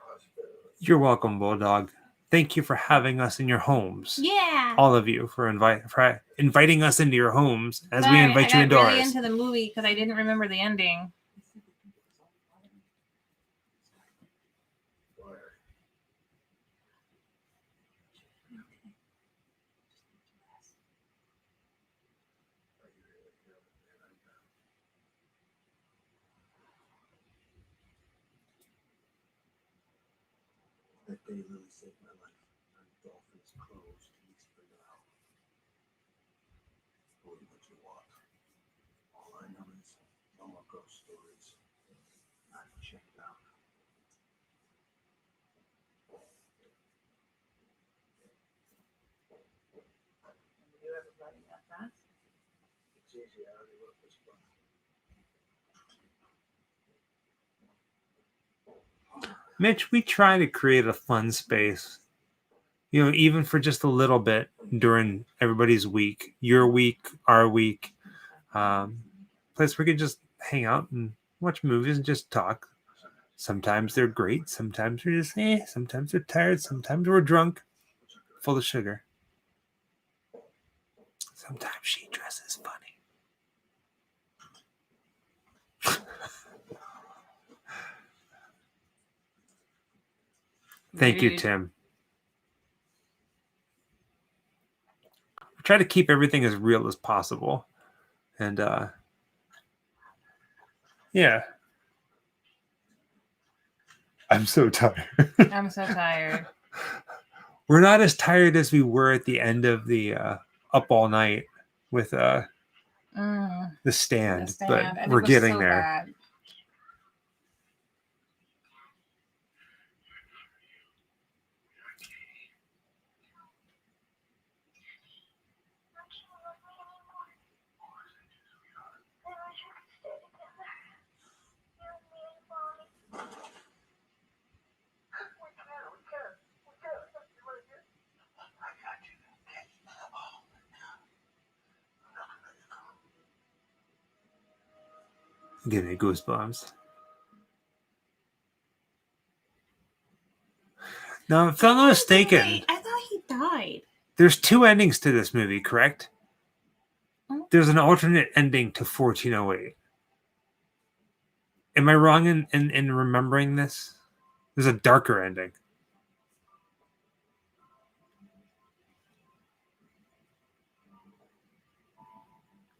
hospital. You're welcome, Bulldog. Thank you for having us in your homes. Yeah. All of you for inviting us into your homes as we Sorry, invite you I into got really ours. into the movie because I didn't remember the ending. Where? Are you really here with me right now? That day Lily saved my life. I'm Dolphin's closed, at least for now. What do you want? All I know is no more ghost stories. I'm checked out. You ever running that fast? It's easy. I already wrote this book. Mitch, we try to create a fun space, even for just a little bit during everybody's week, your week, our week, place where we could just hang out and watch movies and just talk. Sometimes they're great, sometimes we're just sometimes they're tired, sometimes we're drunk, full of sugar. Sometimes she dresses funny. Thank you, Rude. Tim. We try to keep everything as real as possible. And yeah. I'm so tired. I'm so tired. We're not as tired as we were at the end of the Up All Night with the stand, The but stand, and we're it was getting so there. bad. Give me goosebumps. Now, if I'm not mistaken, Wait, I thought he died. there's two endings to this movie, correct? Hmm? There's an alternate ending to 1408. Am I wrong in remembering this? There's a darker ending.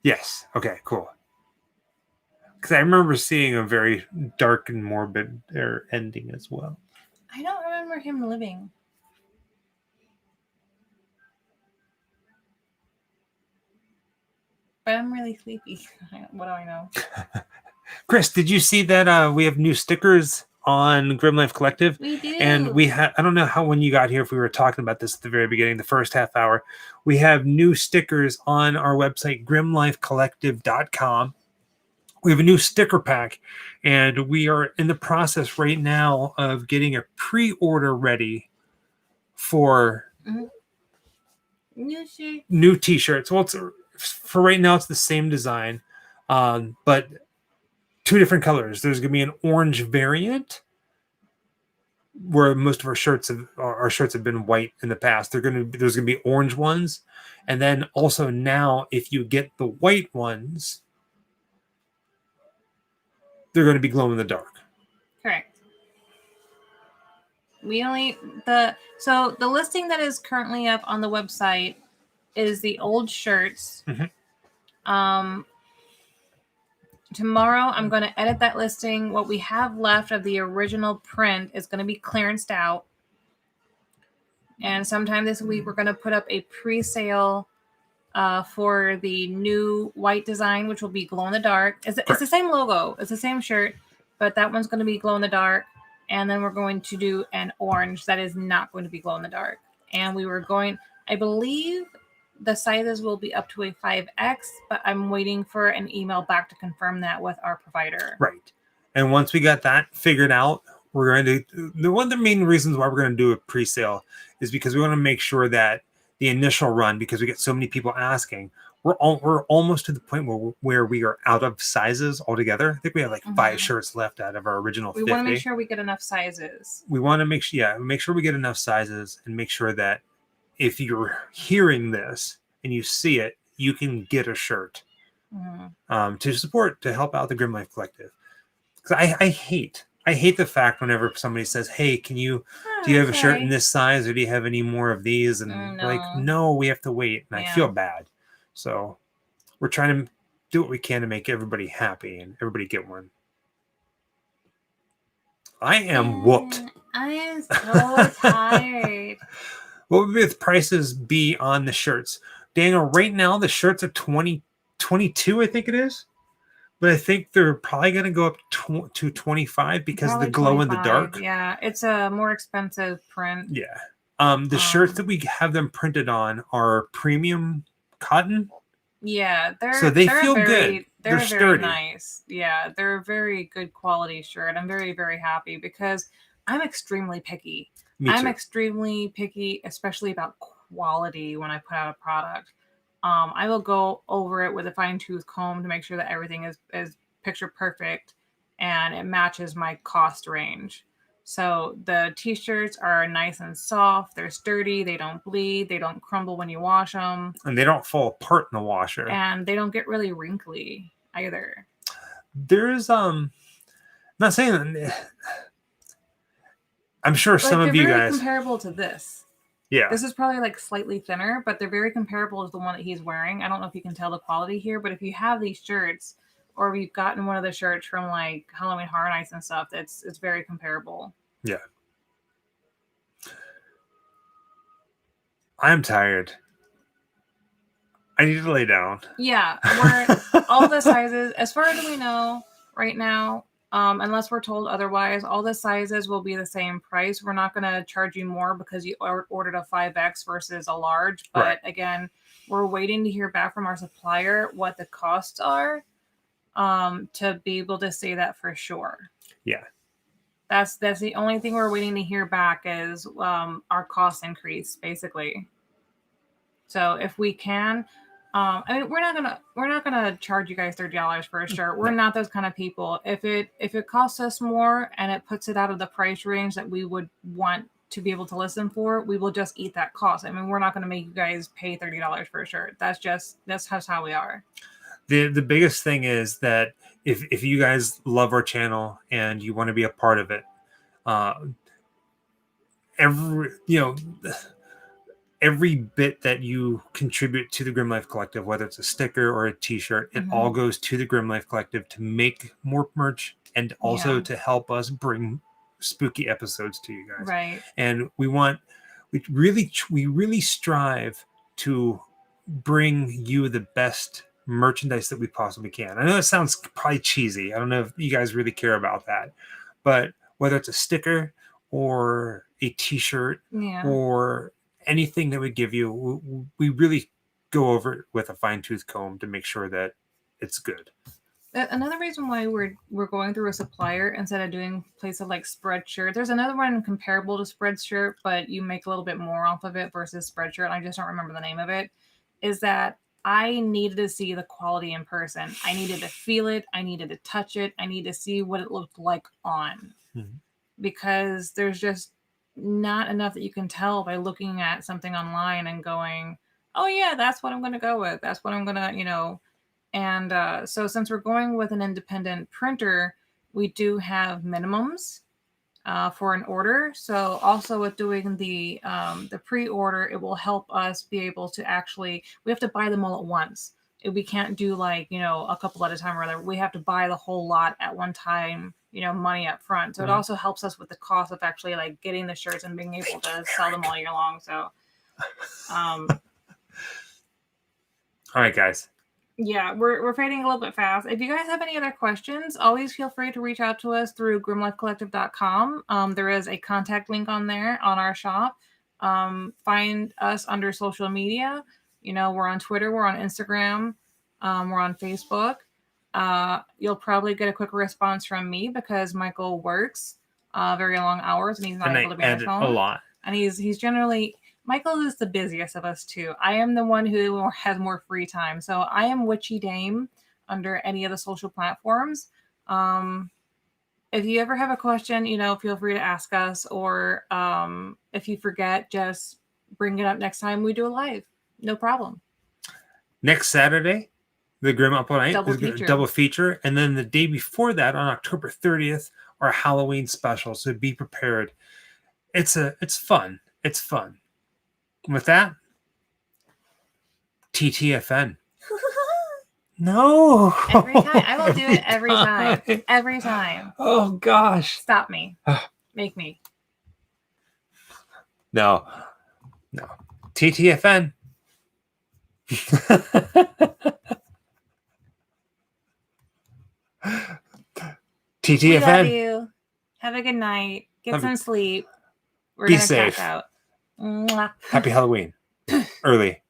Yes. Okay, cool. Because I remember seeing a very dark and morbid ending as well. I don't remember him living. But I'm really sleepy. What do I know? Chris, did you see that we have new stickers on Grim Life Collective? We do. And we had, I don't know how when you got here, if we were talking about this at the very beginning, the first half hour, we have new stickers on our website, grimlifecollective.com. We have a new sticker pack, and we are in the process right now of getting a pre-order ready for new t-shirts. Well, for right now, it's the same design, but two different colors. There's going to be an orange variant, where most of our shirts have been white in the past. There's going to be orange ones, and then also now, if you get the white ones, they're going to be glow in the dark. Correct. The listing that is currently up on the website is the old shirts. Mm-hmm. Tomorrow I'm going to edit that listing. What we have left of the original print is going to be clearanced out. And sometime this week we're going to put up a pre-sale for the new white design, which will be glow in the dark. It's the same logo. It's the same shirt, but that one's going to be glow in the dark. And then we're going to do an orange that is not going to be glow in the dark. And I believe The sizes will be up to a 5X, but I'm waiting for an email back to confirm that with our provider. Right. And once we got that figured out, we're going to, one of the main reasons why we're going to do a pre-sale is because we want to make sure that the initial run, because we get so many people asking, we're almost to the point where we are out of sizes altogether. I think we have like 5 shirts left out of our original 50. We want to make sure we get enough sizes. We want to make sure we get enough sizes and make sure that if you're hearing this and you see it, you can get a shirt to help out the Grim Life Collective. Because I hate the fact whenever somebody says, "Hey, do you have a shirt in this size, or do you have any more of these?" And we're like, "No, we have to wait." And I feel bad. So we're trying to do what we can to make everybody happy and everybody get one. I am whooped. I am so tired. What would the prices be on the shirts? Daniel, right now the shirts are $22, I think it is. But I think they're probably going to go up to 25 because Probably of the glow 25. in the dark. Yeah, it's a more expensive print. Yeah. The shirts that we have them printed on are premium cotton. Yeah, so they feel good. They're very sturdy. nice. Yeah, they're a very good quality shirt. I'm very, very happy because I'm extremely picky. I'm extremely picky, especially about quality when I put out a product. I will go over it with a fine-tooth comb to make sure that everything is picture perfect and it matches my cost range. So the t-shirts are nice and soft. They're sturdy. They don't bleed. They don't crumble when you wash them. And they don't fall apart in the washer. And they don't get really wrinkly either. There's not saying that. I'm sure some of you guys comparable to this. Yeah. This is probably like slightly thinner, but they're very comparable to the one that he's wearing. I don't know if you can tell the quality here, but if you have these shirts or if you've gotten one of the shirts from like Halloween Horror Nights and stuff, it's very comparable. Yeah. I'm tired. I need to lay down. Yeah. We're all the sizes, as far as we know right now, unless we're told otherwise, all the sizes will be the same price. We're not going to charge you more because you ordered a 5X versus a large. But again, we're waiting to hear back from our supplier what the costs are to be able to say that for sure. Yeah. That's the only thing we're waiting to hear back is our cost increase, basically. So if we can, I mean, we're not gonna charge you guys $30 for a shirt. We're not those kind of people. If it costs us more and it puts it out of the price range that we would want to be able to listen for, we will just eat that cost. I mean, we're not gonna make you guys pay $30 for a shirt. That's just how we are. The biggest thing is that if you guys love our channel and you want to be a part of it, every bit that you contribute to the Grim Life Collective, whether it's a sticker or a t-shirt, it all goes to the Grim Life Collective to make more merch and also to help us bring spooky episodes to you guys. Right. And we really strive to bring you the best merchandise that we possibly can. I know that sounds probably cheesy. I don't know if you guys really care about that, but whether it's a sticker or a t-shirt or anything that we give you, we really go over it with a fine-tooth comb to make sure that it's good. Another reason why we're going through a supplier instead of doing places like Spreadshirt. There's another one comparable to Spreadshirt, but you make a little bit more off of it versus Spreadshirt. I just don't remember the name of it. Is that I needed to see the quality in person. I needed to feel it. I needed to touch it. I need to see what it looked like on. Because there's just not enough that you can tell by looking at something online and going, oh yeah, that's what I'm going to go with. That's what I'm going to, And so since we're going with an independent printer, we do have minimums for an order. So also with doing the pre-order, it will help us be able to we have to buy them all at once. We can't do like, a couple at a time or other. We have to buy the whole lot at one time, money up front. So it also helps us with the cost of actually like getting the shirts and being able to sell them all year long. So, all right, guys. Yeah, we're fading a little bit fast. If you guys have any other questions, always feel free to reach out to us through grimlifecollective.com. There is a contact link on there on our shop. Find us under social media. We're on Twitter, we're on Instagram, we're on Facebook. You'll probably get a quick response from me because Michael works very long hours and he's not able to be on his phone. A lot. And he's generally, Michael is the busiest of us too. I am the one who has more free time. So I am Witchy Dame under any of the social platforms. If you ever have a question, feel free to ask us, or if you forget, just bring it up next time we do a live. No problem. Next Saturday, the Grim Up All Night double feature, and then the day before that, on October 30th, our Halloween special. So be prepared. It's fun. It's fun. With that, TTFN. No. Every time. I will do it every time. Every time. Oh gosh. Stop me. Make me. No. TTFN. TTFN. We love you. Have a good night. Get some sleep. We're Be gonna safe. crack out. Mwah. Happy Halloween. Early.